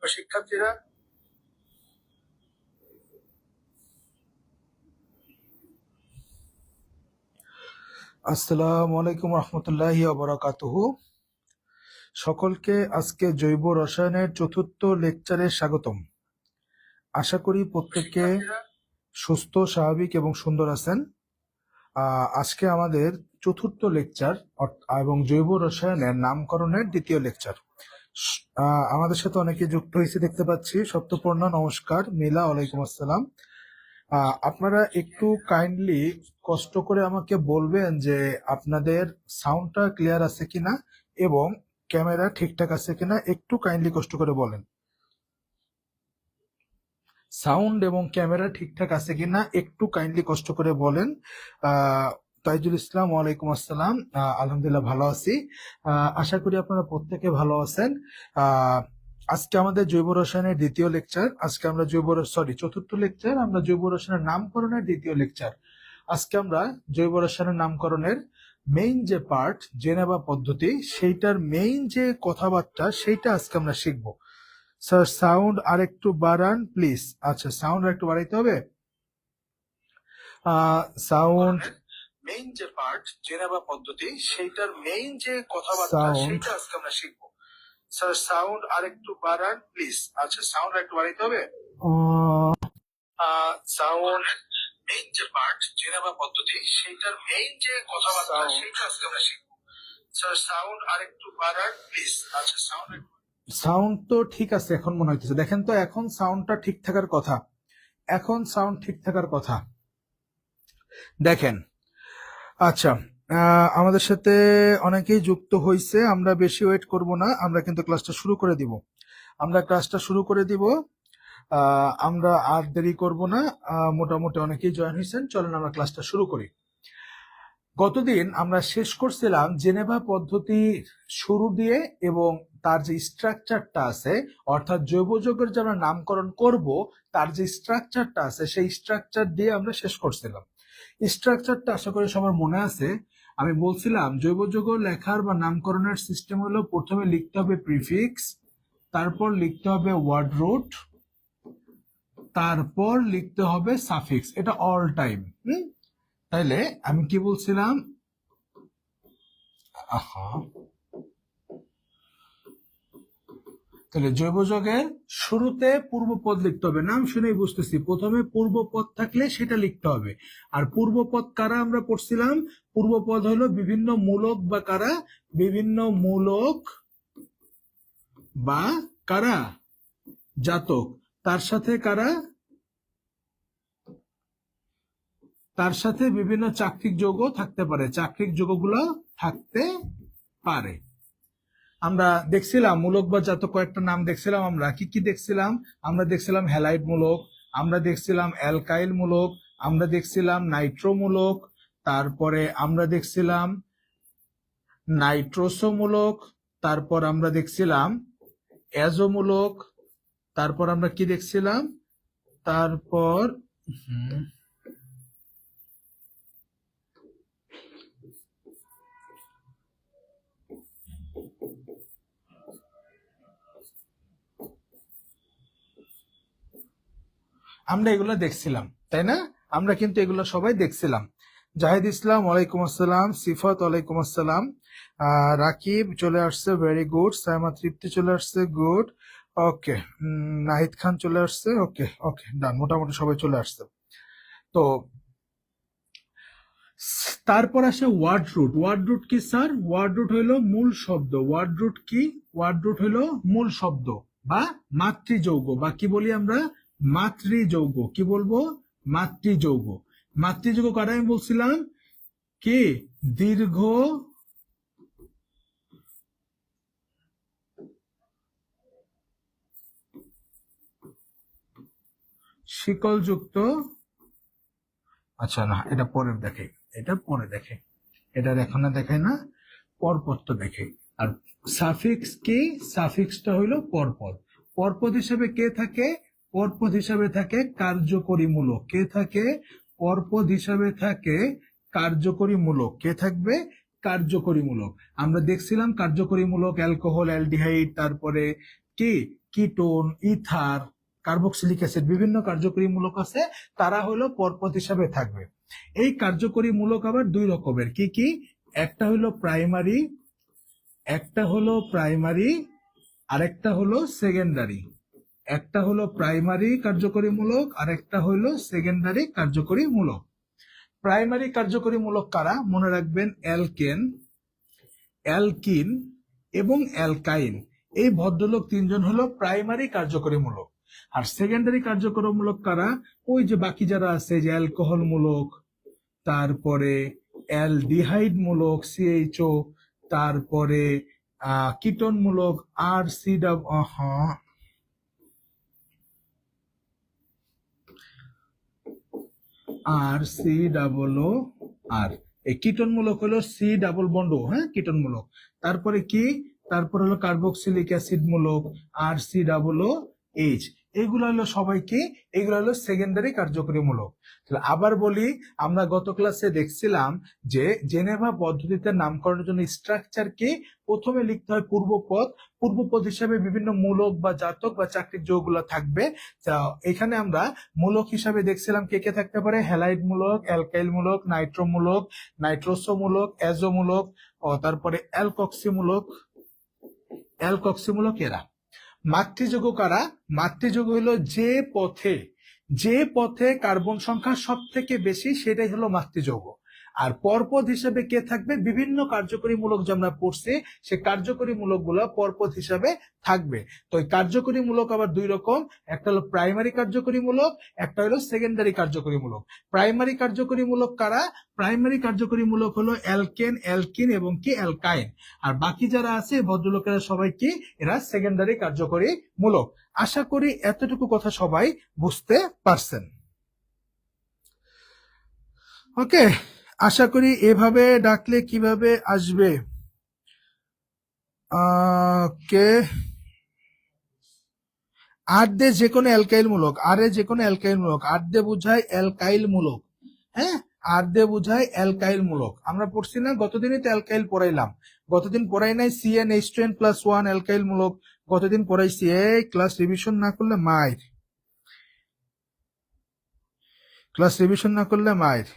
শিক্ষার্থীরা আসসালামু আলাইকুম রহমতুল্লাহি ওয়া বারাকাতুহু। সকলকে আজকে জৈব রসায়নের চতুর্থ লেকচারে স্বাগতম। আশা করি প্রত্যেকে সুস্থ, স্বাভাবিক এবং সুন্দর আছেন। আজকে আমাদের চতুর্থ লেকচার এবং জৈব রসায়নের নামকরণের দ্বিতীয় লেকচার। আমাদের সাথে অনেকে যুক্ত হয়েছে দেখতে পাচ্ছি। সপ্তপর্ণা নমস্কার, মিলা ওয়ালাইকুম আসসালাম। আপনারা একটু কাইন্ডলি কষ্ট করে আমাকে বলবেন যে আপনাদের সাউন্ডটা ক্লিয়ার আছে কিনা এবং ক্যামেরা ঠিকঠাক আছে কিনা, একটু কাইন্ডলি কষ্ট করে বলেন। সাউন্ড এবং ক্যামেরা ঠিকঠাক আছে কিনা একটু কাইন্ডলি কষ্ট করে বলেন। তাইজুল ইসলাম, ওয়ালাইকুম আসসালাম। আলহামদুলিল্লাহ ভালো আছি। আশা করি আপনারা প্রত্যেকে ভালো আছেন। আজকে আমাদের জৈব রসায়নের দ্বিতীয় লেকচার। আজকে আমরা চতুর্থ লেকচার। আমরা জৈব রসায়নের নামকরণের দ্বিতীয় লেকচার। আজকে আমরা জৈব রসায়নের নামকরণের মেইন যে পার্ট, জেনেভা পদ্ধতি, সেইটার মেইন যে কথাবার্তা, সেইটা আজকে আমরা শিখব। স্যার সাউন্ড আর একটু বাড়ান প্লিজ। আচ্ছা, সাউন্ড আর একটু বাড়াইতে হবে। সাউন্ড মেইন যে পার্ট, জেনেভা পদ্ধতি, সেইটার মেইন যে কথাবার্তা, সেইটা আজকে আমরা শিখব। স্যার সাউন্ড আর একটু বাড়ান প্লিজ। আচ্ছা, সাউন্ড আর একটু বাড়াইতে হবে। সাউন্ড মেইন যে পার্ট, জেনেভা পদ্ধতি, সেইটার মেইন যে কথাবার্তা, সেইটা আজকে আমরা শিখব। স্যার সাউন্ড আর একটু বাড়ান প্লিজ। আচ্ছা, সাউন্ড তো ঠিক আছে এখন মনে হইতেছে। দেখেন তো, এখন সাউন্ডটা ঠিক থাকার কথা। এখন সাউন্ড ঠিক থাকার কথা দেখেন। আচ্ছা, আমাদের সাথে অনেকেই যুক্ত হয়েছে। আমরা বেশি ওয়েট করব না, আমরা কিন্তু ক্লাসটা শুরু করে দিব। আমরা আর দেরি করব না। মোটামুটি অনেকেই জয়েন হয়েছেন। চলেন আমরা ক্লাসটা শুরু করি। গতদিন আমরা শেষ করছিলাম জেনেভা পদ্ধতি শুরু দিয়ে এবং তার যে স্ট্রাকচারটা আছে, অর্থাৎ জৈব যৌগের যে আমরা নামকরণ করব, তার যে স্ট্রাকচারটা আছে, সেই স্ট্রাকচার দিয়ে আমরা শেষ করছিলাম। স্ট্রাকচারটা আশা করি সবার মনে আছে। আমি বলছিলাম জৈব যৌগ লেখার বা নামকরণের সিস্টেম হলো, প্রথমে লিখতে হবে প্রিফিক্স, তারপর লিখতে হবে ওয়ার্ড রুট, তারপর লিখতে হবে সাফিক্স। এটা অল টাইম। তাইলে আমি কি বলছিলাম? তাহলে জৈব যৌগের শুরুতে পূর্বপদ লিখতে হবে। নাম শুনেই বুঝতেছি, প্রথমে পূর্বপদ থাকলে সেটা লিখতে হবে। আর পূর্বপদ কারা আমরা পড়ছিলাম? পূর্বপদ হলো বিভিন্ন মূলক বা কারা? বিভিন্ন মূলক বা কারা? জাতক। তার সাথে কারা? তার সাথে বিভিন্ন চাকরিক যৌগ থাকতে পারে। চাকরিক যৌগগুলো থাকতে পারে। আমরা দেখছিলাম মূলক বা জাতক কয়েকটা নাম দেখছিলাম। আমরা কি কি দেখছিলাম? আমরা দেখছিলাম হ্যালাইড মূলক, আমরা দেখছিলাম অ্যালকাইল মূলক, আমরা দেখছিলাম নাইট্রো মূলক, তারপরে আমরা দেখছিলাম নাইট্রোসো মূলক, তারপর আমরা দেখছিলাম অ্যাজো মূলক, তারপর আমরা কি দেখছিলাম? তারপর আমরা এগুলো দেখছিলাম, তাই না? আমরা কিন্তু এগুলো সবাই দেখছিলাম। জাহিদ ইসলাম, ওয়ালাইকুম আসসালাম। সিফাত, ওয়ালাইকুম আসসালাম। রাকিব চলে আসছে, ভেরি গুড। সাইমা তৃপ্তি চলে আসছে, গুড। ওকে, নাহিদ খান চলে আসছে, ওকে ওকে, ডান। মোটামুটি সবাই চলে আসছে। তো তারপর আসে ওয়ার্ড রুট। ওয়ার্ড রুট কি স্যার? ওয়ার্ড রুট হইলো মূল শব্দ। ওয়ার্ড রুট কি? ওয়ার্ড রুট হইলো মূল শব্দ বা মাতৃযৌগ, বা কি বলি আমরা? মাতৃযৌগ। কি বলবো? মাতৃযৌগ। মাতৃযৌগ কারা আমি বলছিলাম? কি? দীর্ঘ শিকলযুক্ত। আচ্ছা, না, এটা পরে দেখে, এটা পরে দেখে, এটা এখন দেখায় না, পরপর তো দেখে। আর সাফিক্স কি? সাফিক্সটা হইলো পরপদ। পরপদ হিসাবে কে থাকে? পরপদ হিসাবে থাকে কার্যকরী মূলক। কে থাকে? পরপদ হিসাবে থাকে কার্যকরী মূলক। কে থাকবে? কার্যকরী মূলক। আমরা দেখছিলাম কার্যকরী মূলক অ্যালকোহল, অ্যালডিহাইড, তারপরে কি কিটোন, ইথার, কার্বক্সিলিক অ্যাসিড, বিভিন্ন কার্যকরী মূলক আছে, তারা হলো পরপথ হিসাবে থাকবে। এই কার্যকরী মূলক আবার দুই রকমের, কি কি? একটা হলো প্রাইমারি, আরেকটা হলো সেকেন্ডারি। একটা হলো প্রাইমারি কার্যকরী মূলক, আর একটা হলো সেকেন্ডারি কার্যকরী মূলক। প্রাইমারি কার্যকরী মূলক কারা? মনে রাখবেন, অ্যালকেন, অ্যালকিন এবং অ্যালকাইন। এই ভদ্রলোক তিনজন হলো প্রাইমারি কার্যকরী মূলক। আর সেকেন্ডারি কার্যকরী মূলক কারা? ওই যে বাকি যারা আছে, যে অ্যালকোহল মূলক, তারপরে অ্যালডিহাইড মূলক সিএইচও, তারপরে কিটোন মূলক আর সি ডাবল আর। এই কিটোন মূলক হলো সি ডাবল বন্ড, হ্যাঁ, কিটোন মূলক। তারপরে কি? তারপর হলো কার্বক্সিলিক অ্যাসিড মূলক আর সি ডাবল এইচ। এগুলো হলো সবাইকে, এগুলো হলো সেকেন্ডারি কার্যকরী মূলক। আবার বলি, আমরা গত ক্লাসে দেখছিলাম যে জেনেভা পদ্ধতিতে নামকরণের জন্য স্ট্রাকচারকে প্রথমে লিখতে হয় পূর্বপদ। পূর্বপদ হিসাবে বিভিন্ন মূলক বা জাতক বা চাকরির যৌগগুলো থাকবে। এখানে আমরা মূলক হিসাবে দেখছিলাম কে কে থাকতে পারে: হ্যালাইড মূলক, অ্যালকাইল মূলক, নাইট্রো মূলক, নাইট্রোসো মূলক, অ্যাজো মূলক, তারপরে অ্যালকক্সি মূলক এরা। মাতৃযৌগ কারা? মাতৃযৌগ হলো যে পথে কার্বন সংখ্যা সব থেকে বেশি, সেটাই হলো মাতৃযৌগ। আর পরপদ হিসাবে কে থাকবে? বিভিন্ন কার্যকরী মূলক যে আমরা পড়ছি, সে কার্যকরী মূলক গুলো পরপদ হিসাবে থাকবে। তো এই কার্যকরী মূলক আবার দুই রকম, একটা হলো প্রাইমারি কার্যকরী মূলক, একটা হলো সেকেন্ডারি কার্যকরী মূলক। প্রাইমারি কার্যকরী মূলক কারা? প্রাইমারি কার্যকরী মূলক হলো অ্যালকেন, অ্যালকিন এবং কি অ্যালকাইন। আর বাকি যারা আছে ভদ্রলোকেরা সবাই কি? এরা সেকেন্ডারি কার্যকরী মূলক। আশা করি এতটুকু কথা সবাই বুঝতে পারছেন। ওকে, আশা করি এভাবে ডাকলে কিভাবে আসবে? কে আর দে যে কোনো অ্যালকাইল মূলক, আরে যে কোনো অ্যালকাইল মূলক, আর দে বোঝায় অ্যালকাইল মূলক, হ্যাঁ, আর দে বোঝায় অ্যালকাইল মূলক। আমরা পড়ছি না গতদিনই তো অ্যালকাইল পড়াইলাম। গতদিন পড়াই নাই CnH2n+1 অ্যালকাইল মূলক, গতদিন পড়াইছি। এই ক্লাস রিভিশন না করলে মায়ের,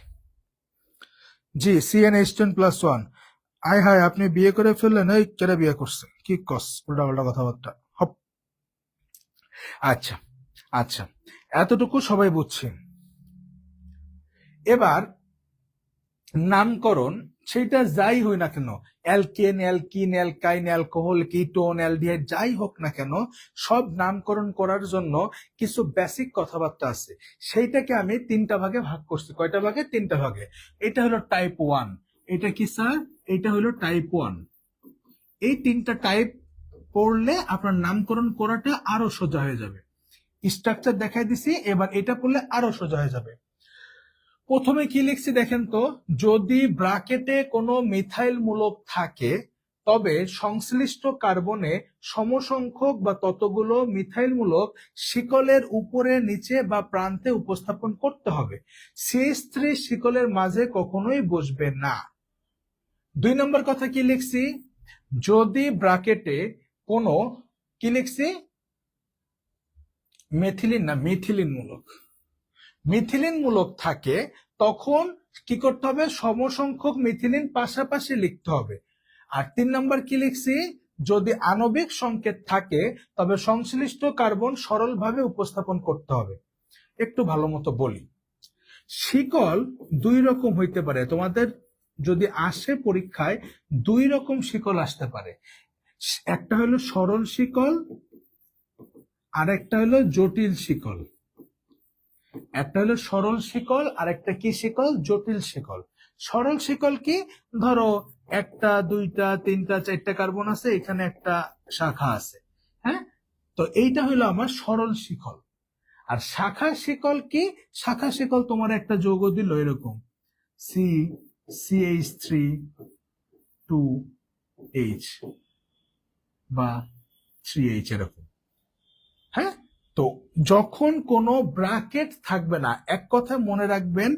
জি, CnH2n+1। আয় হায়, আপনি বিয়ে করে ফেললেন? এই কেরা বিয়ে করছে? কি কস উল্টা কথাবার্তা। হপ। আচ্ছা আচ্ছা, এতটুকু সবাই বুঝছি। এবার নামকরণ সেটা যাই হয় না কেন, alkane, alkene, অ্যালকাইন, alcohol, ketone, aldehyde যাই হোক না কেন, সব নামকরণ করার জন্য কিছু বেসিক কথাবার্তা আছে। সেইটাকে আমি তিনটা ভাগে ভাগ করছি। কয়টা ভাগে? তিনটা ভাগে। এটা হলো টাইপ 1। এটা কি স্যার? এটা হলো টাইপ 1। এই তিনটা টাইপ পড়লে আপনার নামকরণ করাটা আরো সোজা হয়ে যাবে। স্ট্রাকচার দেখাই দিছি, এবার এটা পড়লে আরো সোজা হয়ে যাবে। প্রথমে কি লিখছি দেখেন তো, যদি ব্র্যাকেটে কোনো মিথাইল মূলক থাকে তবে সংশ্লিষ্ট কার্বনে সমসংখ্যক বা ততগুলো মিথাইল মূলক শিকলের উপরে, নিচে বা প্রান্তে উপস্থাপন করতে হবে। CH3 শিকলের মাঝে কখনোই বসবে না। 2 নম্বর কথা কি লিখছি? যদি ব্র্যাকেটে কোনো, কি লিখছি? মিথিলিন মূলক থাকে, তখন কি করতে হবে? সমসংখ্যক মিথিলিন পাশাপাশি লিখতে হবে। আর 3 নম্বর কি লিখছি? যদি আণবিক সংকেত থাকে তবে সংশ্লিষ্ট কার্বন সরলভাবে উপস্থাপন করতে হবে। একটু ভালো মতো বলি, শিকল দুই রকম হইতে পারে। তোমাদের যদি আসে পরীক্ষায়, দুই রকম শিকল আসতে পারে। একটা হলো সরল শিকল, আর একটা হলো জটিল শিকল। একটা হলো সরল শিকল, আর একটা কি শিকল? জটিল শিকল। সরল শিকল কি? ধরো একটা, দুইটা, তিনটা, চারটা কার্বন আছে, এখানে একটা শাখা আছে, হ্যাঁ, তো এইটা হলো আমার সরল শিকল। আর শাখা শিকল কি? শাখা শিকল তোমার একটা যৌগ দিল এরকম CH3 2H বা 3H এরকম, হ্যাঁ। তো যখন কোনো ব্র্যাকেট থাকবে না, এক কথা মনে রাখবেন,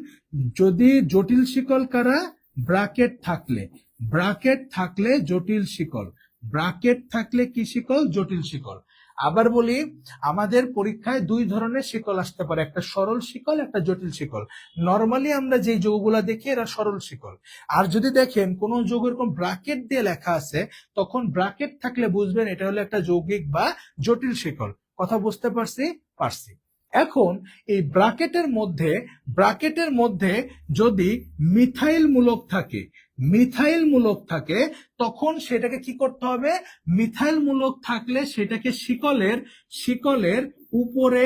যদি জটিল শিকল কারা? ব্র্যাকেট থাকলে জটিল শিকল, ব্র্যাকেট থাকলে কি শিকল? জটিল শিকল। আবার বলি, আমাদের পরীক্ষায় দুই ধরনের শিকল আসতে পারে, একটা সরল শিকল, একটা জটিল শিকল। নরমালি আমরা যে যৌগগুলা দেখি এরা সরল শিকল। আর যদি দেখেন কোন যৌগ এরকম ব্রাকেট দিয়ে লেখা আছে, তখন ব্রাকেট থাকলে বুঝবেন এটা হলো একটা যৌগিক বা জটিল শিকল। কথা বুঝতে পারছি। এখন এই ব্রাকেটের মধ্যে যদি মিথাইল মূলক থাকে তখন সেটাকে কি করতে হবে? মিথাইল মূলক থাকলে সেটাকে শিকলের উপরে,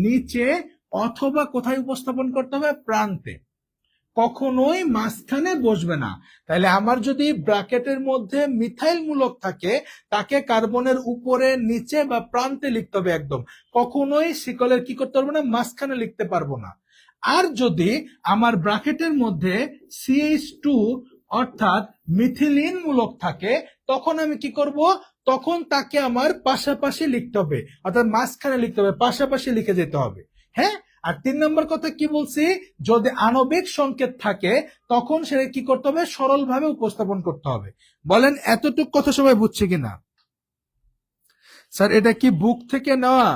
নিচে অথবা কোথায় উপস্থাপন করতে হবে? প্রান্তে, কখনোই মাঝখানে বসবে না। তাহলে আমার যদি ব্র্যাকেটের মধ্যে মিথাইল মূলক থাকে, তাকে কার্বনের উপরে, নিচে বা প্রান্তে লিখতে হবে একদম, কখনোই শিকলের কি করতে পারবো না? মাঝখানে লিখতে পারবো না। আর যদি আমার ব্র্যাকেটের মধ্যে CH2 অর্থাৎ মিথিলিন মূলক থাকে, তখন আমি কি করব? তখন তাকে আমার পাশাপাশি লিখতে হবে, অর্থাৎ মাঝখানে লিখতে হবে, পাশাপাশি লিখে যেতে হবে। হ্যাঁ, আর 3 নম্বর কথা কি বলছি? যদি আণবিক সংকেত থাকে তখন সেটা কি করতে হবে? সরলভাবে উপস্থাপন করতে হবে। বলেন এতটুক কথা সবাই বুঝছে কিনা? স্যার এটা কি বুক থেকে নেওয়া?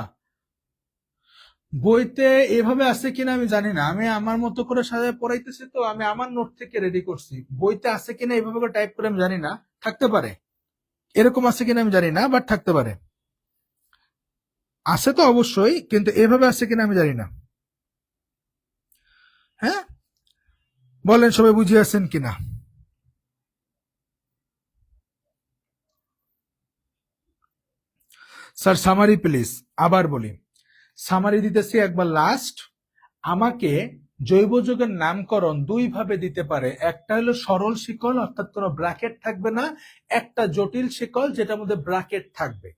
বইতে এভাবে আছে কিনা আমি জানি না, আমি আমার মতো করে সাজায় পড়াইতেছি, তো আমি আমার নোট থেকে রেডি করছি। বইতে আছে কিনা এভাবে করে টাইপ করে আমি জানি না, থাকতে পারে, এরকম আছে কিনা আমি জানি না, বাট থাকতে পারে। আছে তো অবশ্যই, কিন্তু এভাবে আছে কিনা আমি জানি না। হ্যাঁ, বলেন সবাই বুঝিয়ে আছেন কিনা? Sir summary please. আবার বলি, সামারি দিতেছি একবার লাস্ট। আমাকে জৈব যৌগের নামকরণ দুই ভাবে দিতে পারে, একটা হলো সরল শিকল অর্থাৎ কোনো ব্র্যাকেট থাকবে না, একটা জটিল শিকল যেটার মধ্যে ব্র্যাকেট থাকবে।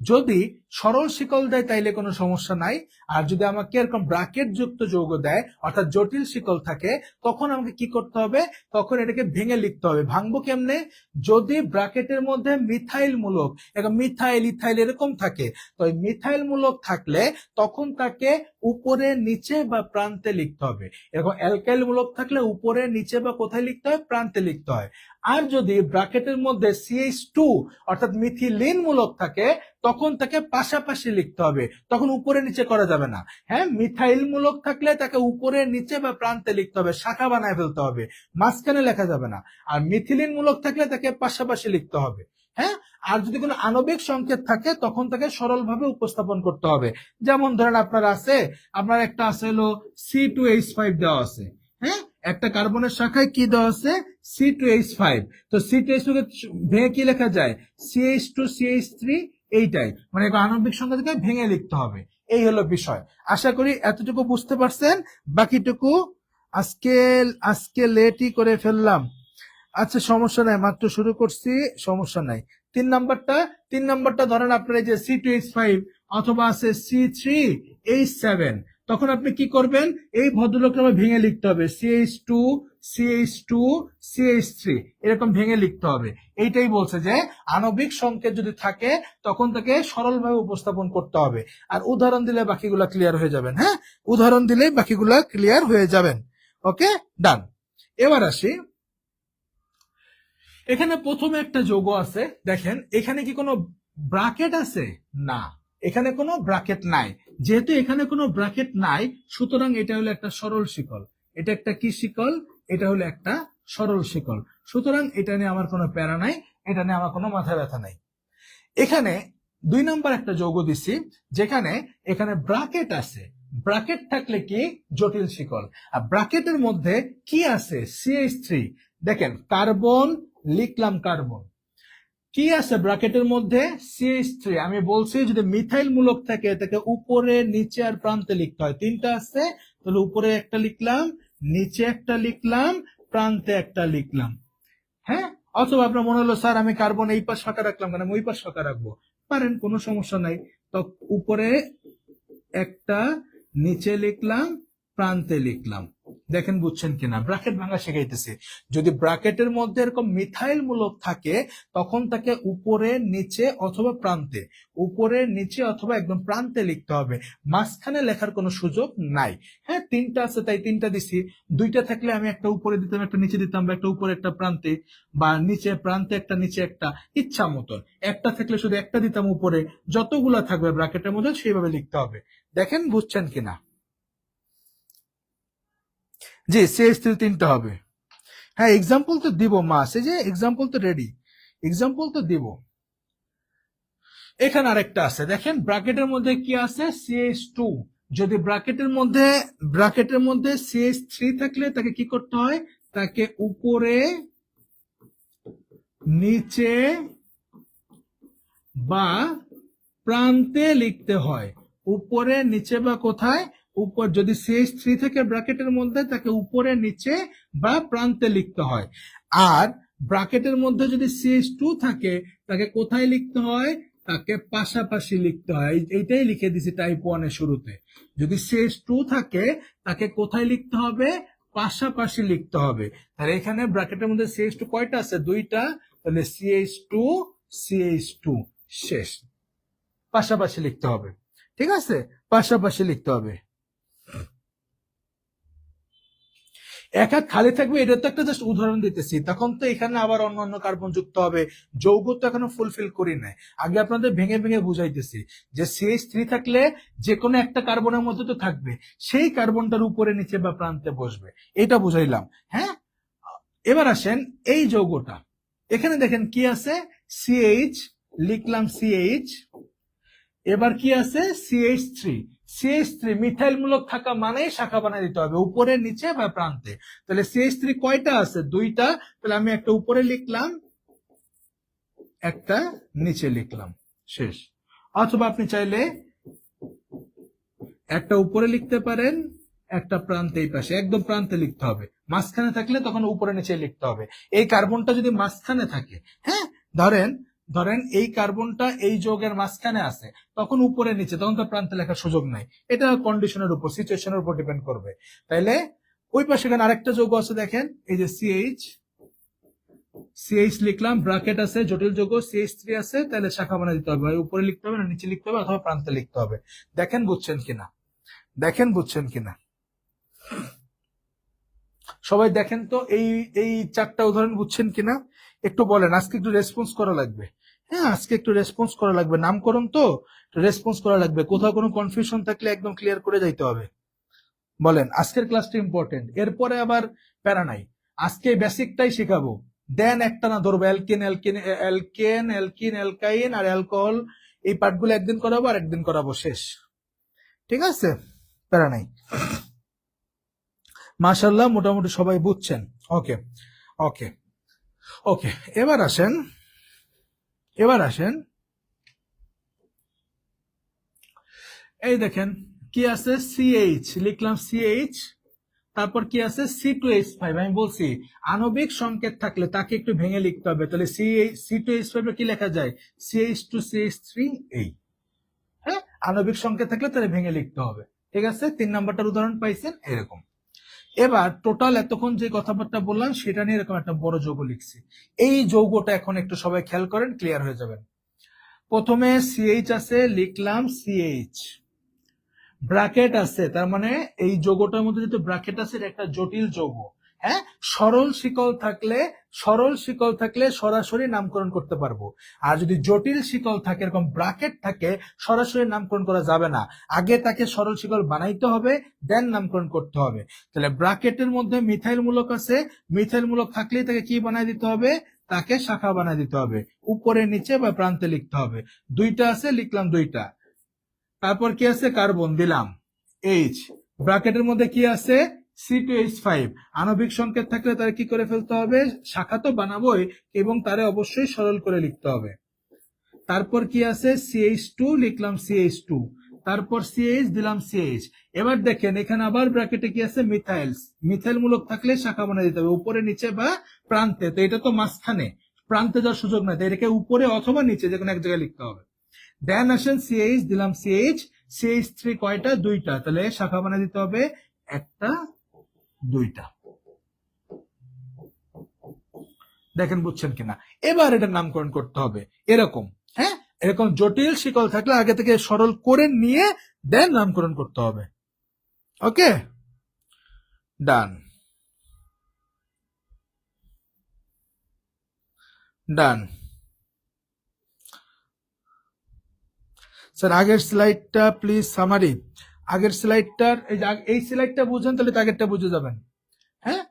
যদি সরল শিকল দেয় তাইলে কোনো সমস্যা নাই, আর যদি আমাকে এরকম ব্র্যাকেট যুক্ত যৌগ দেয় অর্থাৎ জটিল শিকল থাকে, তখন আমাকে কি করতে হবে? তখন এটাকে ভেঙে লিখতে হবে। ভাঙবো কেমনে? যদি ব্র্যাকেটের মধ্যে মিথাইল মূলক, মিথাইল, ইথাইল এরকম থাকে, তো মিথাইল মূলক থাকলে তখন তাকে উপরে, নিচে বা প্রান্তে লিখতে হবে। এরকম অ্যালকাইল মূলক থাকলে উপরে, নিচে বা কোথায় লিখতে হয়? প্রান্তে লিখতে হয়। আর যদি ব্র্যাকেটের মধ্যে CH2 অর্থাৎ মিথিলিন মূলক থাকে, তখন তাকে পাশাপাশি লিখতে হবে, তখন উপরে নিচে করা যাবে না। হ্যাঁ, মিথাইল মূলক থাকলে তাকে উপরে, নিচে বা প্রান্তে লিখতে হবে, শাখা বানায় ফেলতে হবে, মাঝখানে লেখা যাবে না। আর মিথিলিন মূলক থাকলে তাকে পাশাপাশি লিখতে হবে। হ্যাঁ, আর যদি কোনো আণবিক সংকেত থাকে তখন তাকে সরলভাবে উপস্থাপন করতে হবে। যেমন ধরেন আপনার একটা আছে হলো C2H5 দেওয়া আছে। হ্যাঁ, একটা কার্বনের শাখায় কি দেওয়া আছে? C2H5। তো C2H5 ভেঙে কি লেখা যায়? CH2CH3, এইটাই, মানে আণবিক সংখ্যা থেকে ভেঙে লিখতে হবে। এই হলো বিষয়। আশা করি এতটুকু বুঝতে পারছেন। বাকিটুকু আজকে আজকে লেটই করে ফেললাম। আচ্ছা সমস্যা নাই, মাত্র শুরু করছি, সমস্যা নাই। 3 নম্বরটা ধরেন আপনার এই যে C2H5 অথবা আছে C3H7, তখন আপনি কি করবেন? এই ভদ্রলোকটা ভেঙে লিখতে হবে, CH2 CH2 CH3 এরকম ভেঙে লিখতে হবে। এইটাই বলছে যে আণবিক সংকেত যদি থাকে তখন তাকে সরলভাবে উপস্থাপন করতে হবে। আর উদাহরণ দিলে বাকিগুলা ক্লিয়ার হয়ে যাবেন। হ্যাঁ, উদাহরণ দিলে বাকিগুলা ক্লিয়ার হয়ে যাবেন। ওকে, ডান। এবার আসি, এখানে প্রথমে একটা যৌগ আছে, দেখেন এখানে কি কোনো ব্র্যাকেট আছে? না, এখানে কোনো ব্র্যাকেট নাই। যেহেতু এখানে কোনো ব্র্যাকেট নাই, সুতরাং এটা হলো একটা সরল শিকল। এটা একটা কি শিকল? এটা হলো একটা সরল শিকল। সুতরাং এটা নিয়ে আমার কোনো প্যারা নাই, এটা নিয়ে আমার কোনো মাথা ব্যথা নাই। এখানে 2 নম্বর একটা যৌগ দিছি, যেখানে এখানে ব্র্যাকেট আছে। ব্র্যাকেট থাকলে কি? জটিল শিকল। আর ব্র্যাকেটের মধ্যে কি আছে? CH3। দেখেন কার্বন লিখলাম, কার্বন কি আছে ব্র্যাকেটের মধ্যে? CH3। আমি বলছি যদি মিথাইল মূলক থাকে এটাকে উপরে, নিচে আর প্রান্তে লিখতে হয়। 3টা আছে, তাহলে উপরে একটা লিখলাম, নিচে একটা লিখলাম, প্রান্তে একটা লিখলাম। হ্যাঁ, অথবা আপনার মনে হলো স্যার আমি কার্বন এই পাশ ফাঁকা রাখলাম কেন, আমি ওই পাশ ফাঁকা রাখবো, পারেন, কোনো সমস্যা নাই। তো উপরে একটা, নিচে লিখলাম, প্রান্তে লিখলাম, দেখেন বুঝছেন কিনা, ব্র্যাকেট ভাঙা শেখাইতেছে। যদি ব্র্যাকেটের মধ্যে এরকম মিথাইল মূলক থাকে তখন তাকে উপরে নিচে অথবা প্রান্তে, উপরে নিচে অথবা একদম প্রান্তে লিখতে হবে, মাঝখানে লেখার কোনো সুযোগ নাই। হ্যাঁ, তিনটা আছে তাই তিনটা দিছি, দুইটা থাকলে আমি একটা উপরে দিতাম একটা নিচে দিতাম, বা একটা উপরে একটা প্রান্তে, বা নিচে প্রান্তে একটা নিচে একটা, ইচ্ছা মতন। একটা থাকলে শুধু একটা দিতাম উপরে, যতগুলা থাকবে ব্র্যাকেটের মধ্যে সেইভাবে লিখতে হবে। দেখেন বুঝছেন কিনা। জি, CH3 তিনটা হবে। হ্যাঁ, এক্সাম্পল তো দিব মাস, এই যে এক্সাম্পল তো রেডি, এক্সাম্পল তো দিব। এখানে আরেকটা আছে, দেখেন ব্র্যাকেটের মধ্যে কি আছে, CH2। যদি ব্র্যাকেটের মধ্যে CH3 থাকলে তাকে কি করতে হয়, তাকে উপরে নিচে বা প্রান্তে লিখতে হয়। উপরে নিচে বা কোথায়, উপর। যদি CH3 থেকে ব্র্যাকেটের মধ্যে তাকে উপরে নিচে বা প্রান্তে লিখতে হয়। আর ব্র্যাকেটের মধ্যে যদি CH2 থাকে তাকে কোথায় লিখতে হয়, তাকে পাশাপাশি লিখতে হয়। এইটাই লিখে দিছি টাইপ 1 এর শুরুতে। যদি CH2 থাকে তাকে কোথায় লিখতে হবে, পাশাপাশি লিখতে হবে। তাহলে এখানে ব্র্যাকেটের মধ্যে CH2 কয়টা আছে, দুইটা, তাহলে CH2 CH2 শেষ। পাশাপাশি লিখতে হবে, ঠিক আছে, পাশাপাশি লিখতে হবে। এক হাত খালি থাকবে, এটা তো একটা জাস্ট উদাহরণ দিতেছি। তখন তো এখানে আবার অন্যান্য কার্বন যুক্ত হবে, যৌগ তো এখনো ফুলফিল করি নাই। আগে আপনাদের ভেঙে ভেঙে বুঝাইতেছি যে CH3 থাকলে যে কোনো একটা কার্বনের মধ্যে তো থাকবে, সেই কার্বনটার উপরে নিচে বা প্রান্তে বসবে, এটা বুঝাইলাম। হ্যাঁ, এবার আসেন এই যৌগটা, এখানে দেখেন কি আছে, CH লিখলাম CH, এবার কি আছে CH3 মিথাইল মূলক থাকা মানে শাখা বানিয়ে দিতে হবে উপরে নিচে বা প্রান্তে। তাহলে CH3 কয়টা আছে, দুইটা, তাহলে আমি একটা উপরে লিখলাম একটা নিচে লিখলাম, শেষ। অথবা আপনি চাইলে একটা উপরে লিখতে পারেন, একটা প্রান্তে, এই পাশে একদম প্রান্তে লিখতে হবে। মাঝখানে থাকলে তখন উপরে নিচে লিখতে হবে। এই কার্বনটা যদি মাঝখানে থাকে, হ্যাঁ, ধরেন ধরেন এই কার্বনটা এই যৌগের মাঝখানে আছে, তখন উপরে নিচে, তখন তো প্রান্তে লেখার সুযোগ নাই। এটা কন্ডিশনের উপর, সিচুয়েশনের উপর ডিপেন্ড করবে। তাইলে ওই পাশে এখানে আরেকটা যৌগ আছে, দেখেন এই যে CH লিখলাম, ব্র্যাকেট আছে, জটিল যৌগ CH3 আছে, তাহলে শাখা বানিয়ে দিতে হবে, উপরে লিখতে হবে না নিচে লিখতে হবে অথবা প্রান্তে লিখতে হবে। দেখেন বুঝছেন কিনা, দেখেন বুঝছেন কিনা, সবাই দেখেন তো এই এই চারটা উদাহরণ বুঝছেন কিনা একটু বলেন। আজকে একটু রেসপন্স করা লাগবে, হ্যাঁ আজকে একটু রেসপন্স করা লাগবে, নামকরণ তো রেসপন্স করা লাগবে। কোথাও কোনো কনফিউশন থাকলে একদম ক্লিয়ার করে যাইতে হবে। বলেন, আজকের ক্লাসটা ইম্পর্টেন্ট, এরপরে আবার প্যারা নাই। আজকে বেসিকটাই শেখাবো, দেন একটা না ধরবো alkane alkene alkane alkene alkyne আর অ্যালকোহল, এই পার্টগুলো একদিন করাবো আর একদিন করাবো, শেষ। ঠিক আছে, প্যারা নাই। মাশাআল্লাহ, মোটামুটি সবাই বুঝছেন। ওকে ওকে ওকে, এবার আসেন এই দেখেন কি আছে, CH লিখলাম CH, তারপর কি আছে C2H5। আমি বলছি আণবিক সংকেত থাকলে তাকে একটু ভেঙে লিখতে হবে, তাহলে C2H5 কি লেখা যায়, CH2CH3 এই। হ্যাঁ, আণবিক সংকেত থাকলে তাহলে ভেঙে লিখতে হবে, ঠিক আছে। 3 নাম্বারটার উদাহরণ পাইছেন এরকম। এবার টোটাল এতক্ষণ যে কথাবার্তা বললাম সেটা নিয়ে এরকম একটা বড় যৌগ লিখছি। এই যৌগটা এখন একটু সবাই খেয়াল করেন, ক্লিয়ার হয়ে যাবেন। প্রথমে CH আছে, লিখলাম CH, ব্র্যাকেট আছে, তার মানে এই যৌগটার মধ্যে যেহেতু ব্র্যাকেট আছে এটা একটা জটিল যৌগ। হ্যাঁ, সরল শিকল থাকলে সরাসরি নামকরণ করতে পারবো। আর যদি জটিল শিকল থাকে, এরকম ব্র্যাকেট থাকে, সরাসরি নামকরণ করা যাবে না, আগে তাকে সরল শিকল বানাইতে হবে, দেন নামকরণ করতে হবে। তাহলে ব্র্যাকেটের মধ্যে মিথাইল মূলক আছে, মিথাইল মূলক থাকলেই তাকে কি বানাই দিতে হবে, তাকে শাখা বানাই দিতে হবে, উপরে নিচে বা প্রান্তে লিখতে হবে। দুইটা আছে, লিখলাম দুইটা। তারপর কি আছে, কার্বন দিলাম H, ব্র্যাকেটের মধ্যে কি আছে C2H5, আণবিক সংকেত থাকলে তার কি করে ফেলতে হবে, শাখা তো বানাবোই এবং তারে অবশ্যই সরল করে লিখতে হবে। তারপর কি আছে CH2, লিখলাম CH2, তারপর CH দিলাম CH। এবার দেখেন এখানে আবার ব্র্যাকেটে কি আছে, মিথাইল মূলক থাকলে শাখা বানিয়ে দিতে হবে উপরে নিচে বা প্রান্তে, তো এটা তো মাঝখানে, প্রান্তে যাওয়ার সুযোগ নাই, তাই এটাকে উপরে অথবা নিচে যে কোনো এক জায়গায় লিখতে হবে। দেন আসেন CH দিলাম CH, CH3 কয়টা, দুইটা, তাহলে শাখা বানিয়ে দিতে হবে একটা দুইটা। দেখেন বুঝছেন কিনা? এবার এটার নামকরণ করতে হবে এরকম। হ্যাঁ, এরকম জটিল শিকল থাকলে আগে থেকে সরল করে নিয়ে দেন নামকরণ করতে হবে। ওকে, ডান ডান। স্যার আগের স্লাইডটা প্লিজ সামারি। আগের স্লাইডটার এই স্লাইডটা বুঝেন তাহলে আগেরটা বুঝে যাবেন। হ্যাঁ,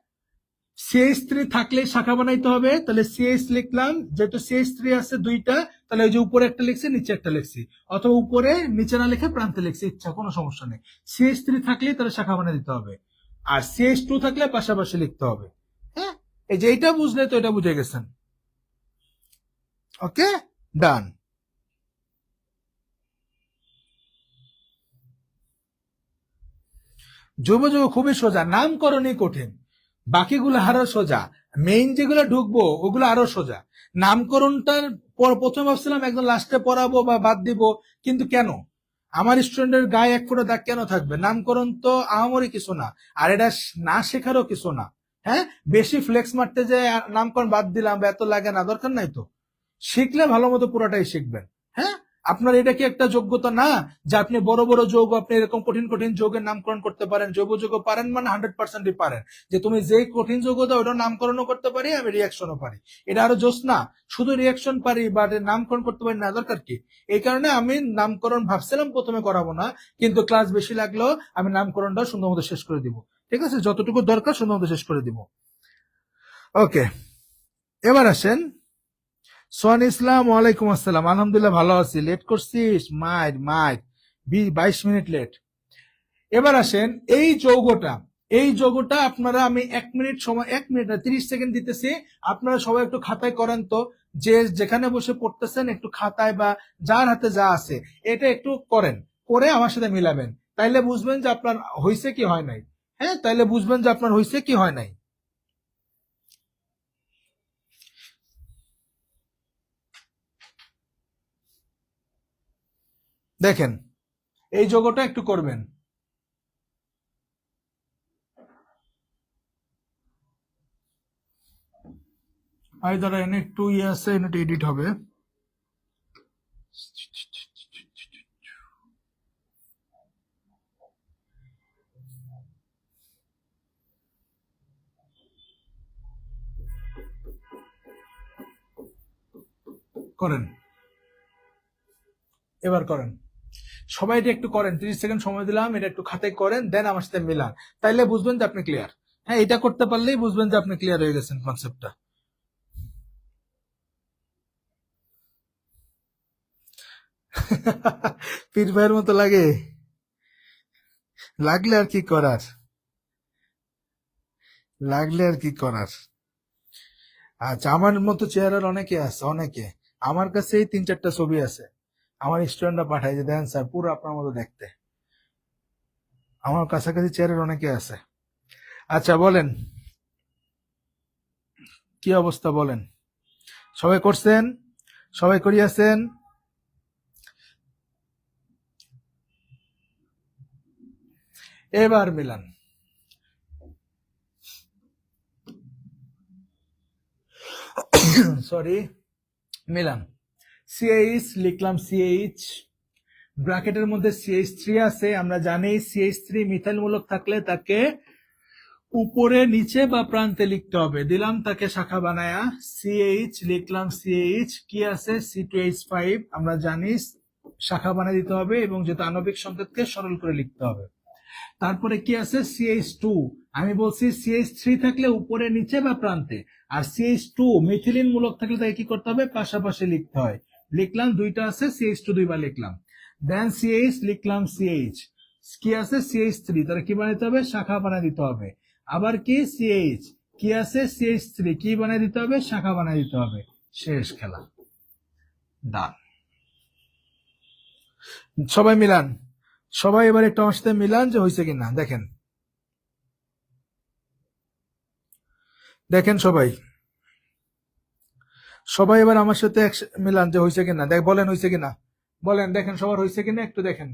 CH3 থাকলে শাখা বানাইতে হবে, তাহলে CH লিখলাম, যেহেতু CH3 আছে দুইটা, তাহলে ওই যে উপরে একটা লিখছি নিচে একটা লিখছি, অথবা উপরে নিচে না লিখে প্রান্তে লিখছি, ইচ্ছা কোনো সমস্যা নেই। CH3 থাকলে তাহলে শাখা বানিয়ে দিতে হবে, আর CH2 থাকলে পাশাপাশি লিখতে হবে। হ্যাঁ, এই যে এইটা বুঝলে তো এটা বুঝে গেছেন। ওকে, ডান। যুব যুব খুবই সোজা, নামকরণই কঠিন, বাকিগুলো আরো সোজা। মেইন যেগুলো ঢুকবো ওগুলো আরো সোজা। নামকরণটার পর প্রথমে ভাবছিলাম একদম লাস্টে পড়াবো বা বাদ দিব, কিন্তু কেন, আমার স্টুডেন্টের গায়ে এক ফোঁটা দাগ কেন থাকবে? নামকরণ তো আহামরি কিছু না, আর এটা না শেখারও কিছু না। হ্যাঁ, বেশি ফ্লেক্স মারতে যে নামকরণ বাদ দিলাম বা এত লাগে না, দরকার নাই তো। শিখলে ভালো মতো পুরোটাই শিখবেন। হ্যাঁ, আপনার এটা কি একটা যোগ্যতা না যে আপনি বড় বড় যৌগ, আপনি এরকম কঠিন কঠিন যৌগের নামকরণ করতে পারেন? জৈব যৌগ পারেন মানে 100%ই পারেন, যে তুমি যে কঠিন যৌগ দাও ওটার নামকরণও করতে পারি, আমি রিয়াকশনও পারি। এটা আরো জোস না, শুধু রিয়াকশন পারি বা নামকরণ করতে পারি না, দরকার কি? এই কারণে আমি নামকরণ ভাবছিলাম প্রথমে করাবো না, কিন্তু ক্লাস বেশি লাগলো আমি নামকরণটা সুন্দর মতো শেষ করে দিব। ঠিক আছে, যতটুকু দরকার সুন্দর মতো শেষ করে দিব। ওকে, এবার আসেন সোহান ইসলাম, ওয়ালাইকুম আসসালাম। আলহামদুলিল্লাহ ভালো আছি। লেট করছিস? মাইর মাইর, 22 মিনিট লেট। এবার আসেন এই যৌগটা আপনারা, আমি 1 মিনিট সময়, 1 মিনিট না 30 সেকেন্ড দিতেছি, আপনারা সবাই একটু খাতায় করেন তো, যে যেখানে বসে পড়তেছেন একটু খাতায় বা যার হাতে যা আছে এটা একটু করেন, করে আমার সাথে মিলাবেন, তাইলে বুঝবেন যে আপনার হয়েছে কি হয় নাই। হ্যাঁ, তাইলে বুঝবেন যে আপনার হয়েছে কি হয় নাই। দেখেন, এই যৌগটা একটু করবেন। আর ধরো এনে একটু ইয়ে আছে, এনে একটু এডিট হবে। করেন, এবার করেন, সবাই এটা একটু করেন, 30 সেকেন্ড সময় দিলাম, এটা একটু খাতায় করেন, দেন আমার সাথে মিলান, তাইলে বুঝবেন যে আপনি ক্লিয়ার। হ্যাঁ, এটা করতে পারলেই বুঝবেন যে আপনি ক্লিয়ার হয়ে গেছেন কনসেপ্টটা। পীর ভাইয়ের মতো লাগে, লাগলে আর কি করার, লাগলে আর কি করার। আচ্ছা, আমার মতো চেহারার অনেকে আছে, অনেকে। আমার কাছে এই 3-4টা ছবি আছে, আমার স্টুডেন্টরা পাঠায় যে দেন স্যার পুরো আপনার মতো দেখতে। আমার কাছাকাছি চেহারার অনেকে আছে। আচ্ছা বলেন, কি অবস্থা বলেন? সবাই করছেন? সবাই করিয়াছেন? এবার মিলান। Sorry, Milan. সিএইচ লিখলাম, সিএইচ ব্র্যাকেটের মধ্যে CH3 আছে, আমরা জানি CH3 মিথাইল মূলক থাকলে তাকে উপরে নিচে বা প্রান্তে লিখতে হবে, দিলাম তাকে শাখা বানায়া। CH লিখলাম, CH কি আছে C2H5, আমরা জানি শাখা বানিয়ে দিতে হবে, এবং যেহেতু আণবিক সংকেতকে সরল করে লিখতে হবে। তারপরে কি আছে CH2, আমি বলছি CH3 থাকলে উপরে নিচে বা প্রান্তে, আর CH2 মিথিলিন মূলক থাকলে তাকে কি করতে হবে, পাশাপাশি লিখতে হয়। লিখলাম, দুইটা আছে, CH2 দুইবার লিখলাম। দেন CH লিখলাম, CH কি আছে CH3, তাহলে কি বানাইতে হবে, শাখা বানিয়ে দিতে হবে। আবার কি CH কি আছে CH3, কি বানিয়ে দিতে হবে, শাখা বানিয়ে দিতে হবে। শেষ খেলা, ডান। সবাই মিলান, সবাই এবার একটু আমার সাথে মিলান যে হয়েছে কিনা দেখেন। দেখেন সবাই, সবাই এবার আমার সাথে মিলান যে হয়েছে কিনা, দেখ বলেন হয়েছে কিনা, বলেন, দেখেন সবার হয়েছে কিনা একটু দেখেন,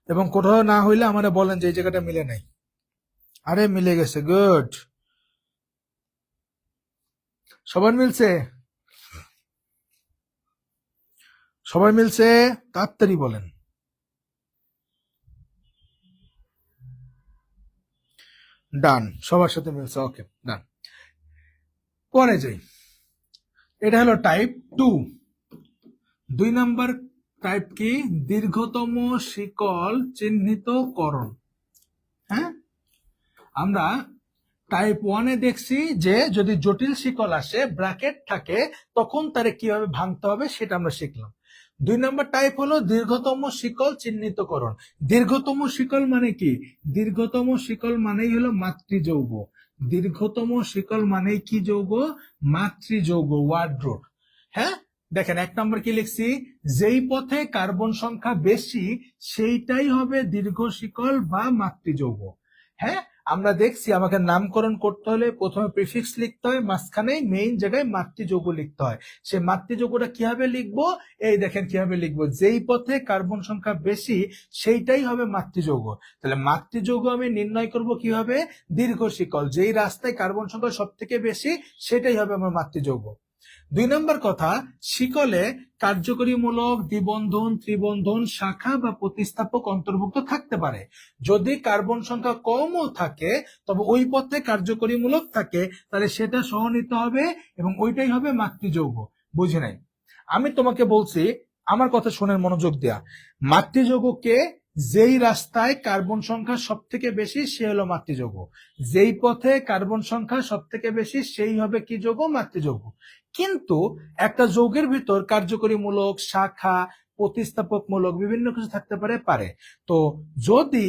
এবং কোথাও না হইলে আমারে বলেন যে এই জায়গাটা মিলে নাই। আরে মিলে গেছে, গুড। সবার মিলছে? সবাই মিলছে? তাড়াতাড়ি বলেন। ডান, সবার সাথে মিলছে, ওকে ডান। পরে যাই, এটা হলো টাইপ 2। 2 নাম্বার টাইপ কি? দীর্ঘতম শিকল চিহ্নিতকরণ। হ্যাঁ, আমরা টাইপ 1-এ দেখছি যে যদি জটিল শিকল আসে, ব্র্যাকেট থাকে, তখন তারে কিভাবে ভাঙতে হবে সেটা আমরা শিখলাম। 2 নাম্বার টাইপ হলো দীর্ঘতম শিকল চিহ্নিতকরণ। দীর্ঘতম শিকল মানে কি? দীর্ঘতম শিকল মানেই হলো মাতৃযৌগ। দীর্ঘতম শিকল মানেই কি যৌগ? মাতৃযৌগ, ওয়ার্ড রুট। হ্যাঁ, দেখেন 1 নম্বর কি লিখছি? যেই পথে কার্বন সংখ্যা বেশি সেইটাই হবে দীর্ঘ শিকল বা মাতৃযৌগ। হ্যাঁ, আমরা দেখছি আমাকে নামকরণ করতে হলে প্রথমে প্রিফিক্স লিখতে হয়, মাঝখানে মেইন জায়গায় মাতৃযৌগ লিখতে হয়। সে মাতৃযৌগটা কিভাবে লিখবো? এই দেখেন কিভাবে লিখবো, যেই পথে কার্বন সংখ্যা বেশি সেইটাই হবে মাতৃযৌগ। তাহলে মাতৃযৌগ আমি নির্ণয় করব কিভাবে? দীর্ঘ শিকল, যেই রাস্তায় কার্বন সংখ্যা সব থেকে বেশি সেটাই হবে আমার মাতৃযৌগ। 2 নম্বর কথা, শিকলে কার্যকরীমূলক, দ্বিবন্ধন, ত্রিবন্ধন, শাখা বা প্রতিস্থাপক অন্তর্ভুক্ত থাকতে পারে। যদি কার্বন সংখ্যা কমও থাকে তবে ওই পথে কার্যকরীমূলক থাকে, তাহলে সেটা সহ নিতে হবে এবং ওইটাই হবে মাতৃযৌগ। বুঝে নাই? আমি তোমাকে বলছি, আমার কথা শুনে মনোযোগ দেয়া। মাতৃযৌগকে, যেই রাস্তায় কার্বন সংখ্যা সব থেকে বেশি সে হলো মাতৃযৌগ। যেই পথে কার্বন সংখ্যা সব থেকে বেশি সেই হবে কি যৌগ? মাতৃযৌগ। কিন্তু একটা যৌগের ভিতর কার্যকরীমূলক, শাখা, প্রতিস্থাপকমূলক বিভিন্ন কিছু থাকতে পারে। তো যদি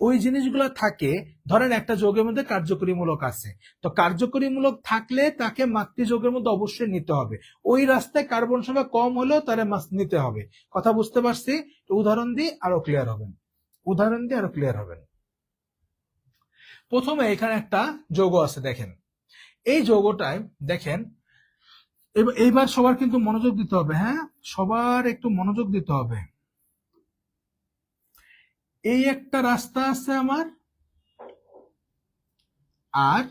ওই জিনিসগুলো থাকে, ধরেন একটা যৌগের মধ্যে কার্যকরীমূলক আছে, তো কার্যকরীমূলক থাকলে তাকে মাতৃযৌগের মধ্যে অবশ্যই নিতে হবে। ওই রাস্তায় কার্বন সংখ্যা কম হলেও তারে নিতে হবে। কথা বুঝতে পারছি? উদাহরণ দিয়ে আরো ক্লিয়ার হবেন। প্রথমে এখানে একটা যৌগ আছে, দেখেন এই যৌগটায় দেখেন, এইবার সবার কিন্তু মনোযোগ দিতে হবে। হ্যাঁ, সবার একটু মনোযোগ দিতে হবে। এই একটা রাস্তা আছে আমার, আর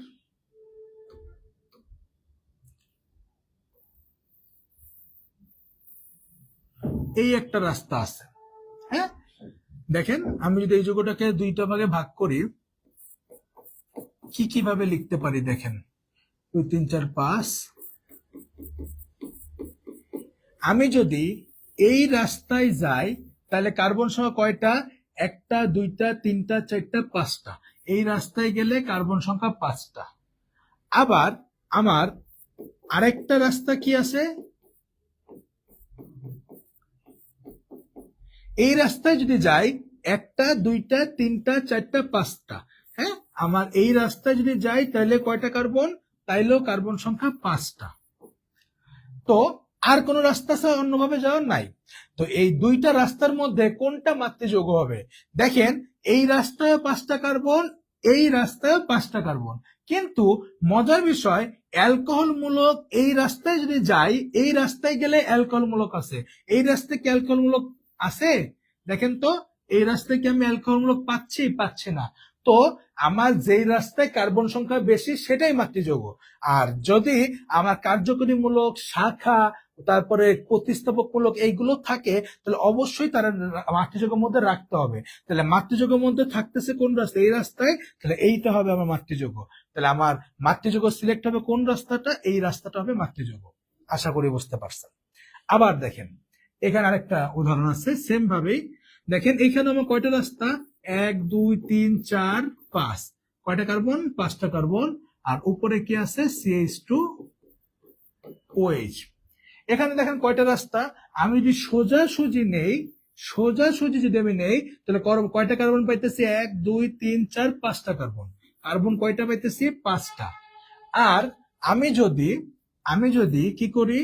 এই একটা রাস্তা আছে। হ্যাঁ, দেখেন আমি যদি এই যৌগটাকে 2টা ভাগে ভাগ করি, কি কিভাবে লিখতে পারি দেখেন। 2 3 4 5। আমি যদি এই রাস্তায় যাই তাহলে কার্বন সংখ্যা কয়টা? 1টা 2টা 3টা 4টা 5টা। এই রাস্তায় গেলে কার্বন সংখ্যা 5টা। আবার আমার আরেকটা রাস্তা কি আছে? এই রাস্তায় যদি যাই 1টা 2টা 3টা 4টা 5টা। হ্যাঁ, আমার এই রাস্তায় যদি যাই তাহলে কয়টা কার্বন? তাইলেও কার্বন সংখ্যা 5টা। তো আর কোন রাস্তা আছে অন্যভাবে যাওয়ার? নাই। তো এই 2টা রাস্তার মধ্যে কোনটা মাতৃযৌগ হবে? দেখেন এই রাস্তায় 5টা কার্বন, এই রাস্তায় 5টা কার্বন, কিন্তু মজার বিষয় অ্যালকোহল মূলক এই রাস্তায় যদি যাই, এই রাস্তায় গেলে অ্যালকোহল মূলক আছে। এই রাস্তায় কি অ্যালকোহল মূলক আছে? দেখেন তো, এই রাস্তায় কি আমি অ্যালকোহল মূলক পাচ্ছি না। তো আমার যেই রাস্তায় কার্বন সংখ্যা বেশি সেটাই মাতৃযৌগ। আর যদি আমার কার্যকরীমূলক, শাখা, তারপরে প্রতিস্থাপকমূলক এইগুলো থাকে, তাহলে অবশ্যই তারা মাতৃযৌগের মধ্যে রাখতে হবে। তাহলে মাতৃযৌগের মধ্যে থাকতেছে কোন রাস্তা? এই রাস্তায়, তাহলে এইটা হবে আমার মাতৃযৌগ। তাহলে আমার মাতৃযৌগ সিলেক্ট হবে কোন রাস্তাটা? এই রাস্তাটা হবে মাতৃযৌগ। আশা করি বুঝতে পারছেন। আবার দেখেন এখানে আরেকটা উদাহরণ আছে সেম ভাবেই। দেখেন এখানে আমার কয়টা রাস্তা? 1 2 3 4 5। কয়টা কার্বন? 5টা কার্বন। আর উপরে কি আছে? CH2OH। এখানে দেখেন কয়টা রাস্তা? আমি যদি সোজাসুজি যদি আমি নেই, তাহলে কয়টা কার্বন পাইতেছি? 1 2 3 4 5টা কার্বন। কার্বন কয়টা পাইতেছি? 5টা। আর আমি যদি কি করি,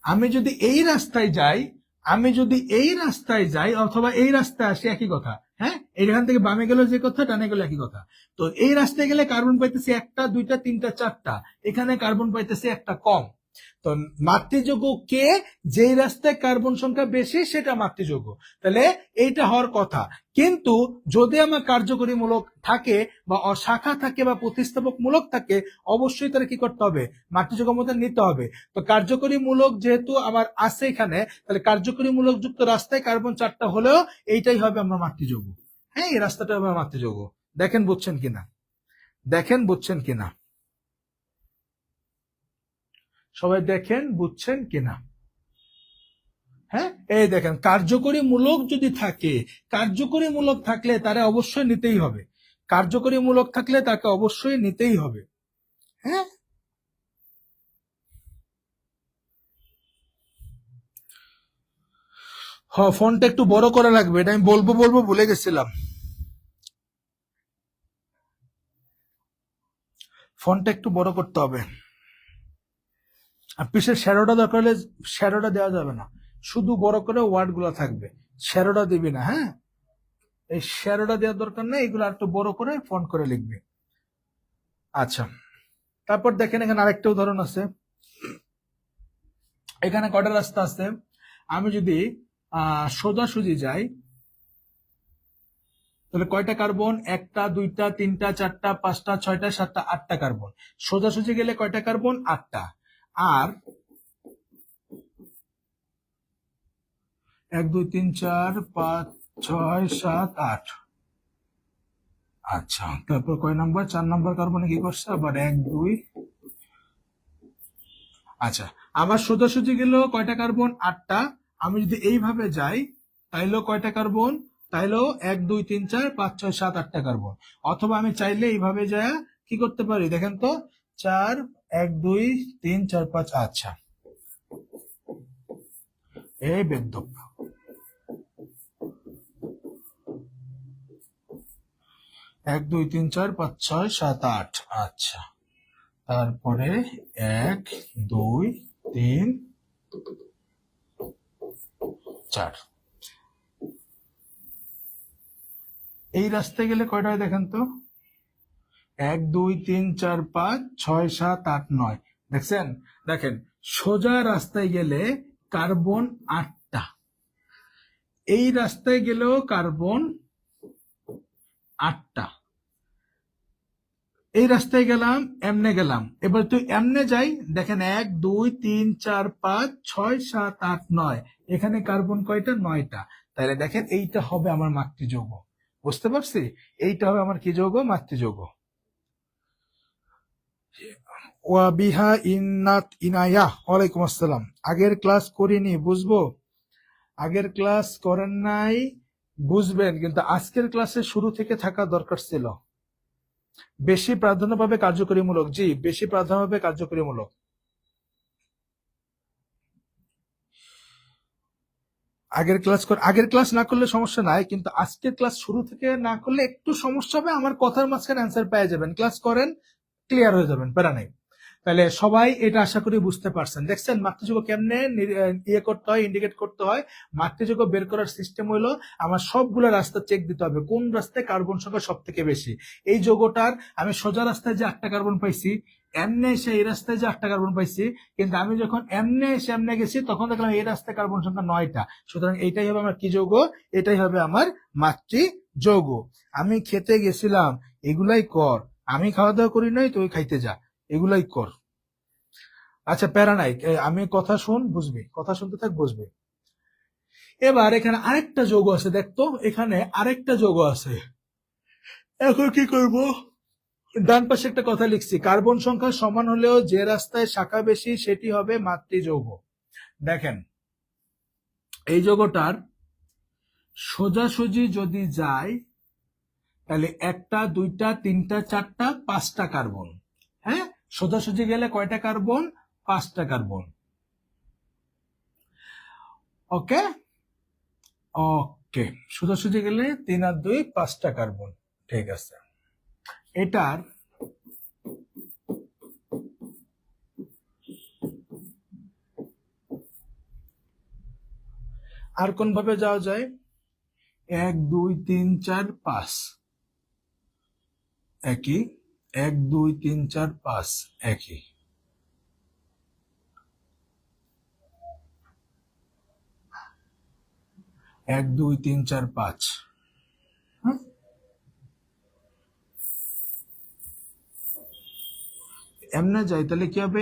আমি যদি এই রাস্তায় যাই, আমি যদি এই রাস্তায় যাই অথবা এই রাস্তায় আসি একই কথা, হ্যাঁ, এখান থেকে বামে গেলে যে কথা, ডানে গেলে একই কথা। তো এই রাস্তায় গেলে কার্বন পাইতেছি একটা, দুইটা, তিনটা, চারটা, এখানে কার্বন পাইতেছি একটা কম। তো মাতৃযোগ্য কে, যেই রাস্তায় কার্বন সংখ্যা বেশি সেটা মাতৃযোগ্য। তাহলে এইটা হওয়ার কথা। কিন্তু যদি আমার কার্যকরীমূলক থাকে বা শাখা থাকে বা প্রতিস্থাপকমূলক থাকে, অবশ্যই তারা কি করতে হবে, মাতৃযোগ্য মতো নিতে হবে। তো কার্যকরীমূলক যেহেতু আমার আছে এখানে, তাহলে কার্যকরীমূলক যুক্ত রাস্তায় কার্বন 4টা হলেও এইটাই হবে আমার মাতৃযোগ্য। হ্যাঁ, এই রাস্তাটা হবে মাতৃযোগ্য। দেখেন বুঝছেন কিনা, দেখেন বুঝছেন কিনা, সবাই দেখেন বুঝছেন কিনা। হ্যাঁ, এই দেখেন কার্যকরী মূলক যদি থাকে, কার্যকরী মূলক থাকলে তারা অবশ্যই নিতেই হবে, কার্যকরী মূলক থাকলে তাকে অবশ্যই নিতেই হবে। হ্যাঁ, ফোনটা একটু বড় করা লাগবে, এটা আমি বলবো বলবো ভুলে গেছিলাম। ফোনটা একটু বড় করতে হবে। আর পিছের শ্যাডোটা দরকার হলে শ্যাডোটা দেওয়া যাবে না, শুধু বড় করে ওয়ার্ড গুলা থাকবে, শ্যাডোটা দিবি না। হ্যাঁ, এই শ্যাডোটা দেওয়ার দরকার নেই, এগুলো একটু বড় করে ফন্ট করে লিখবে। আচ্ছা, তারপর দেখেন এখানে আরেকটা উদাহরণ আছে। এখানে কয়টা রাস্তা আছে, আমি যদি সোজাসুজি যাই তাহলে কয়টা কার্বন, একটা, দুইটা, তিনটা, চারটা, পাঁচটা, ছয়টা, সাতটা, আটটা কার্বন। সোজাসুজি গেলে কয়টা কার্বন, আটটা। আর 1 2 3 4 5 6 7 8। আচ্ছা, তারপর কয় নাম্বার, 4 নাম্বার কার্বনে কি করছে আবার 1 2। আচ্ছা, আবার সোজাসুজি গেলেও কয়টা কার্বন, আটটা। আমি যদি এইভাবে যাই তাইলেও কয়টা কার্বন, তাইলেও 1 2 3 4 5 6 7 8টা কার্বন। অথবা আমি চাইলে এইভাবে যায় কি করতে পারি, দেখেন তো, 4 1 2 3 4 5। আচ্ছা, এই বেদ্যপ 1 2 3 4 5 6 7 8। আচ্ছা, তারপরে 1 2 3 4। এই রাস্তায় গেলে কয়টা হয় দেখেন তো, 1 2 3 4 5 6 7 8 9। দেখছেন, দেখেন সোজা রাস্তায় গেলে কার্বন 8টা, এই রাস্তায় গেলেও কার্বন 8টা। এই রাস্তায় গেলাম, এমনে গেলাম, এবার তুই এমনে যাই, দেখেন 1 2 3 4 5 6 7 8 9, এখানে কার্বন কয়টা, 9টা। তাহলে দেখেন এইটা হবে আমার মাতৃযৌগ। বুঝতে পারছি, এইটা হবে আমার কি যৌগ, মাতৃযৌগ। ওয়াবিহা ইন্নাত ইনায়া, ওয়ালাইকুম আসসালাম। আগের ক্লাস করিনি, বুঝবো, আগের ক্লাস করেন নাই, বুঝবেন, কিন্তু আজকের ক্লাসে শুরু থেকে থাকা দরকার ছিল। বেশি প্রাধান্য পাবে কার্যকরীমূলক, জি বেশি প্রাধান্য পাবে কার্যকরীমূলক। আগের ক্লাস না করলে সমস্যা নাই, কিন্তু আজকের ক্লাস শুরু থেকে না করলে একটু সমস্যা হবে, আমার কথার মাঝখানে অ্যান্সার পেয়ে যাবেন, ক্লাস করেন ক্লিয়ার হয়ে যাবেন, প্যারা নাই। তাহলে সবাই এটা আশা করি বুঝতে পারছেন। দেখছেন মাতৃযোগ্য কেমনে ইয়ে করতে হয়, ইন্ডিকেট করতে হয়। মাতৃযোগ্য বের করার সিস্টেম হলো আমার সবগুলো রাস্তা চেক দিতে হবে কোন রাস্তায় কার্বন সংখ্যা সব থেকে বেশি। এই যোগটার আমি সোজা রাস্তায় যে 8টা কার্বন পাইছি, এমনে এসে এই রাস্তায় যে 8টা কার্বন পাইছি, কিন্তু আমি যখন এমনে এসে এমনে গেছি তখন দেখলাম এই রাস্তায় কার্বন সংখ্যা 9টা। সুতরাং এইটাই হবে আমার কি যৌগ, এটাই হবে আমার মাতৃযৌগ। আমি খেতে গেছিলাম, এগুলাই কর, আমি খাওয়া দাওয়া করি নাই, তুই খাইতে যা, এগুলাই কর। আচ্ছা, প্যারা নাই, আমি কথা শুন বুঝবি, কথা শুনতে থাক বুঝবি। এবার এখানে আরেকটা যৌগ আছে, দেখতো এখানে আরেকটা যৌগ আছে। এখন কি করব, ডান পাশে একটা কথা লিখছি, কার্বন সংখ্যা সমান হলেও যে রাস্তায় শাখা বেশি সেটি হবে মাতৃযৌগ। দেখেন এই যৌগটার সোজাসুজি যদি যায় তাহলে একটা, দুইটা, তিনটা, চারটা, 5টা কার্বন। হ্যাঁ, সোজাসুজি গেলে কয়টা কার্বন, 5টা কার্বন। ওকে, ওকে, সোজাসুজি গেলে 3 আর 2 5টা কার্বন। ঠিক আছে, এটার আর কোন ভাবে যাওয়া যায়? 1 2 3 4 5 একই, 1 2 3 4 5 একই। এক দুই তিন চার পাঁচ। এমনে যাই তাহলে কি হবে?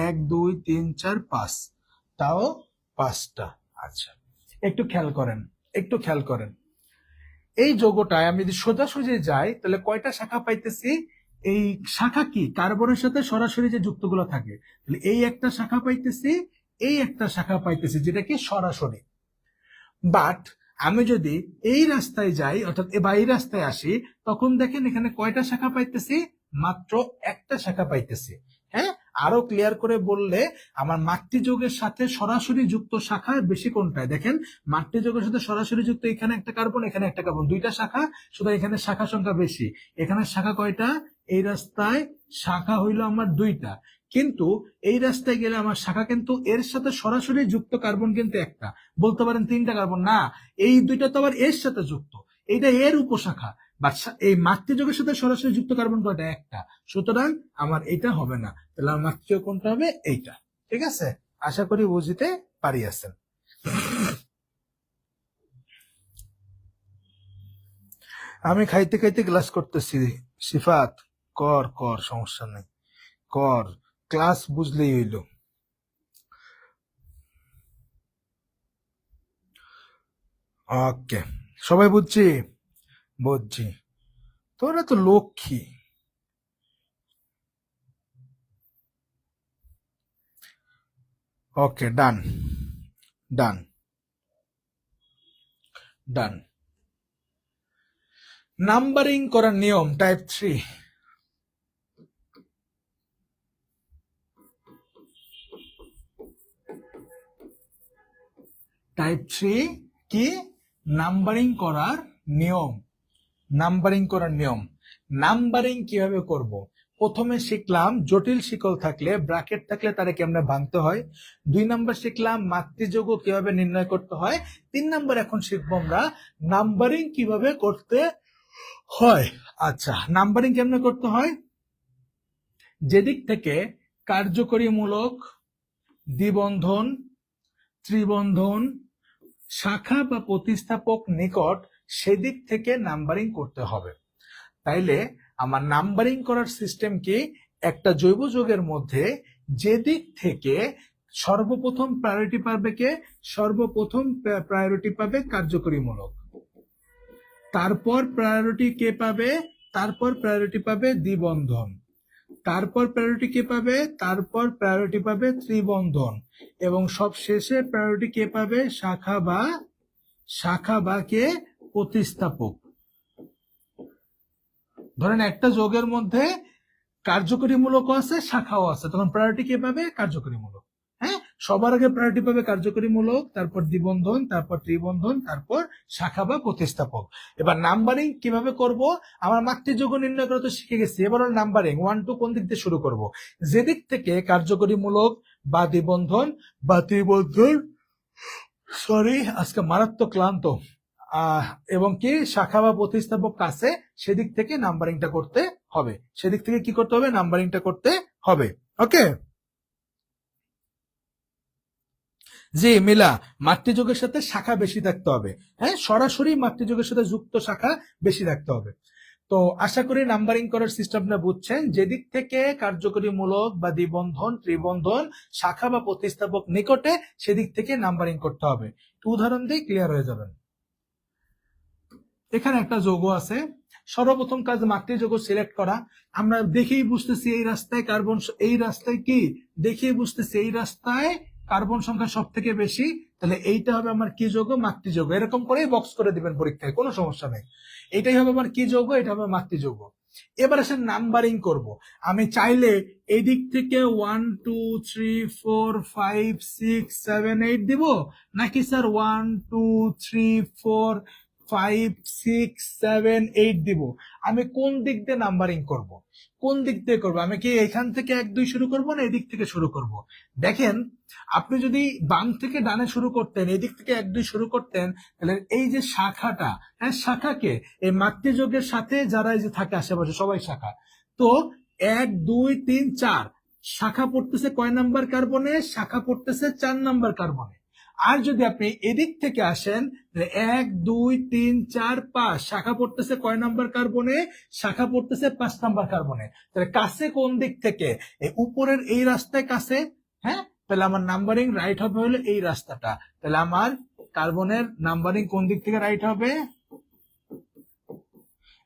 1 2 3 4 5, তাও 5টা। আচ্ছা, একটু খেয়াল করেন, একটু খেয়াল করেন, এই যোগটায় আমি যদি সোজাসুজি যাই তাহলে কয়টা শাখা পাইতেছি? এই শাখা কি কার্বনের সাথে সরাসরি যে যুক্তগুলো থাকে, তাহলে এই একটা শাখা পাইতেছি, এই একটা শাখা পাইতেছি, যেটা কি সরাসরি। বাট আমি যদি এই রাস্তায় যাই, অর্থাৎ বা এই রাস্তায় আসি, তখন দেখেন এখানে কয়টা শাখা পাইতেছি? মাত্র একটা শাখা পাইতেছি। হ্যাঁ, আরো ক্লিয়ার করে বললে, আমার মাতৃযোগের সাথে সরাসরি যুক্ত শাখা বেশি কোনটায়? দেখেন, মাতৃযোগের সাথে সরাসরি যুক্ত এখানে একটা কার্বন, এখানে একটা কার্বন, দুইটা শাখা, শুধু এখানে শাখা সংখ্যা বেশি। এখানে শাখা কয়টা? এই রাস্তায় শাখা হইলো আমার দুইটা, কিন্তু এই রাস্তায় গেলে আমার শাখা কিন্তু এর সাথে সরাসরি যুক্ত কার্বন কিন্তু একটা। বলতে পারেন তিনটা কার্বন, না, এই দুইটা তো আবার এর সাথে যুক্ত, এইটা এর উপশাখা। বাট এই মাতৃযোগের সাথে সরাসরি যুক্ত কার্বন কয়টা? একটা। সুতরাং আমার এটা হবে না, তাহলে আমার মাতৃযোগ কোনটা হবে? এইটা। ঠিক আছে, আশা করি বুঝতে পারিয়াছেন। আমি খাইতে খাইতে ক্লাস করতেছি। সিফাত, কর কর, সমস্যা নেই, কর, ক্লাস বুঝলেই হইল। ওকে, সবাই বুঝছি? বুঝছি। তোরা তো লক্ষ্মী। ওকে, ডান ডান ডান। নাম্বারিং করার নিয়ম টাইপ 3। টাইপ 3 কি? নাম্বারিং করার নিয়ম। নাম্বারিং করার নিয়ম। নাম্বারিং কিভাবে করব? প্রথমে শিখলাম জটিল শিকল থাকলে, ব্র্যাকেট থাকলে তারে কেমনে ভাঙতে হয়। 2 নাম্বার শিখলাম মাতৃযোগ কিভাবে নির্ণয় করতে হয়। 3 নাম্বার এখন শিখবো আমরা নাম্বারিং কিভাবে করতে হয়। আচ্ছা, নাম্বারিং কেমনে করতে হয়? যেদিক থেকে কার্যকরীমূলক, দ্বিবন্ধন, ত্রিবন্ধন, শাখা বা প্রতিস্থাপক নিকট, সেদিক থেকে নাম্বারিং করতে হবে। তাইলে আমার নাম্বারিং করার সিস্টেম কি? একটা জৈব যৌগের মধ্যে যেদিক থেকে সর্বপ্রথম প্রায়োরিটি পাবে কে? সর্বপ্রথম প্রায়োরিটি পাবে কার্যকরীমূলক, তারপর প্রায়োরিটি কে পাবে? তারপর প্রায়োরিটি পাবে দ্বিবন্ধন, তারপর প্রায়োরিটি কে পাবে? তারপর প্রায়োরিটি পাবে ত্রিবন্ধন, এবং সব শেষে প্রায়োরিটি কে পাবে? শাখা বা কে? প্রতিস্থাপক। ধরেন একটা যোগের মধ্যে কার্যকরীমূলক আছে, শাখাও আছে, তখন প্রায়োরিটি কে পাবে? কার্যকরীমূলক। হ্যাঁ, সবার আগে প্রায়োরিটি পাবে কার্যকরীমূলক, তারপর দ্বিবন্ধন, তারপর ত্রিবন্ধন, তারপর শাখা বা প্রতিস্থাপক। এবার নাম্বারিং কিভাবে করব? আমার মাতৃযোগ নির্ণয় করা তো শিখে গেছি, এবার নাম্বারিং 1 2 কোন দিক দিয়ে শুরু করব? যেদিক থেকে কার্যকরীমূলক বা দ্বিবন্ধন বা ত্রিবন্ধন, সরি আজকে মারাত্মক ক্লান্ত, এবং কি শাখা বা প্রতিস্থাপক কাছে, সেদিক থেকে নাম্বারিংটা করতে হবে। সেদিক থেকে কি করতে হবে? নাম্বারিংটা করতে হবে। ওকে জি মিলা, মাতৃযোগের সাথে শাখা বেশি থাকতে হবে। হ্যাঁ, সরাসরি মাতৃযোগের সাথে যুক্ত শাখা বেশি থাকতে হবে। তো আশা করি নাম্বারিং করার সিস্টেমটা বুঝছেন। যেদিক থেকে কার্যকরীমূলক বা দ্বিবন্ধন, ত্রিবন্ধন, শাখা বা প্রতিস্থাপক নিকটে, সেদিক থেকে নাম্বারিং করতে হবে। উদাহরণ দিয়ে ক্লিয়ার হয়ে যাবেন। এখানে একটা যৌগ আছে, সর্বপ্রথম কাজ মাতৃযোগ সিলেক্ট করা। আমরা দেখেই বুঝতেছি এই রাস্তায় কার্বন, এই রাস্তায় কি দেখেই বুঝতেছি এই রাস্তায় কার্বন সংখ্যা সব থেকে বেশি, তাহলে এইটা হবে আমার কি যৌগ? মাতৃযোগ। এরকম করেই বক্স করে দিবেন পরীক্ষায়, কোনো সমস্যা নেই। এটাই হবে আমার কি যৌগ? এটা হবে মাতৃযোগ। এবার আসে নাম্বারিং করব। আমি চাইলে এই দিক থেকে 1 2 3 4 5 6 7 8 দিব, নাকি স্যার 1 2 3 4 5 6 7 8 দিব। আমি কোন দিক দিয়ে নাম্বারিং করব? কোন দিক দিয়ে করব? আমি কি এখান থেকে 1 2 শুরু করব না এদিক থেকে শুরু করব? দেখেন, আপনি যদি বাম থেকে ডানে শুরু করতেন, এদিক থেকে 1 2 শুরু করতেন, তাহলে এই যে শাখাটা, হ্যাঁ শাখাকে এই মাতৃযোগের সাথে যারা এই যে থাকে আশেপাশে সবাই শাখা। তো 1 2 3 4 শাখা পড়তেছে কয় নাম্বার কার্বনে? শাখা পড়তেছে 4 নাম্বার কার্বনে। আর যদি আপনি এদিক থেকে আসেন, 1 2 3 4 5 শাখা পড়তেছে কয় নাম্বার কার্বনে? শাখা পড়তেছে 5 নাম্বার কার্বনে। তাহলে কাছে কোন দিক থেকে? এই উপরের এই রাস্তায় কাছে, হ্যাঁ। তাহলে আমার নাম্বারিং রাইট হবে হলো এই রাস্তাটা। তাহলে আমার কার্বনের নাম্বারিং কোন দিক থেকে রাইট হবে?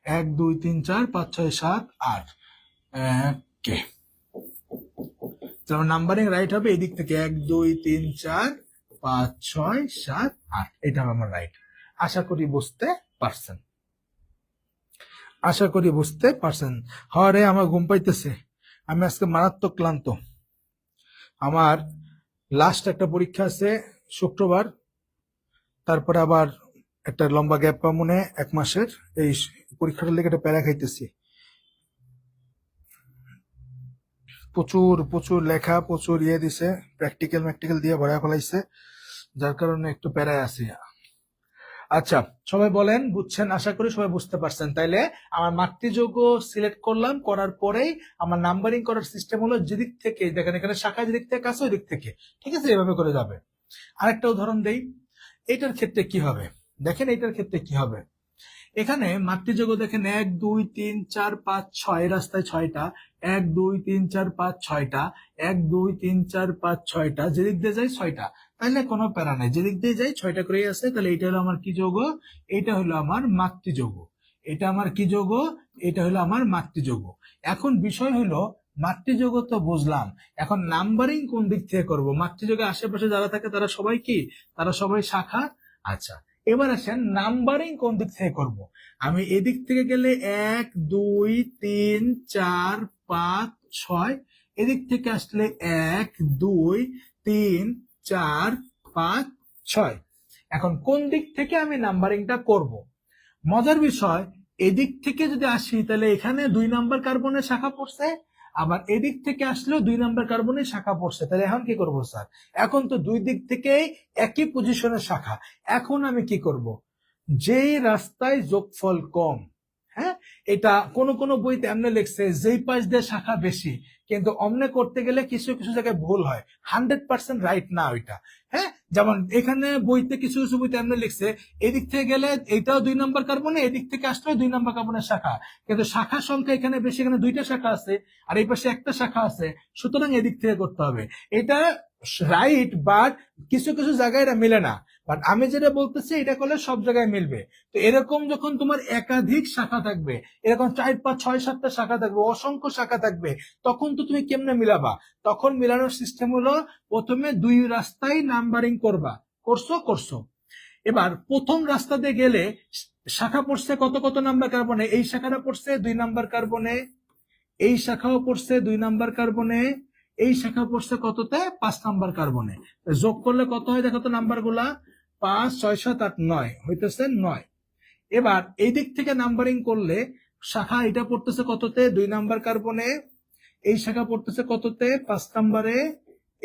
1 2 3 4 5 6 7 8। ওকে, তাহলে নাম্বারিং রাইট হবে এই দিক থেকে 1 2 3 4 5 6 7 8। এটা হবে আমার রাইট। আশা করি বুঝতে পারছেন। আশা করি বুঝতে পারছেন। হরে আমার ঘুম পাইতেছে, আমি আজকে মারাত্মক ক্লান্ত। আমার লাস্ট একটা পরীক্ষা আছে শুক্রবার, তারপরে আবার একটা লম্বা গ্যাপ পাবো মনে 1 মাসের। এই পরীক্ষাটার লেগে একটা প্যারা খাইতেছি। প্রচুর প্রচুর লেখা, প্রচুর দিছে, প্র্যাকটিক্যাল দিয়ে ভরা ফেলাইছে, যার কারণে একটু প্যারায় আছি। আচ্ছা, সবাই বলেন বুঝছেন? আশা করি সবাই বুঝতে পারছেন। তাইলে আমার মাতৃযোগ সিলেক্ট করলাম, করার পরেই আমার নাম্বারিং করার সিস্টেম হলো যেদিক থেকে, দেখেন এখানে শাখা যেদিক থেকে আছে ওই দিক থেকে, ঠিক আছে, এভাবে করে যাবে। আরেকটা উদাহরণ দেই, এটার ক্ষেত্রে কি হবে দেখেন। এটার ক্ষেত্রে কি হবে, এখানে মাতৃযোগ দেখেন 1 2 3 4 5 6 রাস্তায় 6টা, 1 2 3 4 5 6টা, 1 2 3 4 5 6টা, যেদিক দিয়ে যায় 6টা। তাহলে কোনো প্যারা নাই, যেদিক দিয়ে যাই 6টা করেই আছে। তাহলে এটা হলো আমার কি যোগ? এটা হলো আমার মাতৃযোগ। এটা আমার কি যোগ? এটা হলো আমার মাতৃযোগ। এখন বিষয় হলো মাতৃযোগ তো বুঝলাম, এখন নাম্বারিং কোন দিক থেকে করব? মাতৃযোগের আশেপাশে যারা থাকে তারা সবাই কি? তারা সবাই শাখা। আচ্ছা, এবার আসেন নাম্বারিং কোন দিক থেকে করব? আমি এদিক থেকে গেলে 1 2 3 4 5 6, এদিক থেকে আসলে 1 2 3 4 5 6। এখন কোন দিক থেকে আমি নাম্বারিংটা করব? মজার বিষয়, এদিক থেকে যদি আসি তাহলে এখানে 2 নাম্বার কার্বনের শাখা পড়ছে, আবার এদিক থেকে আসলেও 2 নাম্বার কার্বনের শাখা পড়ছে। তাহলে এখন কি করব স্যার? এখন তো দুই দিক থেকেই একই পজিশনের শাখা। এখন আমি কি করব? যেই রাস্তায় যোগফল কম, হ্যাঁ, এটা কোন কোন বইতে এমনি লিখছে যেই পাশ দিয়ে শাখা বেশি, কিন্তু অমনে করতে গেলে কিছু কিছু জায়গায় ভুল হয়, 100% রাইট না ওইটা। হ্যাঁ, যেমন এখানে বইতে কিছু কিছু বইতে এমনি লিখছে এদিক থেকে গেলে এটাও 2 নাম্বার কার্বনে, এদিক থেকে আসলেও 2 নাম্বার কার্বনের শাখা, কিন্তু শাখার সংখ্যা এখানে বেশি, এখানে 2টা শাখা আছে আর এই পাশে একটা শাখা আছে, সুতরাং এদিক থেকে করতে হবে। এটা রাইট, বাট কিছু কিছু জায়গায় এটা মিলে না। বাট আমি যেটা বলতেছি এটা করলে সব জায়গায় মিলবে। তো এরকম যখন তোমার একাধিক শাখা থাকবে, এরকম 4 5 6 7টা শাখা থাকবে, অসংখ্য শাখা থাকবে, তখন তো তুমি কেমনে মিলাবা? তখন মিলানোর সিস্টেম হলো প্রথমে 2 রাস্তায় নাম্বারিং করবা। করছো। এবার প্রথম রাস্তা দিয়ে গেলে শাখা পড়ছে কত কত নাম্বার কার্বনে? এই শাখাটা পড়ছে 2 নাম্বার কার্বনে, এই শাখাও পড়ছে 2 নাম্বার কার্বনে, এই শাখা পড়ছে কততে? 5 নাম্বার কার্বনে। যোগ করলে কত হয় দেখো তো নাম্বার গুলা? 5 6 7 8 9 হইতেছে 9। এবার এই দিক থেকে নাম্বারিং করলে শাখা এটা পড়তেছে কততে? 2 নাম্বার কার্বনে, এই শাখা পড়তেছে কততে? 5 নাম্বারে,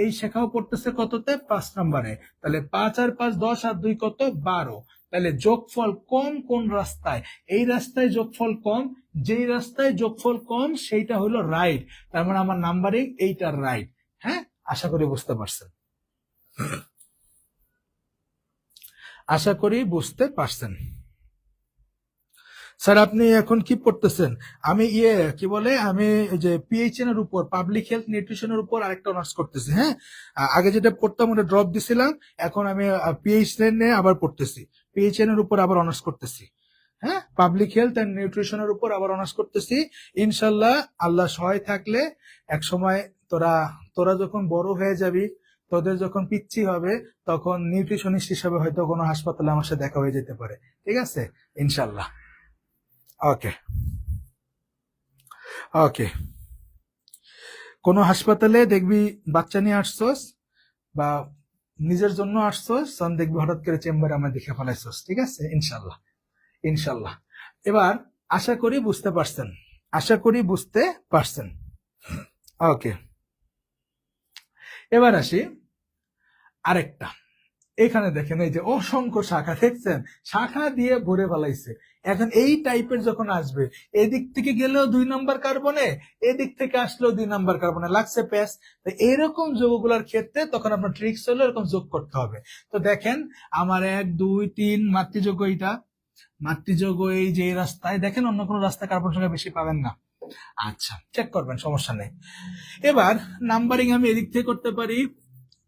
এই শাখাও পড়তেছে কততে? 5 নাম্বারে। তাহলে 5 আর 5 10 আর 2 কত? 12। তাহলে যোগফল কম কোন রাস্তায়? এই রাস্তায় যোগফল কম, যেই রাস্তায় যোগফল কম সেইটা হলো রাইট। তার মানে আমার নাম্বারিং এইটা রাইট। হ্যাঁ, আশা করি বুঝতে পারছেন। আশা করি বুঝতে পারছেন। স্যার আপনি এখন কি পড়তেছেন? আমি কি বলে, আমি যে পিএইচএন এর উপর, পাবলিক হেলথ নিউট্রিশনের উপর আরেকটা অনার্স করতেছি। হ্যাঁ, আগে যেটা পড়তাম ওটা ড্রপ দিছিলাম, এখন আমি পিএইচএন এ আবার পড়তেছি, পিএইচএন এর উপর আবার অনার্স করতেছি। হ্যাঁ, পাবলিক হেলথ এন্ড নিউট্রিশনের উপর আবার অনার্স করতেছি। ইনশাল্লাহ আল্লাহ সহায় থাকলে এক সময় তোরা তোরা যখন বড় হয়ে যাবি, তোদের যখন পিচ্ছি হবে, তখন নিউট্রিশনিস্ট হিসাবে হয়তো কোনো হাসপাতালে আমার সাথে দেখা হয়ে যেতে পারে। ঠিক আছে, ইনশাল্লাহ। ওকে ওকে, কোনো হাসপাতালে দেখবি বাচ্চা নিয়ে আসছস বা নিজের জন্য আসছস, তখন দেখবি হঠাৎ করে চেম্বারে আমরা দেখে ফেলাইছস। ঠিক আছে, ইনশাল্লাহ। ইনশাল্লাহ। এবার আশা করি বুঝতে পারছেন, আশা করি বুঝতে পারছেন। ওকে, এবার আসি আরেকটা। এখানে দেখেন এই যে অসংখ্য শাখা, দেখছেন শাখা দিয়ে ভরে ফেলাইছে। এখন এই টাইপের যখন আসবে, এদিক থেকে গেলেও 2 নম্বর কার্বনে, এদিক থেকে আসলেও 2 নম্বর কার্বনে, লাগছে প্যাস। তো এইরকম যৌগগুলোর ক্ষেত্রে তখন আপনার ট্রিক্স হলো এরকম যোগ করতে হবে। তো দেখেন আমার 1 2 3 মাতৃযোগ্য, এইটা মাতৃযোগ্য এই যে এই রাস্তায়, দেখেন অন্য কোনো রাস্তায় কার্বন সংখ্যা বেশি পাবেন না। আচ্ছা, চেক করবেন, সমস্যা নেই। এবার নাম্বারিং আমি এদিক থেকে করতে পারি,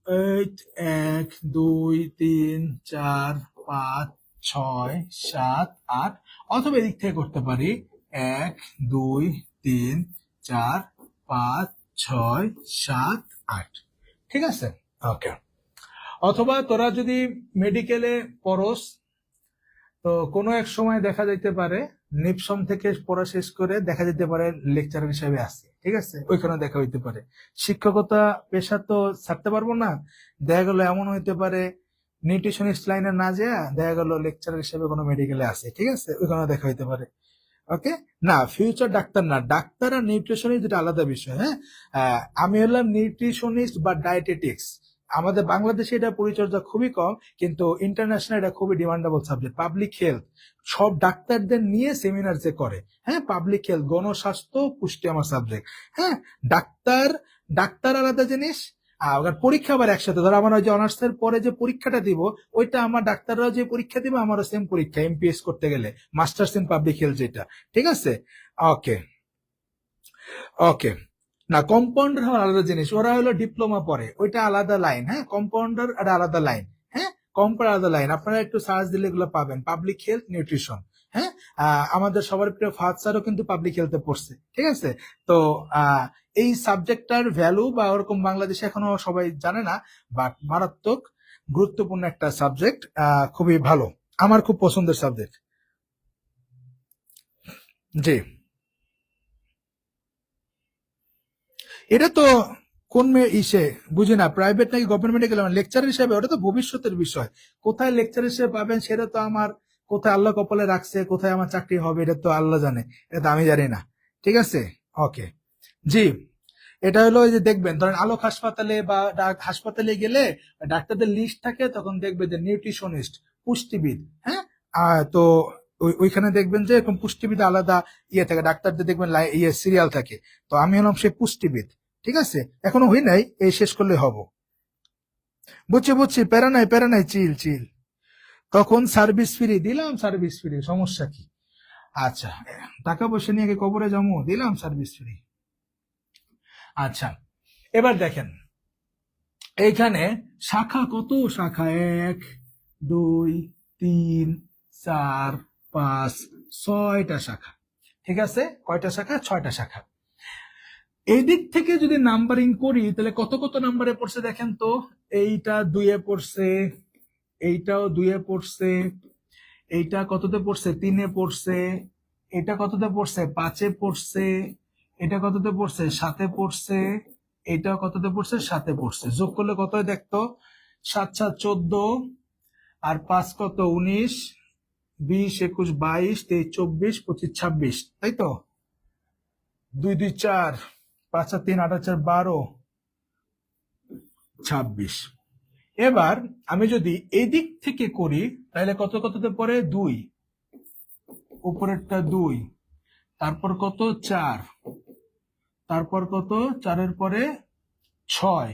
1 2 3 4 5 6 7 8, অথবা এদিক থেকে করতে পারি 1 2 3 4 5 6 7 8। ঠিক আছে, ওকে। অথবা তোরা যদি মেডিকেলে পড়স, তো কোনো এক সময় দেখা যাইতে পারে নিপসম থেকে পড়া শেষ করে দেখা যেতে পারে লেকচারার হিসেবে আছে, ঠিক আছে, ওইখানে দেখা হইতে পারে। শিক্ষকতা পেশা তো ছাড়তে পারবো না, দেখা গেল এমন হইতে পারে নিউট্রিশনিস্ট লাইনে না যায় দেখা গেল লেকচারার হিসেবে কোনো মেডিকেলে আছে, ঠিক আছে, ওইখানে দেখা হইতে পারে। ওকে, না ফিউচার ডাক্তার না, ডাক্তার আর নিউট্রিশনিস্ট দুটো আলাদা বিষয়। হ্যাঁ, আমি হলাম নিউট্রিশনিস্ট বা ডায়েটেটিক্স। আমাদের বাংলাদেশে এটা পরিচর্যা খুবই কম, কিন্তু ইন্টারন্যাশনাল এটা খুবই ডিমান্ডেবল সাবজেক্ট। পাবলিক হেলথ সব ডাক্তারদের নিয়ে সেমিনার যে করে, হ্যাঁ, পাবলিক হেলথ, গণস্বাস্থ্য, পুষ্টি আমার সাবজেক্ট। হ্যাঁ, ডাক্তার ডাক্তার আলাদা জিনিস, আর পরীক্ষা আবার একসাথে। ধরো আমার ওই যে অনার্সের পরে যে পরীক্ষাটা দিব, ওইটা আমার ডাক্তাররাও যে পরীক্ষা দিবে আমারও সেম পরীক্ষা, এমপিএস করতে গেলে, মাস্টার্স ইন পাবলিক হেলথ যেটা, ঠিক আছে। ওকে, ওকে। না কম্পাউন্ডার হওয়ার আলাদা জিনিস, ওরা হলো ডিপ্লোমা পড়ে, ওইটা আলাদা লাইন। হ্যাঁ, কম্পাউন্ডার আর আলাদা লাইন। হ্যাঁ, কম্পাউন্ডার আলাদা লাইন, আপনারা একটু সার্চ দিলে এগুলো পাবেন, পাবলিক হেলথ নিউট্রিশন। হ্যাঁ, আমাদের সবার প্রিয় ফাহাদ স্যারও কিন্তু পাবলিক হেলথে পড়ছে, ঠিক আছে। তো এই সাবজেক্টটার ভ্যালু বা ওরকম বাংলাদেশে এখনো সবাই জানে না, বাট মারাত্মক গুরুত্বপূর্ণ একটা সাবজেক্ট, খুবই ভালো, আমার খুব পছন্দের সাবজেক্ট। জি, এটা তো কোন ইসে বুঝি না, প্রাইভেট নাকি গভর্নমেন্ট মেডিকেল, লেকচার হিসেবে ওটা তো ভবিষ্যতের বিষয়। কোথায় লেকচার হিসেবে পাবেন সেটা তো আমার, কোথায় আল্লাহ কপালে রাখছে, কোথায় আমার চাকরি হবে এটা তো আল্লাহ জানে, এটা তো আমি জানি না, ঠিক আছে। ওকে, জি, এটা হলো ওই যে দেখবেন ধরেন আলোক হাসপাতালে বা হাসপাতালে গেলে ডাক্তারদের লিস্ট থাকে, তখন দেখবে যে নিউট্রিশনিস্ট, পুষ্টিবিদ। হ্যাঁ, তো ওইখানে দেখবেন যে এরকম পুষ্টিবিদ আলাদা ইয়ে থাকে, ডাক্তারদের দেখবেন ইয়ে সিরিয়াল থাকে। তো আমি হলাম সেই পুষ্টিবিদ, ঠিক আছে, এখনো হই নাই, এই শেষ করলে হব। বুঝছি বুঝছি, প্যারা নাই প্যারা নাই, চিল চিল। তখন সার্ভিস ফ্রি দিলাম, সার্ভিস ফ্রি, সমস্যা কি? আচ্ছা, টাকা পয়সা নিয়ে আগে কবরে যাবো, দিলাম সার্ভিস ফ্রি। আচ্ছা, এবার দেখেন এইখানে শাখা কত, শাখা 1 2 3 4 5 6টা শাখা, ঠিক আছে। কয়টা শাখা? 6টা শাখা। এই দিক থেকে যদি নাম্বারিং করি তাহলে কত কত নাম্বারে পড়ছে দেখেন তো। এইটা 2-এ পড়ছে, এইটাও 2-এ পড়ছে, এইটা কততে পড়ছে? 3-এ পড়ছে, এটা কততে পড়ছে? 5-এ পড়ছে, এটা কততে পড়ছে? 7-এ পড়ছে, এটাও কততে পড়ছে? 7-এ পড়ছে। যোগ করলে কত হয় দেখতো? 7 7 14, আর 5 কত? 19, 20 21 22 23 24 25 26, তাই তো? 2 2 4, 5 আর 3 8 আর 4 12, 26। এবার আমি যদি এদিক থেকে করি তাহলে কত কততে পড়ে? 2, উপরেরটা 2, তারপর কত? 4, তারপর কত? 4-এর পরে 6,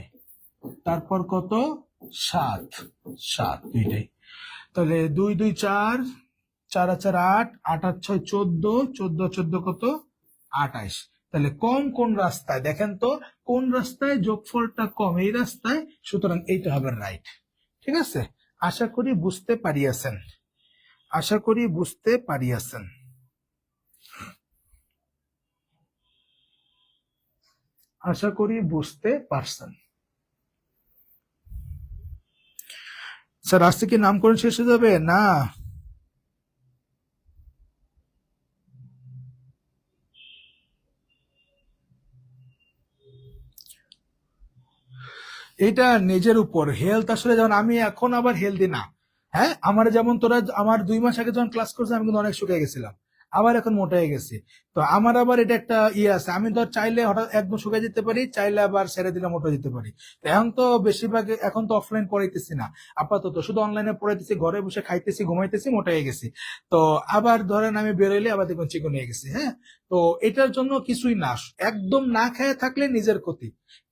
তারপর কত? 7, 7 দুইটাই। তাহলে 2 2 4, 4 আর 4 8, 8 আর 6 14, 14 14 কত? 28। তাহলে কম কোন রাস্তায় দেখেন তো, কোন রাস্তায় যোগফলটা কম? এই রাস্তায়, সুতরাং এইটা হবে রাইট, ঠিক আছে। আশা করি বুঝতে পারিয়াছেন, আশা করি বুঝতে পারিয়াছেন, আশা করি বুঝতে পারছেন। স্যার আজকে কি নামকরণ শেষ হয়ে যাবে? না, এটা নিজের উপর। হেলথ আসলে যেমন আমি এখন আবার হেলদি না, হ্যাঁ, আমার যেমন তোরা আমার 2 মাস আগে যখন ক্লাস করছে আমি কিন্তু অনেক শুকিয়ে গেছিলাম, আবার এখন মোটা হয়ে গেছি। তো আমার আবার এটা একটা ইয়ে আছে, আমি ধর চাইলে হঠাৎ একদম শুকিয়ে যেতে পারি, চাইলে আবার ছেড়ে দিলে মোটা যেতে পারি। তো এখন তো বেশিরভাগ এখন তো অফলাইন পড়াইতেছি না, আপাতত শুধু অনলাইনে পড়াইতেছি, ঘরে বসে খাইতেছি ঘুমাইতেছি, মোটা হয়ে গেছি। তো আবার ধরেন আমি বেরোইলে আবার দেখুন চিকন হয়ে গেছি। হ্যাঁ, তো এটার জন্য কিছুই না, একদম না খেয়ে থাকলে নিজের ক্ষতি।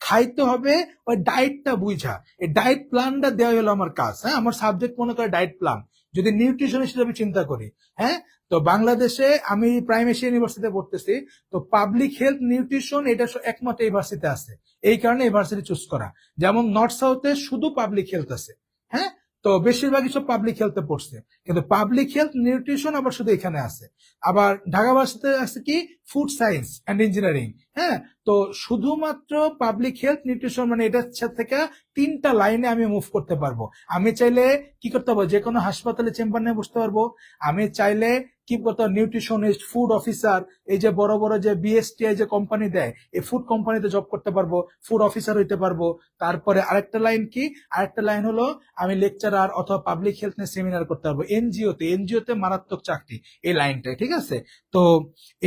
খাইতে হবে, ওই ডায়েটটা বুঝা, এই ডায়েট প্ল্যানটা দেওয়া হলো আমার কাজ। হ্যাঁ, আমার সাবজেক্ট মনে করে ডায়েট প্ল্যান, যদি নিউট্রিশন হিসেবে চিন্তা করি। হ্যাঁ, তো বাংলাদেশে আমি প্রাইম এশিয়া ইউনিভার্সিটিতে পড়তেছি, তো পাবলিক হেলথ নিউট্রিশন এটা একমাত্র ইউনিভার্সিটিতে আছে, এই কারণে ইউনিভার্সিটি চুজ করা। যেমন নর্থ সাউথে শুধু পাবলিক হেলথ আছে। হ্যাঁ, তো বেশিরভাগই সব পাবলিক হেলথে পড়ছে, কিন্তু পাবলিক হেলথ নিউট্রিশন আবার শুধু এখানে আছে। আবার ঢাকা ভার্সিটিতে আছে কি ফুড সায়েন্স অ্যান্ড ইঞ্জিনিয়ারিং। হ্যাঁ, তো শুধুমাত্র পাবলিক হেলথ নিউট্রিশন মানে এটা থেকে 3টা লাইনে আমি মুভ করতে পারবো। আমি চাইলে কি করতে পারবো, যে কোনো হাসপাতালে চেম্বার নিয়ে বসতে পারবো। আমি চাইলে কি করতে পারবো, নিউট্রিশনিস্ট, ফুড অফিসার, এই যে বড় বড় যে বিএসটিআই যে কোম্পানি দেয়, এই ফুড কোম্পানিতে জব করতে পারবো, ফুড অফিসার হইতে পারবো। তারপরে আরেকটা লাইন কি, আরেকটা লাইন হলো আমি লেকচারার অথবা পাবলিক হেলথ নিয়ে সেমিনার করতে পারবো এনজিওতে মারাত্মক চাকরি, এই লাইনটাই। ঠিক আছে, তো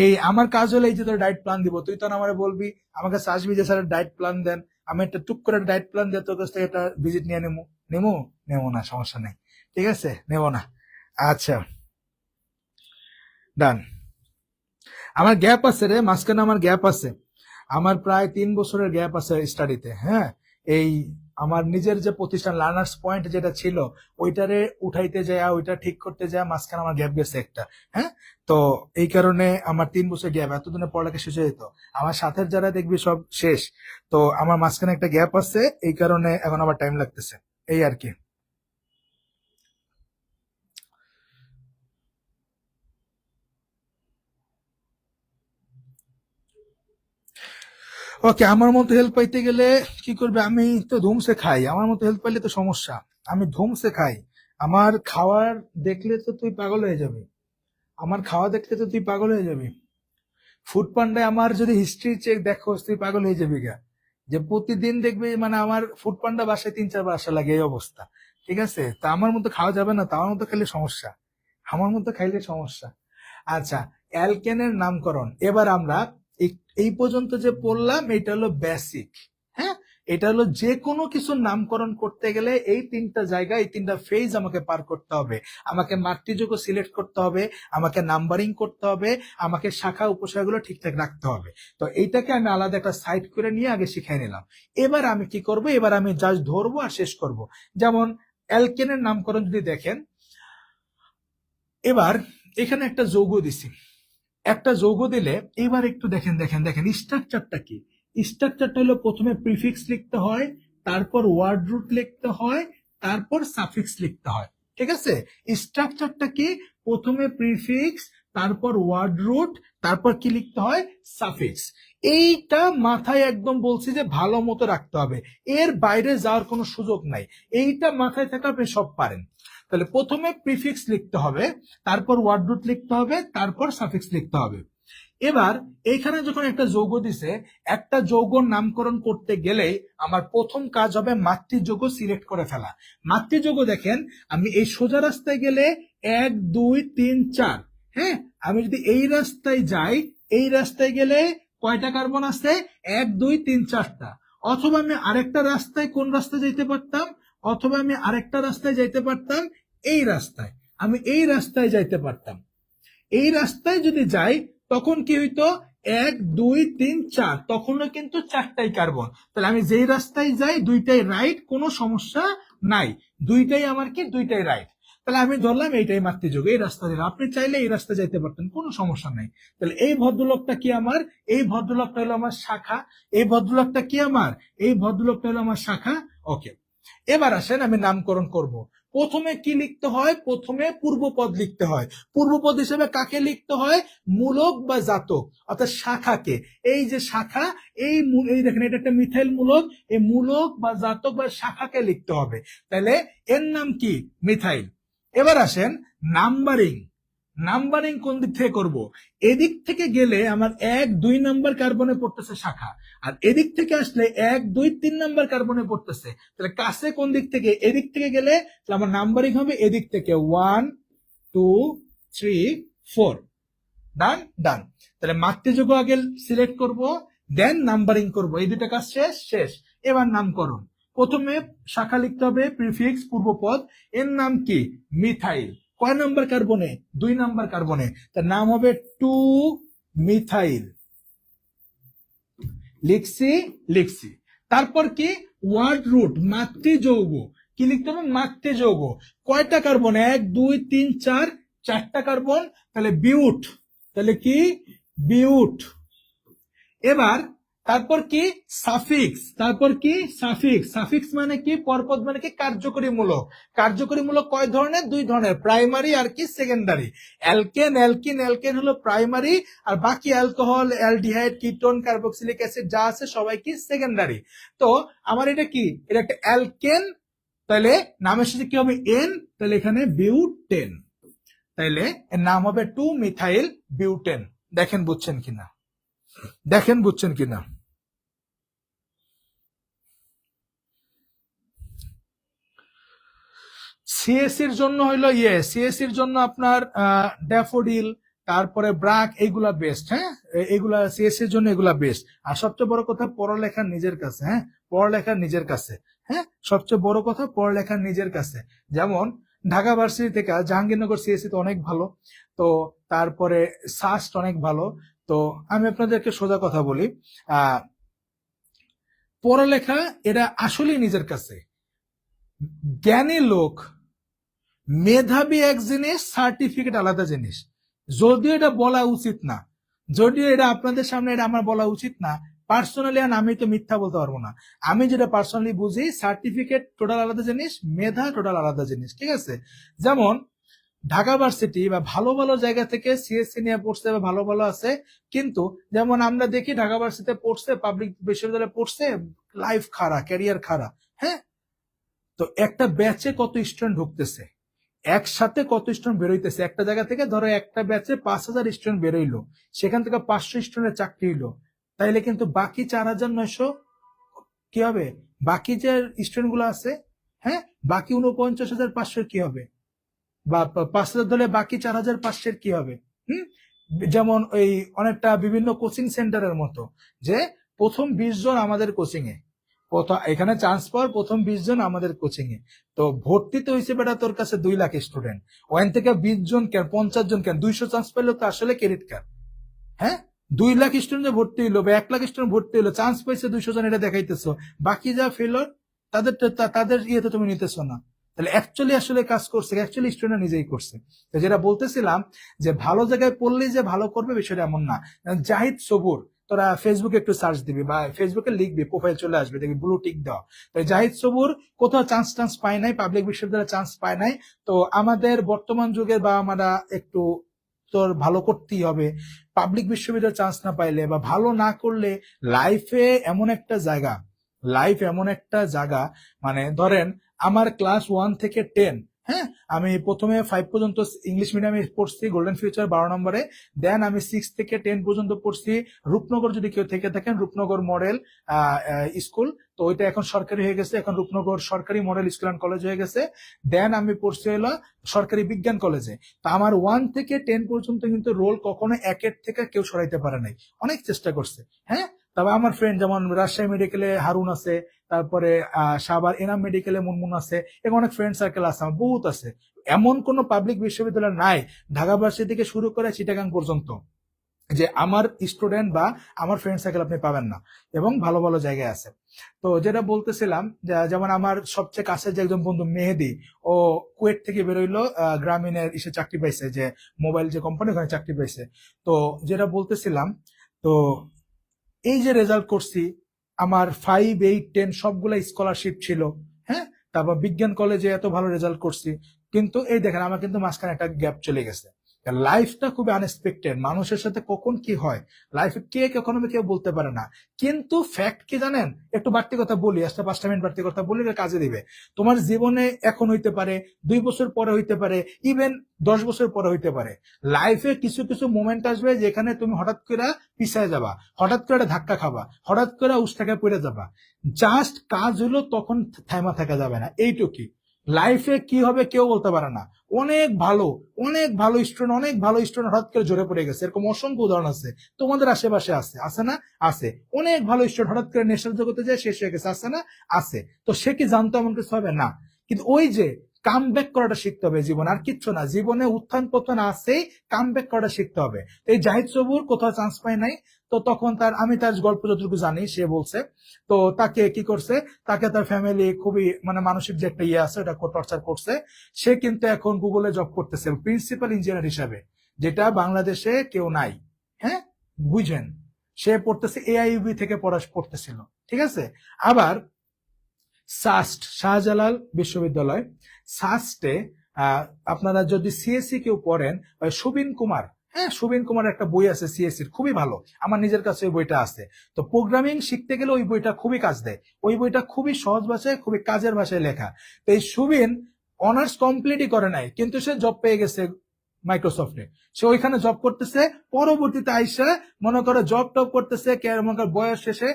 এই আমার কাজ হলো এই যে তোর ডায়েট প্ল্যান দিব, তুই তো আমার বলবি, আমার কাছে আসবি যে স্যার ডায়েট প্ল্যান দেন, আমি একটা টুক করে ডায়েট প্ল্যান দিয়ে তোর কাছ থেকে একটা ভিজিট নিয়ে নেবো। নেবো নেবো না, সমস্যা নেই, ঠিক আছে, নেবো না। আচ্ছা, ডান। আমার গ্যাপ আছে রে, মাঝখানে আমার গ্যাপ আছে, আমার প্রায় 3 বছরের গ্যাপ আছে স্টাডিতে। হ্যাঁ, এই আমার নিজের যে প্রতিষ্ঠান লার্নার্স পয়েন্ট যেটা ছিল, ওইটারে উঠাইতে যায়, ওইটা ঠিক করতে যায়, মাঝখানে আমার গ্যাপ গেছে একটা। হ্যাঁ, তো এই কারণে আমার 3 বছর গ্যাপ, এতদিনে পড়ালেখা শেষ হয়ে যেত, আমার সাথে যারা দেখবি সব শেষ। তো আমার মাঝখানে একটা গ্যাপ আছে, এই কারণে এখন আবার টাইম লাগতেছে, এই আর কি। ওকে, আমার মতো হেল্প পাইতে গেলে কি করবে, আমি তো ধুমসে খাই, আমার মতো হেল্প পাইলে তো সমস্যা, আমি ধুমসে খাই। আমার খাওয়ার দেখলে তো তুই পাগল হয়ে যাবি, আমার খাওয়া দেখলে তো তুই পাগল হয়ে যাবি। ফুড পান্ডায় আমার যদি হিস্ট্রি চেক দেখো, তুই পাগল হয়ে যাবি গা, যে প্রতিদিন দেখবি মানে আমার ফুড পান্ডা বাসায় 3-4 বার আসা লাগে, এই অবস্থা। ঠিক আছে, তা আমার মতো খাওয়া যাবে না, তা আমার মতো খেলে সমস্যা, আমার মতো খাইলে সমস্যা। আচ্ছা, অ্যালকেনের নামকরণ এবার আমরা এই এই পর্যন্ত যে পড়লাম, এটা হলো বেসিক। হ্যাঁ, এটা হলো যে কোনো কিছুর নামকরণ করতে গেলে এই 3টা জায়গা, এই 3টা ফেজ আমাকে পার করতে হবে। আমাকে মাতৃযোগ্য সিলেক্ট করতে হবে, আমাকে নাম্বারিং করতে হবে, আমাকে শাখা উপশাখাগুলো ঠিকঠাক রাখতে হবে। তো এইটাকে আমি আলাদা একটা সাইড করে নিয়ে আগে শিখাই নিলাম। এবার আমি কি করব, এবার আমি জাস্ট ধরবো আর শেষ করব। যেমন অ্যালকেনের নামকরণ যদি দেখেন, এবার এখানে একটা যৌগ দিছি, একটা যৌগ দিলে এবার একটু দেখেন দেখেন দেখেন স্ট্রাকচারটা কি। স্ট্রাকচারটা হলো প্রথমে প্রিফিক্স লিখতে হয়, তারপর ওয়ার্ড রুট লিখতে হয়, তারপর সাফিক্স লিখতে হয়। ঠিক আছে, স্ট্রাকচারটা কি, প্রথমে প্রিফিক্স, তারপর ওয়ার্ড রুট, তারপর কি লিখতে হয়, সাফিক্স। এইটা মাথায় একদম বলছি যে ভালো মতো রাখতে হবে, এর বাইরে যাওয়ার কোনো সুযোগ নাই। এইটা মাথায় থাকলে আপনি সব পারেন। তাহলে প্রথমে প্রিফিক্স লিখতে হবে, তারপর ওয়ার্ড রুট লিখতে হবে, তারপর সাফিক্স লিখতে হবে। এবার এইখানে যখন একটা যৌগ দিছে, একটা যৌগর নামকরণ করতে গেলেই আমার প্রথম কাজ হবে মাতৃযৌগ সিলেক্ট করে ফেলা। মাতৃযৌগ দেখেন, আমি এই সোজা রাস্তায় গেলে 1 2 3 4। হ্যাঁ, আমি যদি এই রাস্তায় যাই, এই রাস্তায় গেলে কয়টা কার্বন আছে, 1 2 3 4টা। অথবা আমি আরেকটা রাস্তায়, কোন রাস্তায় যাইতে পারতাম, অথবা আমি আরেকটা রাস্তায় যাইতে পারতাম, এই রাস্তায়, আমি এই রাস্তায় যাইতে পারতাম। এই রাস্তায় যদি যাই, তখন কি হইতো, 1 2 3 4, তখনও কিন্তু 4টাই কার্বন। তাহলে আমি যেই রাস্তায় যাই, দুইটাই রাইট, কোনো সমস্যা নাই, দুইটাই আমার কি, দুইটাই রাইট। তাহলে আমি ধরলাম এইটাই মাতৃযোগ, এই রাস্তা দিলাম, আপনি চাইলে এই রাস্তা যাইতে পারতেন, কোনো সমস্যা নাই। তাহলে এই ভদ্রলোকটা কি আমার, এই ভদ্রলোকটা হলো আমার শাখা, এই ভদ্রলোকটা কি আমার, এই ভদ্রলোকটা হলো আমার শাখা। ওকে, এবার আসেন আমি নামকরণ করব। প্রথমে কি লিখতে হয়, প্রথমে পূর্বপদ লিখতে হয়। পূর্বপদ হিসেবে কাকে লিখতে হয়, মূলক বা জাতক, অর্থাৎ শাখাকে। এই যে শাখা, এই দেখেন এটা একটা মিথাইল মূলক, এই মূলক বা জাতক বা শাখাকে লিখতে হবে। তাহলে এর নাম কি, মিথাইল। এবার আসেন নাম্বারিং। নাম্বারিং কোন দিক থেকে করব? এদিক থেকে গেলে আমার 1 2 নাম্বার কার্বনে পড়তেছে শাখা, আর এদিক থেকে আসলে 1 2 3 নাম্বার কার্বনে পড়তেছে। তাহলে কাছে কোন দিক থেকে? এদিক থেকে গেলে আমার নাম্বারিং হবে এদিক থেকে 1 2 3 4। ডান ডান। তাহলে মাতৃযোগ্য আগে সিলেক্ট করব, দেন নাম্বারিং করব। এই দুটো কাজ শেষ শেষ। এবার নামকরণ। প্রথমে শাখা লিখতে হবে প্রিফিক্স পূর্বপদ। এর নাম কি? মিথাইল। কয় নাম্বার কার্বনে? 2 নাম্বার কার্বনে। তার নাম হবে 2 মিথাইল। লিখছি লিখছি। তারপর কি? ওয়ার্ড রুট, মাতৃযৌগ। কি লিখতে হবে? মাতৃযৌগ। কয়টা কার্বন? 1 2 3 4, 4টা কার্বন। তাহলে বিউট। তাহলে কি? বিউট। এবার তারপর কি? সাফিক্স। তারপর কি? সাফিক্স। সাফিক্স মানে কি? পরপদ মানে কি? কার্যকরী মূলক। কার্যকরী মূলক কয় ধরনের? 2 ধরনের, প্রাইমারি আর কি সেকেন্ডারি। অ্যালকেন অ্যালকিন অ্যালকেন হলো প্রাইমারি, আর বাকি alcohol aldehyde ketone carboxylic acid যা আছে সবাই কি? সেকেন্ডারি। তো আমার এটা কি? এটা একটা অ্যালকেন। তাহলে নামের সাথে কি হবে? এন। তাহলে এখানে বিউটেন। তাইলে এর নাম হবে 2 মিথাইল বিউটেন। দেখেন বুঝছেন কিনা, দেখেন বুঝছেন কিনা। সিএসসির জন্য হইলো সিএসসির জন্য আপনার ড্যাফোডিল, তারপরে ব্রাক, এইগুলা বেস্ট। হ্যাঁ, এগুলা সিএসসির জন্য এগুলা বেস্ট। আর সবচেয়ে বড় কথা পড়ালেখা নিজের কাছে। হ্যাঁ, পড়ালেখা নিজের কাছে। হ্যাঁ, সবচেয়ে বড় কথা পড়ালেখা নিজের কাছে। যেমন ঢাকা ভার্সিটি থেকে জাহাঙ্গীরনগর সিএসসি তো অনেক ভালো, তো তারপরে সাস্ট অনেক ভালো। তো আমি আপনাদেরকে সোজা কথা বলি, পড়ালেখা এটা আসলেই নিজের কাছে। জ্ঞানী লোক, মেধাবী এক জিনিস, সার্টিফিকেট আলাদা জিনিস। যদিও এটা বলা উচিত না, যদিও এটা আপনাদের সামনে এটা আমার বলা উচিত না, পার্সোনালি আমি তো মিথ্যা বলতে পারবো না। আমি যেটা পার্সোনালি বুঝি, সার্টিফিকেট টোটাল আলাদা জিনিস, মেধা টোটাল আলাদা জিনিস। ঠিক আছে? যেমন ঢাকা ভার্সিটি বা ভালো ভালো জায়গা থেকে সিএসসি নিয়ে পড়ছে বা ভালো ভালো আছে, কিন্তু যেমন আমরা দেখি ঢাকা ভার্সিটিতে পড়ছে, পাবলিক বিশ্ববিদ্যালয়ে পড়ছে, লাইফ খারাপ, ক্যারিয়ার খারাপ। হ্যাঁ, তো একটা ব্যাচে কত স্টুডেন্ট ঢুকতেছে, একসাথে কত স্টুডেন্ট বেরোইতেছে। একটা জায়গা থেকে ধরো একটা ব্যাচে 5,000 স্টুডেন্ট বেরোইলো, সেখান থেকে 500 স্টুডেন্টের চাকরি হইলো, তাইলে কিন্তু বাকি 4,900 কি হবে? বাকি যে স্টুডেন্ট গুলো আছে, হ্যাঁ, বাকি 49,500 কি হবে? বা 5,000 ধরলে বাকি 4,500 কি হবে? হম, যেমন ওই অনেকটা বিভিন্ন কোচিং সেন্টারের মতো, যে প্রথম 20 জন আমাদের কোচিং এ, এখানে চান্স পাওয়ার প্রথম 20 জন আমাদের কোচিং এ। তো ভর্তিতে হয়েছে বেটা তোর কাছে 2 লাখ স্টুডেন্ট, ওখান থেকে 20 জন কেন, 50 জন কেন, 200 চান্স পাইলো তো আসলে ক্রেডিট কার্ড। হ্যাঁ, 2 লাখ স্টুডেন্ট ভর্তি হইলো বা 1 লাখ স্টুডেন্ট ভর্তি হইলো, চান্স পাইছে 200 জন, এটা দেখাইতেছো। বাকি যা ফেলর তাদের তাদের ইয়েতে তুমি নিতেছো না। তাহলে অ্যাকচুয়ালি আসলে কাজ করছে, অ্যাকচুয়ালি স্টুডেন্ট নিজেই করছে। তো যেটা বলতেছিলাম, যে ভালো জায়গায় পড়লেই যে ভালো করবে বিষয়টা এমন না। জাহিদ সবুর, তোরা ফেসবুকে একটু সার্চ দিবি বা ফেসবুকে লিখবি, প্রোফাইল চলে আসবে, দেখবি ব্লু টিক দেওয়া। তো জাহিদ সবুর কোথাও চান্স পায় নাই, পাবলিক বিশ্ববিদ্যালয়ে চান্স পায় নাই। তো আমাদের বর্তমান যুগে বা আমরা একটু তোর ভালো করতেই হবে। পাবলিক বিশ্ববিদ্যালয়ে চান্স না পাইলে বা ভালো না করলে লাইফে এমন একটা জায়গা, লাইফ এমন একটা জায়গা, মানে ধরেন আমার ক্লাস 1 থেকে 10, হ্যাঁ, আমি প্রথমে 5 পর্যন্ত ইংলিশ মিডিয়ামে পড়ছি গোল্ডেন ফিউচার 12 নম্বরে। দেন আমি 6 থেকে 10 পর্যন্ত পড়ছি রূপনগর, যদি কেউ থেকে থাকেন, রূপনগর মডেল স্কুল। তো ওইটা এখন সরকারি হয়ে গেছে, এখন রূপনগর সরকারি মডেল স্কুল অ্যান্ড কলেজ হয়ে গেছে। দেন আমি পড়ছি হলো সরকারি বিজ্ঞান কলেজে। তো আমার 1 থেকে 10 পর্যন্ত কিন্তু রোল কখনো 1-এর থেকে কেউ সরাইতে পারে নাই, অনেক চেষ্টা করছে। হ্যাঁ, তবে আমার ফ্রেন্ড যেমন রাজশাহী মেডিকেলে হারুন আছে, তারপরে সাভার এনাম মেডিকেলে মুনমুন আছে, এবং অনেক ফ্রেন্ড সার্কেল আছে আমার, বহুত আছে। এমন কোন পাবলিক বিশ্ববিদ্যালয় নাই ঢাকা ভার্সিটি থেকে শুরু করে চিটাগাং পর্যন্ত যে আমার স্টুডেন্ট বা আমার ফ্রেন্ড সার্কেল আপনি পাবেন না, এবং ভালো ভালো জায়গায় আছে। তো যেটা বলতেছিলাম, যেমন আমার সবচেয়ে কাছের যে একজন বন্ধু মেহেদি, ও কুয়েট থেকে বেরোইলো, গ্রামীণের ইসে চাকরি পাইছে, যে মোবাইল যে কোম্পানি, ওখানে চাকরি পাইছে। তো যেটা বলতেছিলাম, তো এই যে রেজাল্ট করছি, আমার 5, 8, 10 সবগুলা স্কলারশিপ ছিল। হ্যাঁ, তারপর বিজ্ঞান কলেজে এত ভালো রেজাল্ট করছি, কিন্তু এই দেখেন আমার কিন্তু মাঝখানে একটা গ্যাপ চলে গেছে। লাইফটা খুবই আনএক্সপেক্টেড, মানুষের সাথে কখন কি হয় লাইফে কে কখনো কেউ বলতে পারে না। কিন্তু ফ্যাক্ট কি জানেন, একটু বাড়তি কথা বলি, আজকে 5টা মিনিট বাড়তি কথা বলি, এটা কাজে দিবে। তোমার জীবনে এখন হইতে পারে, 2 বছর পরে হইতে পারে, ইভেন 10 বছর পরে হইতে পারে। লাইফে কিছু কিছু মোমেন্ট আসবে যেখানে তুমি হঠাৎ করে পিছায় যাবা, হঠাৎ করে একটা ধাক্কা খাবা, হঠাৎ করে উস্তাকে পড়ে যাবা। জাস্ট কাজ হলো তখন থাইমা থাকা যাবে না, এইটুকুই। লাইফে কি হবে কেউ বলতে পারে না। অনেক ভালো, অনেক ভালো স্টুডেন্ট হঠাৎ করে ঝরে পড়ে গেছে, এরকম অসংখ্য উদাহরণ আছে, তোমাদের আশেপাশে আছে, আছে না? আছে। অনেক ভালো স্টুডেন্ট হঠাৎ করে নেশার জগতে যায় শেষ হয়ে গেছে, আছে না? আছে। তো সে কি জানতো এমন কিছু হবে না? কিন্তু ওই যে কাম ব্যাক করাটা শিখতে হবে জীবন, আর কিচ্ছু না। জীবনে উত্থান পতন আছেই, কাম ব্যাক করাটা শিখতে হবে। এই জাহিদ সবুর কোথাও চান্স পায় নাই, তো তখন আমি তার গল্প যতটুকু জানি সে বলছে, তো তাকে কি করছে, তাকে তার ফ্যামিলি খুবই মানে মানসিক যে একটা ইয়ে আছে ওটা টর্চার করছে। সে কিন্তু এখন গুগলে জব করতেছে প্রিন্সিপাল ইঞ্জিনিয়ার হিসাবে, যেটা বাংলাদেশে কেউ নাই। হ্যাঁ, বুঝেন, সে পড়তেছে এআইইউবি থেকে পড়তেছিল, ঠিক আছে। আবার সাস্ট, শাহজালাল বিশ্ববিদ্যালয়, সাস্টে আপনারা যদি সিএসসি কেউ পড়েন, সুবিন কুমার, হ্যাঁ সুবিন কুমার একটা বই আছে সিএসসির, খুবই ভালো, আমার নিজের কাছে ওই বইটা আছে। তো প্রোগ্রামিং শিখতে গেলে ওই বইটা খুবই কাজ দেয়, ওই বইটা খুবই সহজ ভাষায়, খুবই কাজের ভাষায় লেখা। তো এই সুবিন অনার্স কমপ্লিটই করে নাই, কিন্তু সে জব পেয়ে গেছে মাইক্রোসফটে। সে ওইখানে জব করতেছে, পরবর্তীতে আইসা মনে করো জব টব করতেছে, বয়স শেষে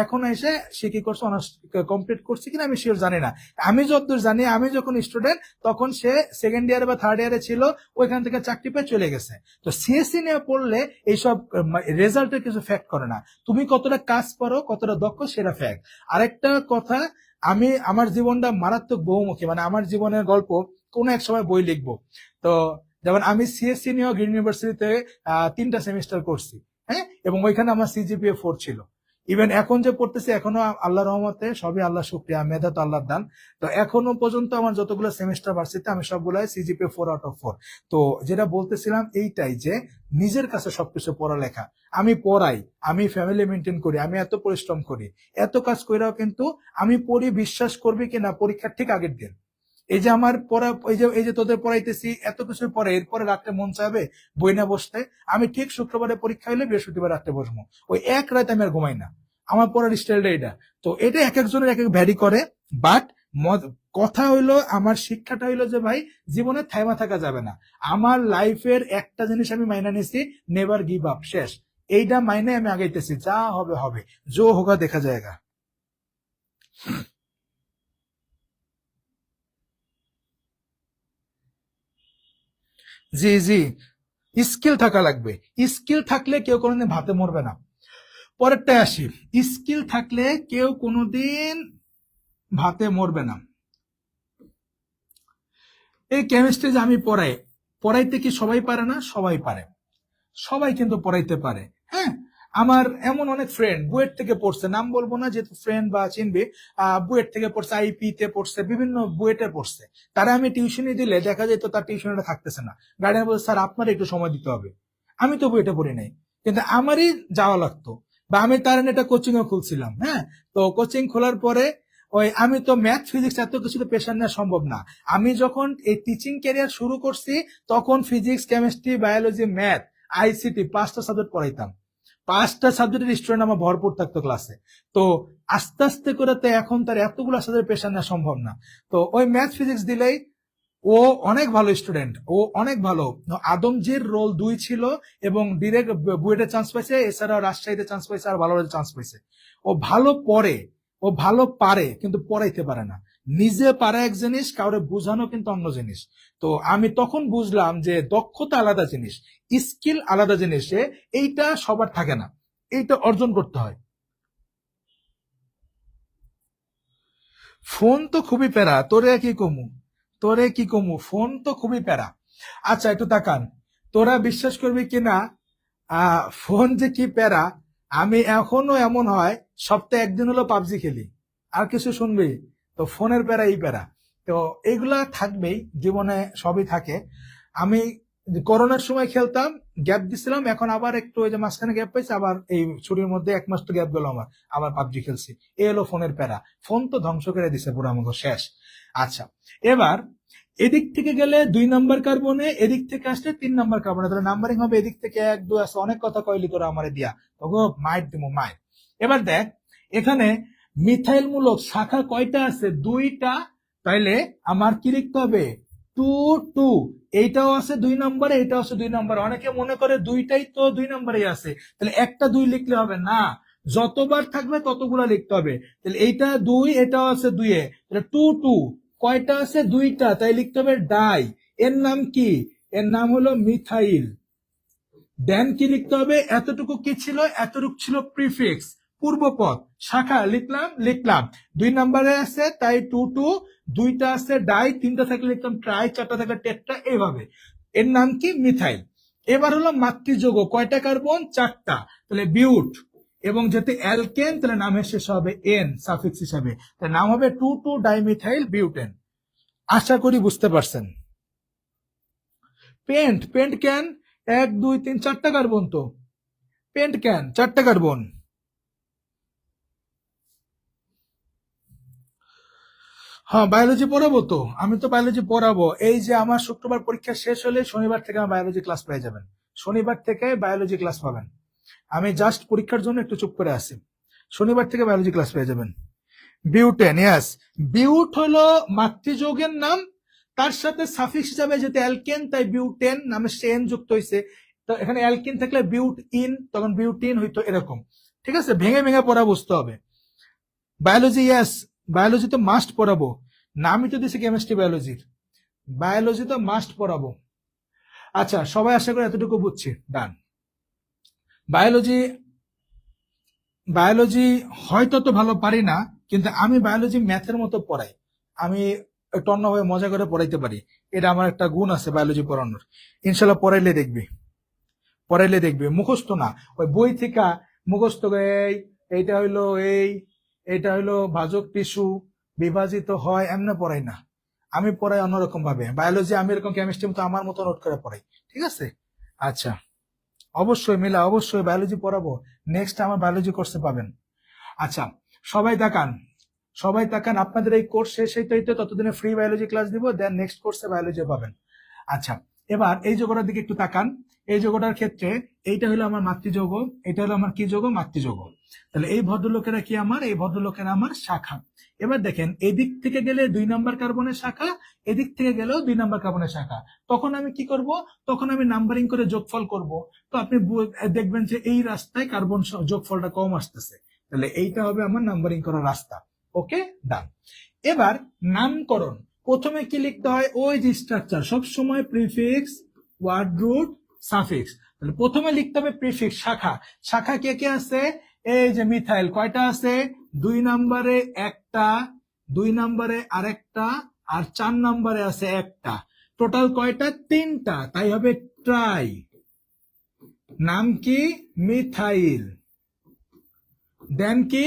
এখন এসে সে কি করছে, অনার্স কমপ্লিট করছে কিনা আমি শিওর জানি না। আমি যতদূর জানি, আমি যখন স্টুডেন্ট তখন সে সেকেন্ড ইয়ারে বা থার্ড ইয়ারে ছিল, ওইখান থেকে চাকরি পেয়ে চলে গেছে। তো সিএসসি নিয়ে পড়লে এইসব রেজাল্টের কিছু ফ্যাক্ট করে না, তুমি কতটা কাজ করো, কতটা দক্ষ সেটা ফ্যাক্ট। আরেকটা কথা, আমি আমার জীবনটা মারাত্মক বহুমুখী, মানে আমার জীবনের গল্প কোনো এক সময় বই লিখবো। তো যেমন আমি সিএসসি নিয়েও গ্রিন ইউনিভার্সিটিতে 3টা সেমিস্টার করছি, হ্যাঁ, এবং ওইখানে আমার সিজিপিএ 4 ছিল। ইভেন এখন যে পড়তেছি এখনো আল্লাহ রহমতে, সবই আল্লাহ শুকরিয়া, মেধা তো আল্লাহর দান। তো এখনো পর্যন্ত আমার যতগুলো সেমিস্টার ভার্সিটিতে আমি সবগুলাই সিজিপিএ 4/4। তো যেটা বলতেছিলাম এইটাই, যে নিজের কাছে সবকিছু পড়ালেখা, আমি পড়াই, আমি ফ্যামিলি মেনটেন করি, আমি এত পরিশ্রম করি, এত কাজ কইরাও কিন্তু আমি পড়ি, বিশ্বাস করবি কিনা পরীক্ষার ঠিক আগের দিন। এই যে আমার পড়া, এই যে তোদের পড়াইতেছি এত কিছু পরে, এরপরে রাত্রে মন চাইবে বই না বসতে, আমি ঠিক শুক্রবারে পরীক্ষা হইলে বৃহস্পতিবার রাত্রে বসবো, ওই এক রাত আমি আর ঘুমাই না। আমার পড়ার স্টাইলটা এটা। তো এটা এক একজনের এক এক ভ্যারি করে, বাট কথা হইলো, আমার শিক্ষাটা হইলো যে ভাই জীবনে থাইমা থাকা যাবে না। আমার লাইফের একটা জিনিস আমি মাইনা নিছি, নেভার গিভ আপ, শেষ। এইটা মাইনে আমি আগাইতেছি, যা হবে হবে, জো হোগা দেখা যায়গা। জি জি, স্কিল থাকা লাগবে। স্কিল থাকলে কেউ কোনোদিন ভাতে মরবে না। পরেরটায় আসি, স্কিল থাকলে কেউ কোনোদিন ভাতে মরবে না। এই কেমিস্ট্রি যে আমি পড়াই, পড়াইতে কি সবাই পারে না? সবাই পারে, সবাই কিন্তু পড়াইতে পারে। হ্যাঁ, আমার এমন অনেক ফ্রেন্ড বুয়েট থেকে পড়ছে, নাম বলবো না যেহেতু ফ্রেন্ড বা চিনবে, বুয়েট থেকে পড়ছে, আইপি তে পড়ছে, বিভিন্ন বুয়েটে পড়ছে। তারা আমি টিউশনি দিলে দেখা যেত তার টিউশনটা থাকতেছে না, গার্ডিয়ান বলছে স্যার আপনার একটু সময় দিতে হবে। আমি তো বুয়েটে পড়ি নাই, কিন্তু আমারই যাওয়া লাগতো, বা আমি তার একটা কোচিং ও খুলছিলাম। হ্যাঁ, তো কোচিং খোলার পরে ওই আমি তো ম্যাথ ফিজিক্স এত কিছু তো প্রেশার নেওয়া সম্ভব না। আমি যখন এই টিচিং ক্যারিয়ার শুরু করছি তখন physics, chemistry, biology, math, ICT 5টা সাবজেক্ট পড়াইতাম। 5টা সাবজেক্টের স্টুডেন্ট আমার ভরপুর থাকতো ক্লাসে। তো আস্তে আস্তে করে তো এখন তার এতগুলো সাবজেক্ট প্রেশার নেওয়া সম্ভব না। তো ওই ম্যাথ ফিজিক্স দিলেই ও অনেক ভালো স্টুডেন্ট, ও অনেক ভালো। আদমজির রোল 2 ছিল, এবং ডিরেক্ট বুয়েটে চান্স পাইছে, এছাড়াও রাজশাহীতে চান্স পাইছে, আর ভালো চান্স পাইছে। ও ভালো পড়ে, ও ভালো পারে, কিন্তু পড়াইতে পারে না। নিজে পারে এক জিনিস, কাউরে বোঝানো কিন্তু অন্য জিনিস। তো আমি তখন বুঝলাম যে দক্ষতা আলাদা জিনিস, স্কিল আলাদা জিনিস, এইটা সবার থাকে না, এইটা অর্জন করতে হয়। ফোন তো খুবই প্যারা, তোরে কি কমু, ফোন তো খুবই প্যারা। আচ্ছা একটু তাকান, তোরা বিশ্বাস করবি কিনা, ফোন যে কি প্যারা, আমি এখনো এমন হয় সপ্তাহে একদিন হলো পাবজি খেলি, আর কিছু শুনবি, তো ফোনের প্যারা এই প্যারা। তো এইগুলা থাকবেই জীবনে, সবই থাকে। আমি করোনার সময় খেলতাম, গ্যাপ দিছিলাম, এখন আবার একটু ওই যে মাঝখানে গ্যাপ পাইছি, আবার এই ছুটির মধ্যে 1 মাস তো গ্যাপ গেল আমার, আবার পাবজি খেলছি। এই হলো ফোনের প্যারা, ফোন তো ধ্বংস করে দিছে পুরো আমাকে, শেষ। আচ্ছা, এবার এদিক থেকে গেলে 2 নাম্বার কার্বনে, এদিক থেকে আসলে 3 নাম্বার কার্বনে, তাহলে নাম্বারিং হবে এদিক থেকে 1 2 আছে, অনেক কথা কইলি তোরা আমারে দিয়া, তগো মাইট দিমু মাইট। এবার দেখ এখানে মিথাইল মূলক শাখা কয়টা আছে? 2টা, তাইলে আমার কি লিখতে হবে? 2 2, এইটাও আছে 2 নম্বরে, এটাও আছে 2 নম্বরে। অনেকে মনে করে দুইটাই তো 2 নম্বরেই আছে, তাহলে একটা 2 লিখলে হবে না, যতবার থাকবে ততগুলা লিখতে হবে। তাহলে এইটা 2, এটাও আছে 2 এ, তাহলে 2 2, কয়টা আছে? 2টা, তাই লিখতে হবে ডাই। এর নাম কি? এর নাম হলো মিথাইল। দেন কি লিখতে হবে? এতটুকু কি ছিল? এতটুকু ছিল প্রিফিক্স, পূর্বপদ। শাখা লিখলাম লিখলাম, 2 নম্বরে আছে তাই 2 2, 2টা আছে ডাই, 3টা থাকলে লিখতাম ট্রাই, 4টা থাকলে টেট্রা, এইভাবে। এর নাম কি? মিথাইল। এবার হলো মাতৃযৌগ, কয়টা কার্বন? 4টা, তাহলে বিউট। এবং যেহেতু অ্যালকেন, তাহলে নামের শেষ হবে এন সাফিক্স হিসাবে, তাহলে নাম হবে 2 2 ডাইমিথাইল বিউটেন। আশা করি বুঝতে পারছেন। পেন্ট, পেন্ট কেন? 1 2 3 4টা কার্বন তো, পেন্ট কেন 4টা কার্বন? হ্যাঁ বায়োলজি পড়াবো তো, আমি তো বায়োলজি পড়াবো। এই যে আমার শুক্রবার পরীক্ষা শেষ হলে শনিবার থেকে আমার বায়োলজি ক্লাস পেয়ে যাবেন, শনিবার থেকে বায়োলজি ক্লাস পাবেন। আমি জাস্ট পরীক্ষার জন্য একটু চুপ করে আছি, শনিবার থেকে বায়োলজি ক্লাস পেয়ে যাবেন। বিউটেন, ইয়াস, বিউট হলো মাতৃযৌগের নাম, তার সাথে সাফিক্স হিসাবে যেতে অ্যালকেন, তাই বিউটেন নামে সেন যুক্ত হয়েছে। তো এখানে অ্যালকিন থাকলে বিউট ইন, তখন বিউটিন হইতো, এরকম। ঠিক আছে, ভেঙে ভেঙে পড়া বুঝতে হবে। বায়োলজি, ইয়াস, বায়োলজি তো মাস্ট পড়াবো, নামই তো দিছি কেমিস্ট্রি বায়োলজির, বায়োলজি তো মাস্ট পড়াবো। আচ্ছা সবাই আশা করি এতটুকু বুঝছি, ডান। বায়োলজি, বায়োলজি হয়তো তো ভালো পারি না, কিন্তু আমি বায়োলজি ম্যাথের মতো পড়াই, আমি একটু অন্যভাবে মজা করে পড়াইতে পারি, এটা আমার একটা গুণ আছে বায়োলজি পড়ানোর। ইনশাল্লাহ পড়াইলে দেখবি, পড়াইলে দেখবি, মুখস্থ না, ওই বই থেকে মুখস্থ এই, এইটা হইলো এই, এটা হইলো ভাজক টিস্যু বিভাজিত হয়, এমনি পড়াই না, আমি পড়াই অন্যরকম ভাবে। বায়োলজি আমি এরকম কেমিস্ট্রি মতো আমার মতো নোট করে পড়াই, ঠিক আছে? আচ্ছা, অবশ্যই মিলা, অবশ্যই বায়োলজি পড়াবো, নেক্সট আমার বায়োলজি কোর্সে পাবেন। আচ্ছা সবাই তাকান, সবাই তাকান, আপনাদের এই কোর্স শেষ হইতে হইতে ততদিনে ফ্রি বায়োলজি ক্লাস দিব, দেন নেক্সট কোর্সে বায়োলজি পাবেন। আচ্ছা এবার এই যোগটার দিকে একটু তাকান, এই যোগটার ক্ষেত্রে এইটা হলো আমার মাতৃযৌগ, এটা হলো আমার কি যৌগ? মাতৃযৌগ। তাহলে এই ভদ্রলোকেরা কি আমার? এই ভদ্রলোকেরা আমার শাখা। এবার দেখেন এদিক থেকে গেলে 2 নাম্বার কার্বনের শাখা, এদিক থেকে গেলেও 2 নাম্বার কার্বনের শাখা, তখন আমি কি করব? তখন আমি নাম্বারিং করে যোগফল করব। তো আপনি দেখবেন যে এই রাস্তায় কার্বন যোগফলটা কম আসতেছে, তাহলে এইটা হবে আমার নাম্বারিং করার রাস্তা। ওকে, ডান। এবার নামকরণ, প্রথমে কি লিখতে হয়? ওই যে স্ট্রাকচার, সব সময় প্রিফিক্স, ওয়ার্ড রুট, সাফিক্স। তাহলে প্রথমে লিখতে হবে প্রিফিক্স, শাখা। শাখা কে কে আছে? এই যে মিথাইল, কয়টা আছে? 2 নম্বরে একটা, 2 নম্বরে আরেকটা, আর 4 নম্বরে আছে একটা, টোটাল কয়টা? 3টা, তাই হবে ট্রাই। নাম কি? মিথাইল। দেন কি?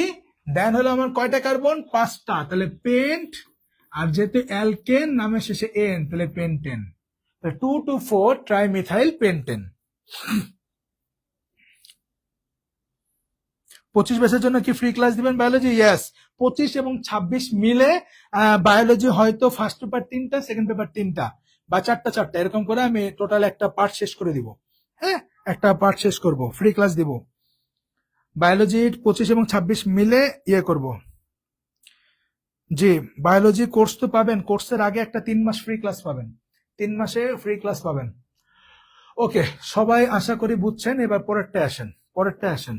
দেন হলো আমার কয়টা কার্বন? 5টা, তাহলে পেন্ট। আর যেহেতু অ্যালকেন নামের শেষে এন, তাহলে পেন্টেন। 2 to 4 trimethyl pentane. 25 ব্যাচের জন্য কি ফ্রি ক্লাস দিবেন বায়োলজি? ইয়েস, 25 এবং 26 মিলে বায়োলজি হয়তো ফার্স্ট পেপার 3টা, সেকেন্ড পেপার 3টা, বা 4টা 4টা, এরকম করে আমি টোটাল একটা পার্ট শেষ করে দিব। হ্যাঁ, একটা পার্ট শেষ করব, ফ্রি ক্লাস দিব বায়োলজি 25 এবং 26 মিলে, ইয়ে করব। জি, বায়োলজি কোর্স তো পাবেন, কোর্সের আগে একটা 3 মাস ফ্রি ক্লাস পাবেন, 3 মাসে ফ্রি ক্লাস পাবেন। ওকে, সবাই আশা করি বুঝছেন। এবার পরেরটা আসেন, পরেরটা আসেন,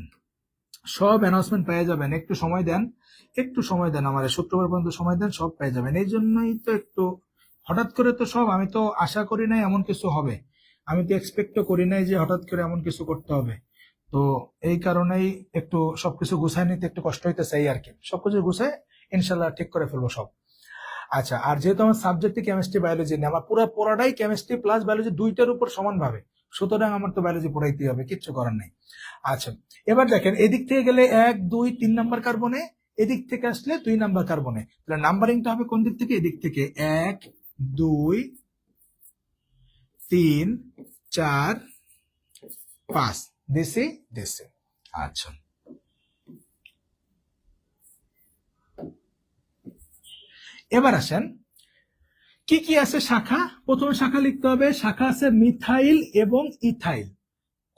সব অ্যানাউন্সমেন্ট পেয়ে যাবেন, একটু সময় দেন, একটু সময় দেন, আমার শুক্রবার পর্যন্ত সময় দেন, সব পেয়ে যাবেন। এই জন্যই তো একটু হঠাৎ করে তো সব, আমি তো আশা করি নাই এমন কিছু হবে, আমি তো এক্সপেক্টও করি নাই যে হঠাৎ করে এমন কিছু করতে হবে। তো এই কারণেই একটু সবকিছু গুছায় নিতে একটু কষ্ট হইতেছে, এই আর কি। সবকিছু গুছায় ইনশাল্লাহ ঠিক করে ফেলবো সব। আচ্ছা, আর যেহেতু আমার সাবজেক্টে কেমিস্ট্রি বায়োলজি নেই, আমার পুরো পড়াটাই কেমিস্ট্রি প্লাস বায়োলজি, দুইটার উপর সমানভাবে, সুতরাং আমার তো বায়োলজি পড়াইতেই হবে, কিচ্ছু করার নেই। আচ্ছা এবার দেখেন, এদিক থেকে গেলে 1 2 3 নাম্বার কার্বনে, এদিক থেকে আসলে 2 নাম্বার কার্বনে, তাহলে নাম্বারিংটা হবে কোন দিক থেকে? এদিক থেকে 1 2 3 4 5, দিছি দিছি। আচ্ছা এবার আসেন, কি কি আছে শাখা? প্রথমে শাখা লিখতে হবে, শাখা আছে মিথাইল এবং ইথাইল।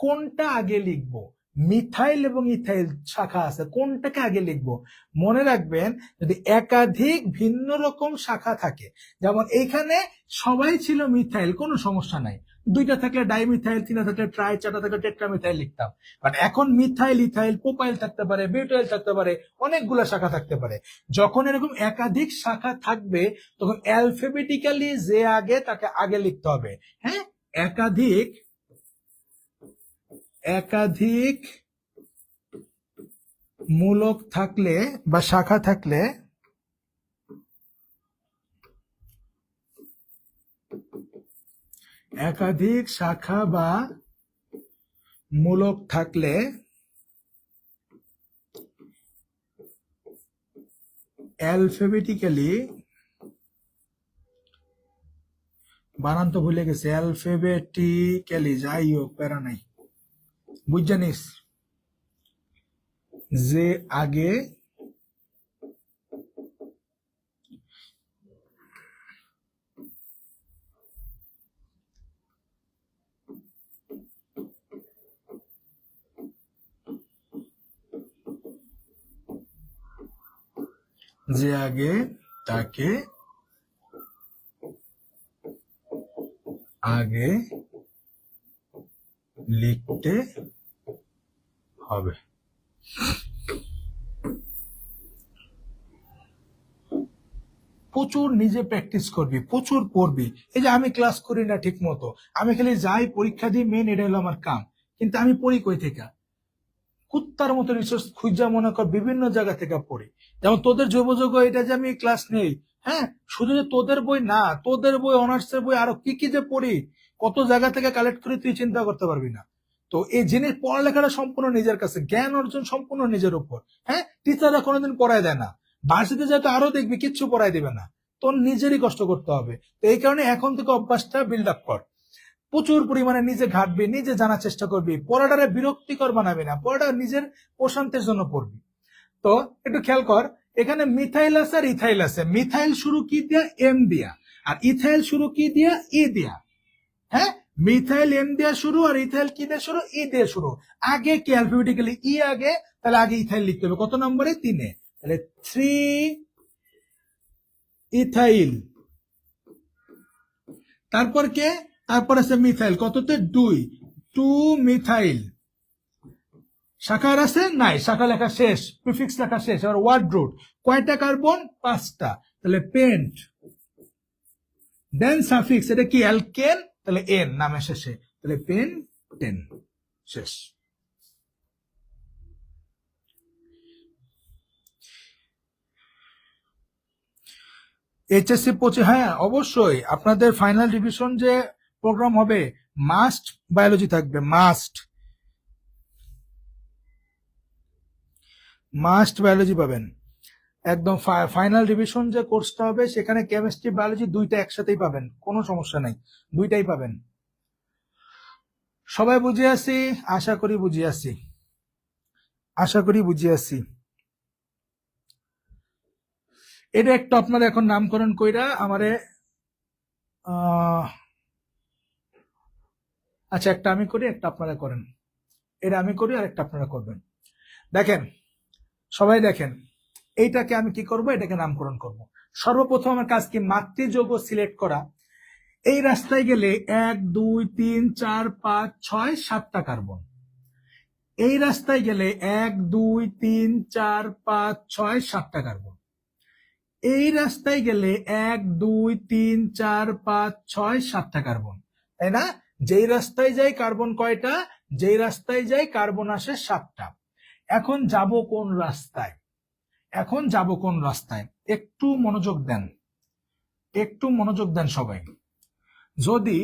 কোনটা আগে লিখবো? মিথাইল এবং ইথাইল শাখা আছে, কোনটাকে আগে লিখবো? মনে রাখবেন, যদি একাধিক ভিন্ন রকম শাখা থাকে, যেমন এইখানে সবাই ছিল মিথাইল, কোনো সমস্যা নাই, দুইটা থাকলে ডাইমিথাইল, তিনটা থাকলে ট্রাই, চারটা থাকলে টেট্রামিথাইল লিখতাম। বাট এখন মিথাইল, ইথাইল, প্রোপাইল থাকতে পারে, বিউটাইল থাকতে পারে, অনেকগুলা শাখা থাকতে পারে। যখন এরকম একাধিক শাখা থাকবে তখন অ্যালফাবেটিক্যালি যে আগে তাকে আগে লিখতে হবে। হ্যাঁ, একাধিক একাধিক মূলক থাকলে বা শাখা থাকলে একাধিক শাখা বা মূলক থাকলে অ্যালফাবেটিক্যালি, বানান তো ভুলে গেছে, অ্যালফাবেটিক্যালি, যাই হোক প্যারা নাই, বুঝ জানিস, যে আগে তাকে আগে লিখতে হবে। প্রচুর নিজে প্র্যাকটিস করবি, প্রচুর পড়বি। এই যে আমি ক্লাস করি না ঠিক মতো, আমি খালি যাই পরীক্ষা দিই, মেন এটা হলো আমার কাম, কিন্তু আমি পড়ি কই থেকে? কুত্তার মতো রিসোর্স খুঁজা মনে কর বিভিন্ন জায়গা থেকে পড়ি। যেমন তোদের জৈব যৌগ, এটা যে আমি ক্লাস নেই, হ্যাঁ, শুধু যে তোদের বই না, তোদের বই, অনার্সের বই, আরো কি কি যে পড়ি, কত জায়গা থেকে কালেক্ট করে তুই চিন্তা করতে পারবি না। তো এই জিনিস, পড়ালেখাটা সম্পূর্ণ নিজের কাছে, জ্ঞান অর্জন সম্পূর্ণ নিজের উপর। হ্যাঁ, টিচাররা কোনোদিন পড়ায় দেয় না, ভার্সিটিতে যেতে আরো দেখবি কিচ্ছু পড়াই দিবে না, তোর নিজেরই কষ্ট করতে হবে। তো এই কারণে এখন থেকে অভ্যাসটা বিল্ড আপ কর, প্রচুর পরিমাণে নিজে ঘাটবি, নিজে জানার চেষ্টা করবি, পড়াটারে বিরক্তিকর বানাবি না, পড়াটা নিজের প্রশান্তির জন্য পড়বি। তো একটু খেয়াল কর, এখানে মিথাইল আছে আর ইথাইল আছে। মিথাইল শুরু কি দিয়া? এম দিয়া। আর ইথাইল শুরু কি দিয়া? ই দিয়া। হ্যাঁ, মিথাইল এম দিয়া শুরু আর ইথাইল কি দিয়ে শুরু? ই দিয়ে শুরু। আগে কি অ্যালফাবেটিক্যালি ই আগে, তাহলে আগে ইথাইল লিখতে হবে। কত নম্বরে? 3-এ। তাহলে 3 ইথাইল। তারপর কে? তারপর আছে মিথাইল, কততে? 2 মিথাইল। শাখার আছে? নাই, শাখা লেখা শেষ, প্রিফিক্স লেখা শেষ। এবার ওয়ার্ড রুট, কয়টা কার্বন? 5টা, তাহলে পেন্ট। দেন সাফিক্স, এটা কি? অ্যালকেন, তাহলে এন নামে শেষে, তাহলে পেন্টেন, শেষ। এইচএসসি 25, হ্যাঁ অবশ্যই আপনাদের ফাইনাল রিভিশন যে প্রোগ্রাম হবে, মাস্ট বায়োলজি থাকবে, মাস্ট বায়োলজি পাবেন একদম। ফাইনাল রিভিশন যে কোর্সটা হবে সেখানে কেমিস্ট্রি, বায়োলজি দুইটা একসাথেই পাবেন, কোনো সমস্যা নাই, দুইটাই পাবেন। সবাই বুঝে আসি? আশা করি বুঝিয়ে আসি, আশা করি বুঝিয়ে আসি। এটা একটা আপনারা এখন নামকরণ কইরা আমারে, আচ্ছা একটা আমি করি, একটা আপনারা করেন। এটা আমি করি আর একটা আপনারা করবেন। দেখেন, সবাই দেখেন, এইটাকে আমি কি করব? এটাকে নামকরণ করব। সর্বপ্রথম আমার কাজ কি? মাতৃযৌগ সিলেক্ট করা। এই রাস্তায় গেলে 1 2 3 4 5 6 7টা কার্বন। এই রাস্তায় গেলে 1 2 3 4 5 6 7টা কার্বন। এই রাস্তায় গেলে 1 2 3 4 5 6 7টা কার্বন, তাই না? যেই রাস্তায় যাই কার্বন কয়টা? যেই রাস্তায় যাই কার্বন আসে 7টা। এখন যাব কোন রাস্তায়? এখন যাব কোন রাস্তায়? একটু মনোযোগ দেন, একটু মনোযোগ দেন সবাই। যদি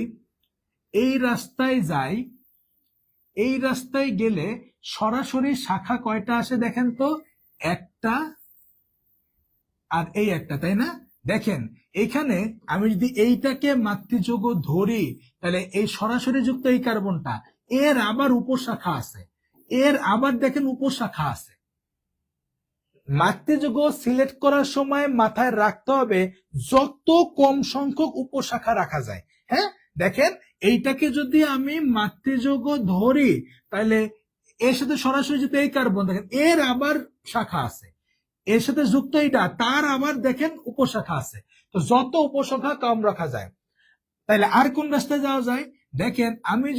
এই রাস্তায় যাই, এই রাস্তায় গেলে সরাসরি শাখা কয়টা আসে দেখেন তো? একটা আর এই একটা, তাই না? দেখেন এখানে আমি যদি এইটাকে মাতৃযৌগ ধরি, তাহলে এই সরাসরি যুক্ত এই কার্বনটা, এর আবার উপশাখা আছে, এর আবার দেখেন উপশাখা আছে, মাতৃযোগ সিলেক্ট করার সময় মাথায় রাখতে হবে যত কম সংখ্যক উপশাখা রাখা যায়। হ্যাঁ, দেখেন এইটাকে যদি আমি মাতৃযোগ ধরি তাহলে এর সাথে সরাসরি যদি এই কার্বন দেখেন এর আবার শাখা আছে, এর সাথে যুক্ত এইটা তার আবার দেখেন উপশাখা আছে, তো যত উপশাখা কম রাখা যায়। তাহলে আর কোন রাস্তায় যাওয়া যায়? দেখেন আমি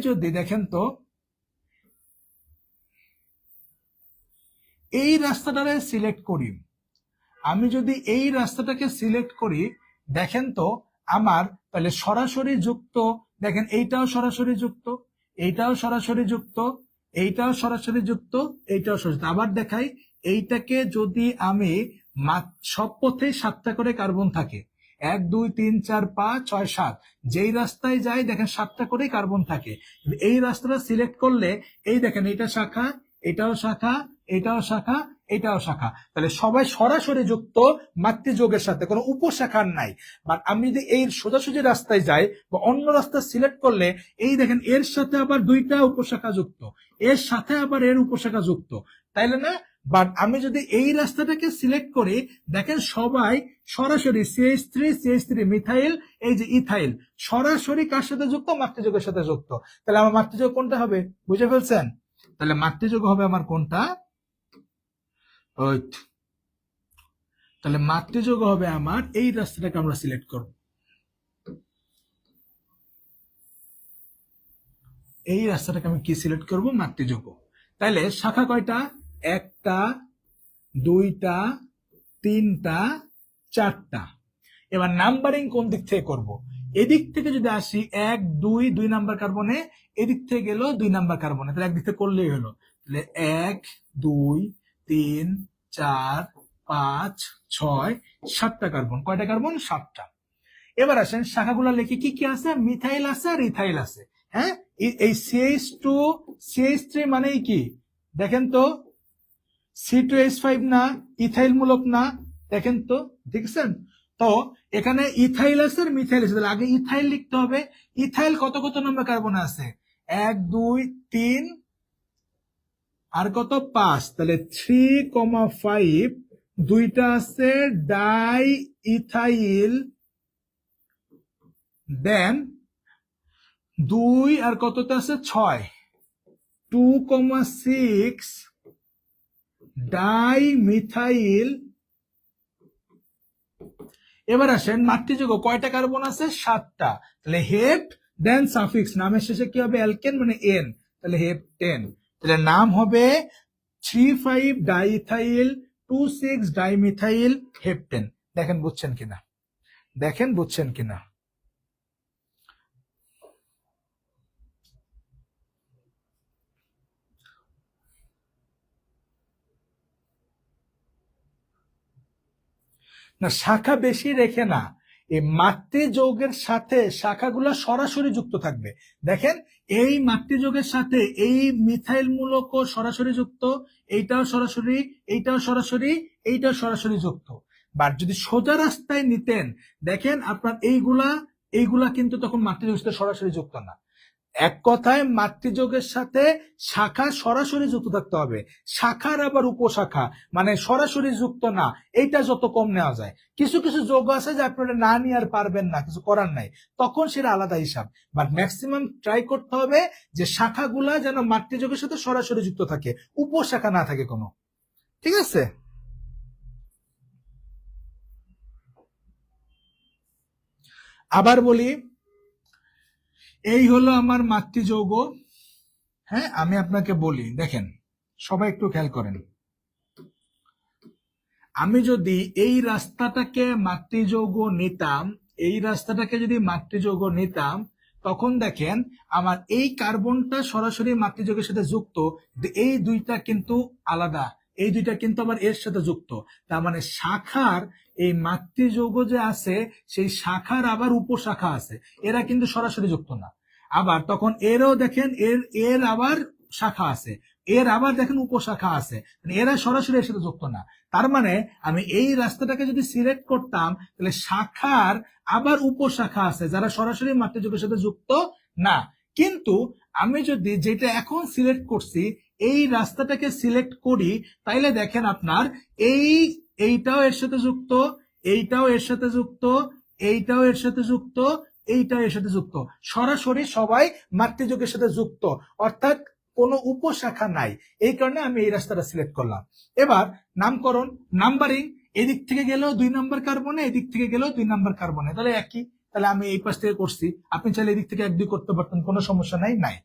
যদি দেখেন তো এই রাস্তাটাকে সিলেক্ট করি, আমি যদি এই রাস্তাটাকে সিলেক্ট করি দেখেন তো আমার তাহলে সরাসরি যুক্ত, দেখেন এইটাও সরাসরি যুক্ত, এইটাও সরাসরি যুক্ত, এইটাও সরাসরি যুক্ত, এইটাও সরাসরি। আবার দেখাই, এইটাকে যদি আমি সব পথে 7টা করে কার্বন থাকে, 1 2 3 4 5 6 7, যেই রাস্তায় যাই দেখেন 7টা করে কার্বন থাকে। এই রাস্তাটা সিলেক্ট করলে এই দেখেন এইটা শাখা, এটাও শাখা, এটাও শাখা, এটাও শাখা, তাহলে সবাই সরাসরি যুক্ত মাতৃযোগের সাথে, কোনো উপশাখার নাই। বাট আমি যদি এই সোজাসুজি রাস্তায় যাই বা অন্য রাস্তা সিলেক্ট করলে এই দেখেন এর সাথে আবার 2টা উপশাখা যুক্ত, এর সাথে আবার এর উপশাখা যুক্ত, তাইলে না? বাট আমি যদি এই রাস্তাটাকে সিলেক্ট করি দেখেন সবাই সরাসরি CH3 CH3 মিথাইল, এই যে ইথাইল সরাসরি কার সাথে যুক্ত? মাতৃযোগের সাথে যুক্ত। তাহলে আমার মাতৃযোগ কোনটা হবে? বুঝে ফেলছেন? তাহলে মাতৃযোগ হবে আমার কোনটা? তাহলে মাতৃযোগ হবে আমার এই রাস্তাটাকে আমরা সিলেক্ট করব, এই রাস্তাটাকে আমি কি সিলেক্ট করব? মাতৃযোগ। তাহলে শাখা কয়টা? 1টা 2টা 3টা 4টা। এবার নাম্বারিং কোন দিক থেকে করব? এদিক থেকে যদি আসি 1 2 2 নাম্বার কার্বনে, এদিক থেকে গেল 2 নাম্বার কার্বনে, তাহলে একদিক থেকে করলেই হলো। তাহলে 1 2 3 4 5 6 7টা কার্বন। কয়টা কার্বন? 7টা। এবার আসেন শাখাগুলো লিখে কি কি আছে? মিথাইল আছে আর ইথাইল আছে। হ্যাঁ, এই CH2 CH3 মানেই কি দেখেন তো? C2H5 না, ইথাইল মূলক না, দেখেন তো, দেখছেন তো? এখানে ইথাইল আছে আর মিথাইল আছে, তাহলে আগে ইথাইল লিখতে হবে। ইথাইল কত কত নম্বর কার্বন আছে? 1 2 3 আর কত? 5, তাহলে 3,5, 2টা আছে ডাই ইথাইল, দেন 2 আর কতটা আছে? 6, 2,6 ডাই মিথাইল। এবার আসেন মাতৃযোগ কয়টা কার্বন আছে? 7টা। তাহলে হেপ্ট দেন সাফিক্স, নামের শেষে কি হবে? অ্যালকেন মানে এন, তাহলে হেপ্টেন। তাহলে নাম হবে 3,5 ডাইইথাইল 2,6 ডাইমিথাইল হেপ্টেন। দেখেন বুঝছেন কিনা, দেখেন বুঝছেন কিনা। না, শাখা বেশি রেখে না, এই মাতৃযোগের সাথে শাখাগুলো সরাসরি যুক্ত থাকবে। দেখেন এই মাতৃযোগের সাথে এই মিথাইল মূলক সরাসরি যুক্ত, এইটাও সরাসরি, এইটাও সরাসরি, এইটাও সরাসরি যুক্ত। বাট যদি সোজা রাস্তায় নিতেন দেখেন আপনার এইগুলা কিন্তু তখন মাতৃযোগের সাথে সরাসরি যুক্ত না। এক কথায় মাতৃযোগের সাথে শাখা সরাসরি যুক্ত থাকতে হবে, শাখার আবার উপশাখা মানে সরাসরি যুক্ত না, এইটা যত কম নেওয়া যায়। কিছু কিছু যোগ আছে যে আপনারা না নিয়ে আর পারবেন না, কিছু করার নাই, তখন সেটা আলাদা হিসাব। বাট ম্যাক্সিমাম ট্রাই করতে হবে যে শাখাগুলা যেন মাতৃযোগের সাথে সরাসরি যুক্ত থাকে, উপশাখা না থাকে কোনো। ঠিক আছে? আবার বলি, এই হলো আমার মাতৃযৌগ। হ্যাঁ, আমি আপনাকে বলি, দেখেন সবাই একটু খেয়াল করেন, আমি যদি এই রাস্তাটাকে মাতৃযৌগ নিতাম, এই রাস্তাটাকে যদি মাতৃযৌগ নিতাম, তখন দেখেন আমার এই কার্বনটা সরাসরি মাতৃযৌগের সাথে যুক্ত, এই 2টা কিন্তু আলাদা, এই 2টা কিন্তু আবার এর সাথে যুক্ত। তার মানে শাখার এই মাতৃযৌগ যে আছে সেই শাখার আবার উপশাখা আছে, এরা কিন্তু সরাসরি যুক্ত না। আবার তখন এরও দেখেন এর আবার শাখা আছে, এর আবার দেখেন উপশাখা আছে, এরা সরাসরি এর সাথে যুক্ত না। তার মানে আমি এই রাস্তাটাকে যদি সিলেক্ট করতাম তাহলে শাখার আবার উপশাখা আছে যারা সরাসরি মাতৃযোগের সাথে যুক্ত না, কিন্তু আমি যদি যেটা এখন সিলেক্ট করছি এই রাস্তাটাকে সিলেক্ট করি, তাইলে দেখেন আপনার এইটাও এর সাথে যুক্ত, এইটাও এর সাথে যুক্ত, এইটাও এর সাথে যুক্ত, এইটাও এর সাথে যুক্ত, সরাসরি সবাই মাতৃযোগের সাথে যুক্ত, অর্থাৎ কোনো উপশাখা নাই। এই কারণে আমি এই রাস্তাটা সিলেক্ট করলাম। এবার নামকরণ, নাম্বারিং, এদিক থেকে গেলেও 2 নম্বর কার্বনে, এদিক থেকে গেলেও 2 নম্বর কার্বনে, তাহলে একই। তাহলে আমি এই পাশ থেকে করছি, আপনি চাইলে এদিক থেকে 1 2 করতে পারতেন, কোনো সমস্যা নাই।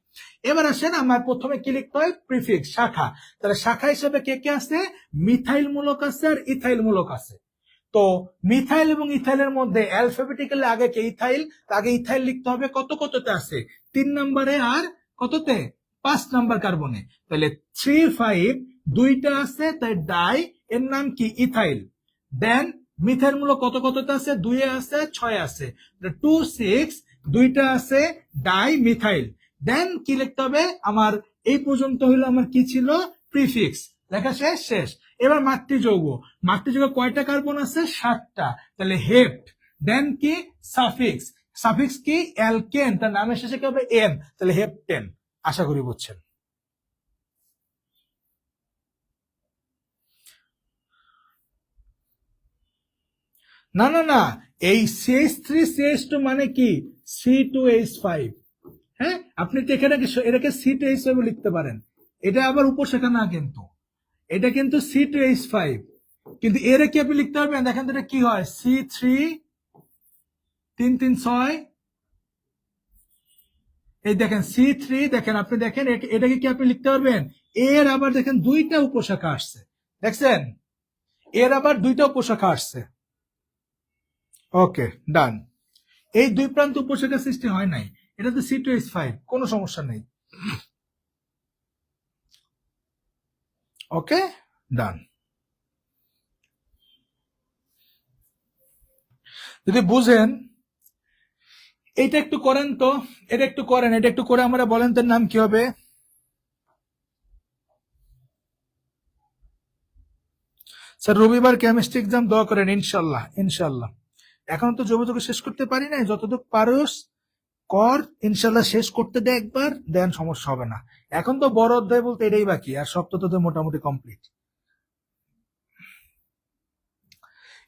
এবার আসেন, আমার প্রথমে কি লিখতে হয়? প্রিফিক্স, শাখা। তাহলে শাখা হিসেবে কে কে আছে? মিথাইল মূলক আছে আর ইথাইল মূলক আছে। তো মিথাইল এবং ইথাইলের মধ্যে অ্যালফাবেটিক্যালি আগে কে ইথাইল, আগে ইথাইল লিখতে হবে। কততে আছে? 3 নম্বরে আর কততে? 5 নম্বর কার্বনে। তাহলে 3 5 দুইটা আছে, তাই ডাই, এর নাম কি? ইথাইল। দেন মিথাইল মূলক কততে আছে? 2 এ আছে, 6 এ আছে। 2 6 দুইটা আছে, ডাই মিথাইল। দেন কি লিখতে হবে? আমার এই পর্যন্ত হলো আমার কি ছিল? প্রিফিক্স। লেখা শেষ। এবার মাতৃযৌগ, মাতৃযৌগ কয়টা কার্বন আছে? 7টা। তাহলে হেপ্ট। দেন কি? সাফিক্স, সাফিক্স কি? অ্যালকেন, তার নামের শেষে কি হবে? এন, তাহলে হেপটেন। আশা করি বুঝছেন। না, এই CH3 CH2 মানে কি? C2H5। হ্যাঁ, আপনি তো এটাকে C2H5 লিখতে পারেন। এটা আবার উপশাখা না কিন্তু, এটা কিন্তু C2H5, কিন্তু এর কি আপনি লিখতে পারবেন? দেখেন তো এটা কি হয়? C3 3 3 6, এই দেখেন C3, দেখেন আপনি দেখেন এটাকে কি আপনি লিখতে পারবেন? এর আবার দেখেন 2টা উপশাখা আসছে, দেখছেন? এর আবার 2টা উপশাখা আসছে। ওকে, ডান। এই 2 প্রান্ত উপশাখা সৃষ্টি হয় নাই, এটা তো C2H5, কোনো সমস্যা নেই। ওকে, ডান। যদি বুঝেন, এটা একটু করেন তো, এটা একটু করেন, এটা একটু করে আমরা বলেন তার নাম কি হবে? স্যার রবিবার কেমিস্ট্রি এক্সাম, দোয়া করেন, ইনশাল্লাহ। এখন তো যোগাযোগ শেষ করতে পারি না, যতটুকু পারোস কর, ইনশাল্লাহ শেষ করতে দে একবার, দেন সমস্যা হবে না। এখন তো বড় অধ্যায় বলতে এটাই বাকি, আর সব তো মোটামুটি কমপ্লিট।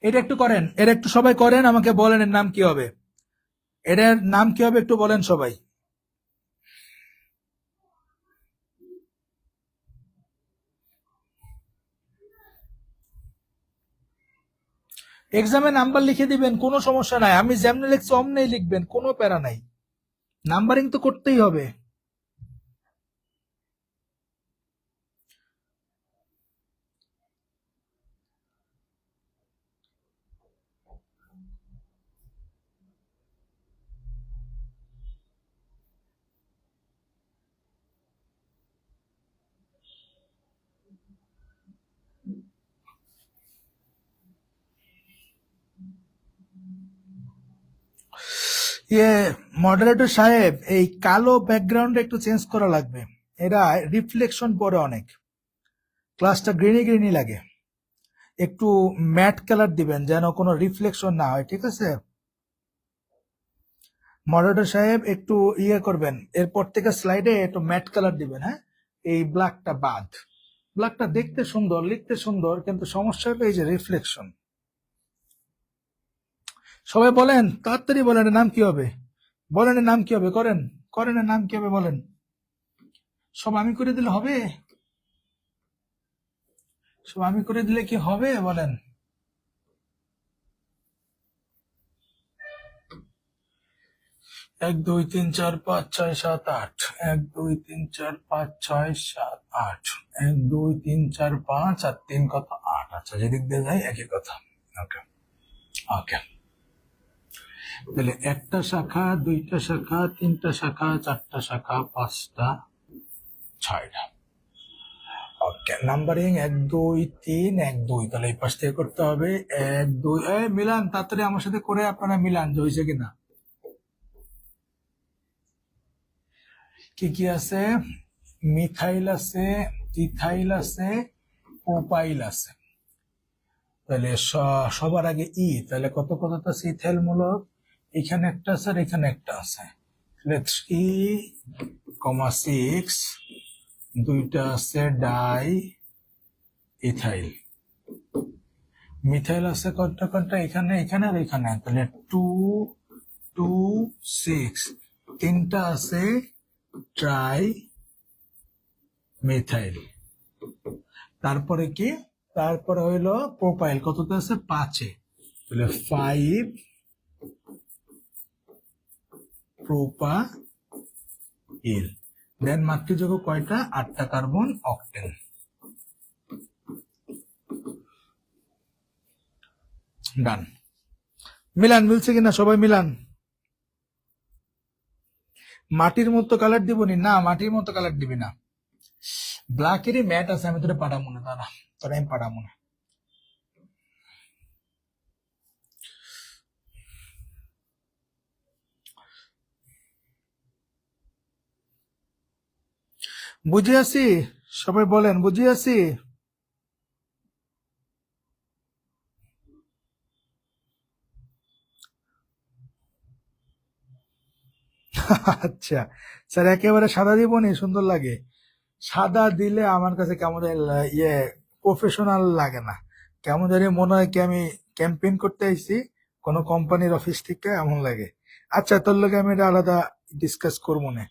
এটা একটু করেন, এটা একটু সবাই করেন, আমাকে বলেন এর নাম কি হবে, এটার নাম কি হবে একটু বলেন সবাই। এক্সামে নাম্বার লিখে দিবেন, কোনো সমস্যা নাই, আমি যেমনি লিখছি অমনি লিখবেন, কোনো প্যারা নাই, নাম্বারিং তো করতেই হবে। ইয়ে মডারেটর সাহেব, এই কালো ব্যাকগ্রাউন্ড একটু চেঞ্জ করা লাগবে, এরা রিফ্লেকশন পড়ে অনেক, ক্লাসটা গ্রিনি লাগে। একটু ম্যাট কালার দিবেন যেন কোনো রিফ্লেকশন না হয়, ঠিক আছে? মডারেটর সাহেব একটু ইয়ে করবেন, এরপর থেকে স্লাইডে একটু ম্যাট কালার দিবেন। হ্যাঁ, এই ব্ল্যাকটা বাদ। ব্ল্যাকটা দেখতে সুন্দর, লিখতে সুন্দর, কিন্তু সমস্যা হলো এই যে রিফ্লেকশন। সবাই বলেন, তাড়াতাড়ি বলেন এর নাম কি হবে, বলেন এর নাম কি হবে, করেন এর নাম কি হবে বলেন। সব আমি করে দিলে হবে? সব আমি করে দিলে কি হবে বলেন? 1 2 3 4 5 6 7 8, 1 2 3 4 5 6 7 8, 1 2 3 4 5 আর 3 কত 8। আচ্ছা, যেদিক দিয়ে যাই একই কথা। ওকে ওকে, তাহলে 1টা শাখা, 2টা শাখা, 3টা শাখা, 4টা শাখা, 5টা, 6টা। ওকে, নাম্বারিং 1 2 3 1 2, তাহলে এই পাশ থেকে করতে হবে 1 2। মিলান তাড়াতাড়ি আমার সাথে করে, আপনারা মিলান যে হয়েছে কিনা। কি কি আছে? মিথাইল আছে, ইথাইল আছে, প্রোপাইল আছে। তাহলে সবার আগে ই, তাহলে কত আছে? ইথাইল মূলক এখানে একটা আছে আর এখানে একটা আছে, 3,6 দুইটা আছে ডাই ইথাইল, মিথাইল আছে কয়টা কয়টা এখানে এখানে আর এখানে, তাহলে 2,2,6 তিনটা আছে ট্রাই মিথাইল। তারপরে কি, তারপরে হইলো প্রোপাইল, কততে আছে 5-এ, তাহলে 5 প্রোপাইল। দেন মাতৃযোগ কয়টা, 8টা কার্বন অক্টেন। ডান। মিলান, মিলছে কিনা সবাই মিলান। মাটির মতো কালার দিবনি না, মাটির মতো কালার দিবি না, ব্ল্যাকেরই ম্যাট আছে, আমি তোরে পাঠাবো না, দাঁড়া তোরা আমি পাঠাবো না। বুঝে আছি, সবাই বলেন বুঝে আছি। আচ্ছা স্যার, একেবারে সাদা দিবনি, সুন্দর লাগে। সাদা দিলে আমার কাছে কেমন ইয়ে প্রফেশনাল লাগে না, কেমন জানি মনে হয় কি আমি ক্যাম্পেইন করতে আইছি কোন কোম্পানির অফিস থেকে, এমন লাগে। আচ্ছা তোর লোকে আমি এটা আলাদা ডিসকাস করবো না।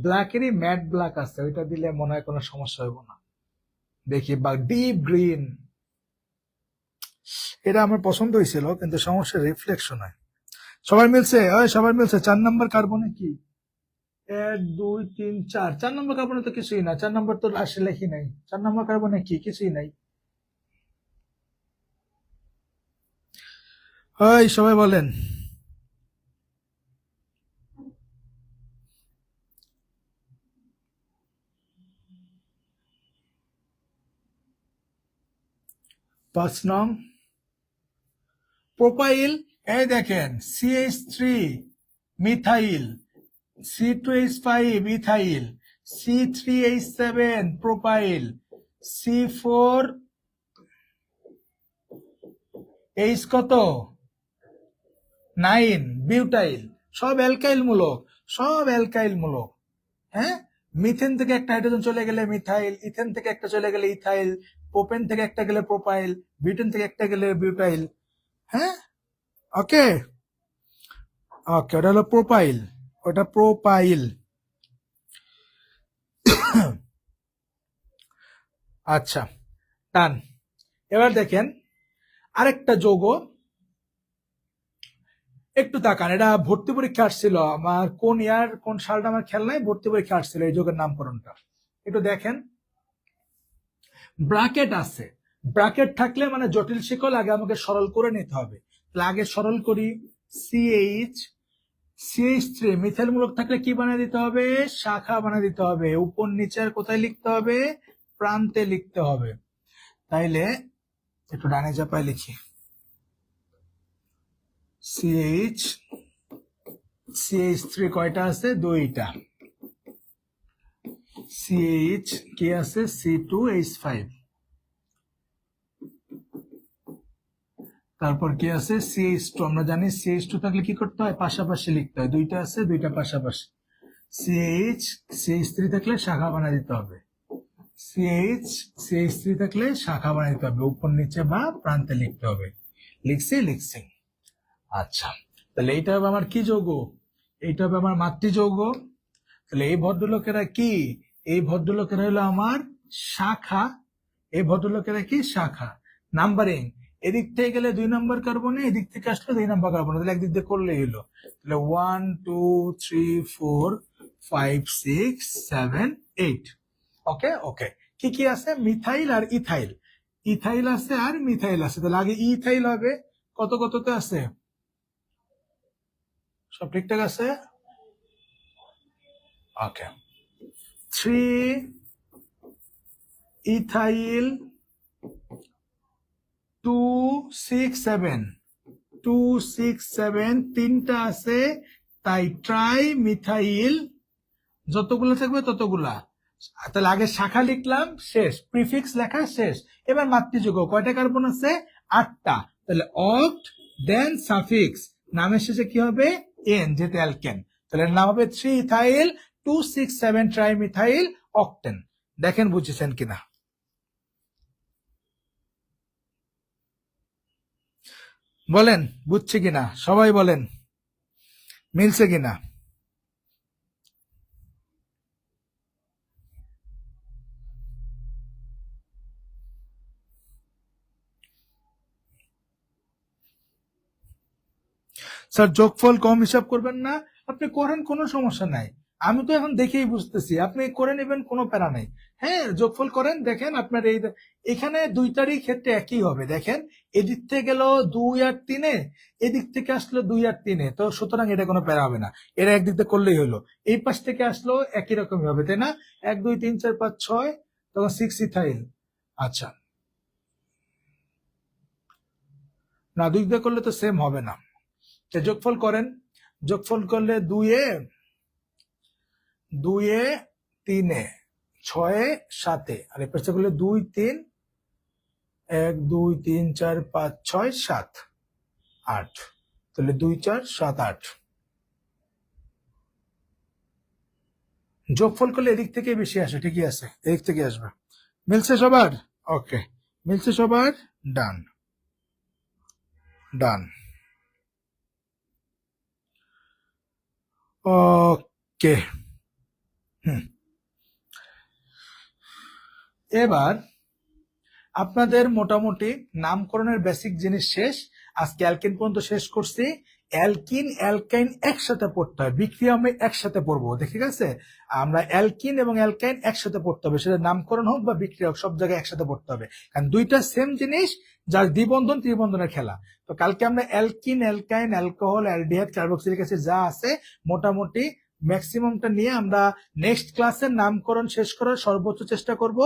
ব্ল্যাকেরই ম্যাট ব্ল্যাক আছে, ওইটা দিলে মনে হয় কোনো সমস্যা হইব না। দেখি বা ডিপ গ্রিন, এটা আমার পছন্দ হয়েছিল, কিন্তু সমস্যা রিফ্লেকশন হয়। সবাই মিলছে, ওই সবাই মিলছে। 4 নম্বর কার্বনে কি 1 2 3 4, 4 নম্বর কার্বনে তো কিছুই না, 4 নম্বর তো আসে লেখি নাই, 4 নম্বর কার্বনে কি কিছুই নাই। ওই সবাই বলেন। পাঁচ নং প্রোপাইল, এই দেখেন CH3 methyl, C2H5 ethyl, C3H7 propyl, C4H কত 9 বিউটাইল, সব অ্যালকাইল মূলক, সব অ্যালকাইল মূলক। হ্যাঁ, মিথেন থেকে একটা হাইড্রোজেন চলে গেলে মিথাইল, ইথেন থেকে একটা চলে গেলে ইথাইল, প্রোপেন থেকে একটা গেলে প্রোপাইল, বিউটেন থেকে একটা গেলে বিউটাইল। হ্যাঁ, ওকে ওকে, ওটা হলো প্রোপাইল, ওটা প্রোপাইল। আচ্ছা টান। এবার দেখেন আরেকটা যৌগ, একটু তাকান, এটা ভর্তি পরীক্ষা আসছিল আমার, কোন ইয়ার কোন সালটা আমার খেয়াল নাই, ভর্তি পরীক্ষা আসছিল এই যৌগের নামকরণটা, একটু দেখেন। ব্র্যাকেট আছে, ব্র্যাকেট থাকলে মানে জটিল শিকল আগে আমাকে সরল করে নিতে হবে, তাহলে আগে সরল করি। CH3 মিথাইল মূলক থাকলে কি বানিয়ে দিতে হবে, শাখা বানিয়ে দিতে হবে, উপর নিচের কোথায় লিখতে হবে, প্রান্তে লিখতে হবে। তাইলে একটু ডানে চাপায় লিখি, CH3 কয়টা আছে, 2টা। CH কি আছে, C2H5, তারপর কি আছে CH2, আমরা জানি CH2 থাকলে কি করতে হয়, পাশাপাশি লিখতে হয়, 2টা আছে 2টা পাশাপাশি। CH3 থাকলে শাখা বানিয়ে দিতে হবে, CH3 থাকলে শাখা বানিয়ে দিতে হবে, উপর নিচে বা প্রান্তে লিখতে হবে। লিখছি। আচ্ছা, তাহলে এইটা হবে আমার কি যৌগ, এইটা হবে আমার মাতৃযৌগ। তাহলে এই ভদ্রলোকেরা কি, এই ভদ্রলোকেরা হলো আমার শাখা, এই ভদ্রলোকেরা কি শাখা। নাম্বারিং, এদিক থেকে গেলে 2 নম্বর কার্বনে, এদিক থেকে আসলে 2 নম্বর কার্বনে, তাহলে একদিক দিয়ে করলেই হলো। তাহলে 1 2 3 4 5 6 7 8। ওকে ওকে, কি কি আছে, মিথাইল আর ইথাইল, ইথাইল আছে আর মিথাইল আছে, তাহলে আগে ইথাইল হবে, কত কততে আছে, সব ঠিকঠাক আছে। ওকে, 3 ইথাইল 2 6 7, 2 6 7 তিনটা আছে, তাই ট্রাই মিথাইল, যতগুলো থাকবে ততগুলা। তাহলে আগে শাখা লিখলাম, শেষ প্রিফিক্স লেখা শেষ। এবার মাতৃযৌগ, কয়টা কার্বন আছে, 8টা, তাহলে অক্ট, দেন সাফিক্স, নামের শেষে কি হবে, এন, যেতে অ্যালকেন। তাহলে এর নাম হবে 3 ইথাইল 267 ট্রাইমিথাইল অক্টেন। দেখেন বুঝেছেন কিনা। বলেন বুঝছে কিনা, সবাই বলেন মিলছে কিনা। স্যার যোগফল কম হিসাব করবেন না, আপনি করেন, কোনো সমস্যা নাই। আমি তো এখন দেখেই বুঝতেছি, আপনি করে নেবেন, কোনো প্যারা নাই। হ্যাঁ যোগফল করেন, দেখেন আপনার এখানে দুইটারই ক্ষেত্রে একই হবে। দেখেন এদিক থেকে গেল 2 আর 3, এদিক থেকে আসলো 2 আর 3, তো সুতরাং এটা কোনো প্যারা হবে না, এরা একদিক থেকে করলেই হলো। এই পাশ থেকে আসলো একই রকমই হবে, তাই না? 1 2 3 4 5 6, তখন 6 ইথাইল। আচ্ছা, না দুই দিয়ে করলে তো সেম হবে না। যোগফল করেন, যোগফল করলে 2 এ 6 7, আর এর পাশে করলে 2 3 1 2 3 4 5 6 7 8, তাহলে 2 4 7 8। যোগফল করলে এদিক থেকে বেশি আসে, ঠিকই আছে, এদিক থেকে আসবে। মিলছে সবার? ওকে, মিলছে সবার, ডান ডান। ওকে, এবার আপনাদের মোটামুটি নামকরণের বেসিক জিনিস শেষ। আজকে অ্যালকিন পর্যন্ত শেষ করছি। অ্যালকিন অ্যালকাইন একসাথে পড়তে হয়, বিক্রিয়া আমি একসাথে পড়বো, দেখে গেছে? আমরা অ্যালকিন এবং অ্যালকাইন একসাথে পড়তে হবে, সেটা নামকরণ হোক বা বিক্রিয়া হোক, সব জায়গায় একসাথে পড়তে হবে, কারণ দুইটা সেম জিনিস, যার দ্বিবন্ধন ত্রিবন্ধনের খেলা। তো কালকে আমরা alkyne অ্যালকাইন alcohol aldehyde carboxylic acid যা আছে মোটামুটি ম্যাক্সিমামটা নিয়ে আমরা নেক্সট ক্লাসের নামকরণ শেষ করার সর্বোচ্চ চেষ্টা করব।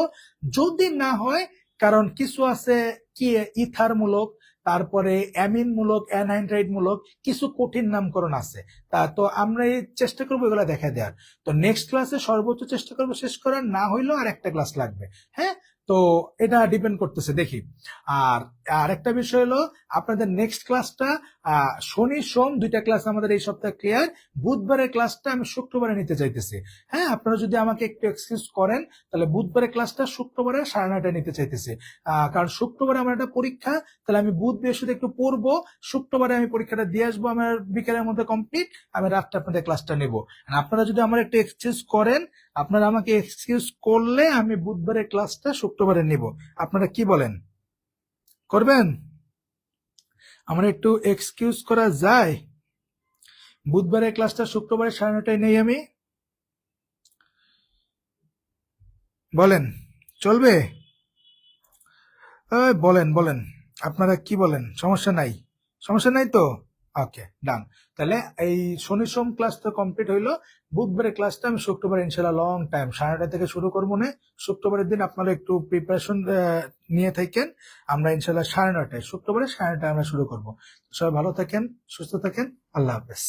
যদি না হয়, কারণ কিছু আছে কি ইথার মূলক, তারপরে অ্যামিন মূলক, অ্যানহাইড্রাইড মূলক কিছু কঠিন নামকরণ আছে, তা তো আমরা এই চেষ্টা করবো এগুলো দেখা দেওয়ার। তো নেক্সট ক্লাসে সর্বোচ্চ চেষ্টা করবো শেষ করার, না হইলেও আর একটা ক্লাস লাগবে। হ্যাঁ, তো এটা ডিপেন্ড করতেছে, দেখি। আর আরেকটা বিষয় হলো, আপনাদের নেক্সট ক্লাসটা শনি সোম দুইটা ক্লাস আমাদের এই সপ্তাহে ক্লিয়ার। বুধবারের ক্লাসটা আমি শুক্রবারে নিতে চাইতেছি। হ্যাঁ, আপনারা যদি আমাকে একটু এক্সকিউজ করেন, তাহলে বুধবারের ক্লাসটা শুক্রবারে 9:30টায় নিতে চাইতেছি। কারণ শুক্রবারে আমার একটা পরীক্ষা, তাহলে আমি বুধ বৃহস্পতি একটু পড়বো, শুক্রবারে আমি পরীক্ষাটা দিয়ে আসবো, আমার বিকেলের মধ্যে কমপ্লিট, আমি রাতটা আপনাদের ক্লাসটা নেবো। আপনারা যদি আমার একটু এক্সকিউজ করেন, আপনারা আমাকে এক্সকিউজ করলে আমি বুধবারের ক্লাসটা শুক্রবারে নিব। আপনারা কি বলেন, করবেন? আমার একটু এক্সকিউজ করা যায়? বুধবারের ক্লাসটা শুক্রবারে 9:30টায় নেই আমি, বলেন চলবে? বলেন বলেন, আপনারা কি বলেন? সমস্যা নাই? সমস্যা নাই তো? ওকে, ডান। তাহলে এই শনি সোম ক্লাস তো কমপ্লিট হইলো, বুধবারের ক্লাসটা আমি শুক্রবার ইনশাল্লাহ লং টাইম 9:30 থেকে শুরু করবো। না, শুক্রবারের দিন আপনারা একটু প্রিপারেশন নিয়ে থাকেন, আমরা ইনশাল্লাহ 9:30টায়, শুক্রবারে 9:30টায় আমরা শুরু করবো। সবাই ভালো থাকেন, সুস্থ থাকেন, আল্লাহ হাফেজ।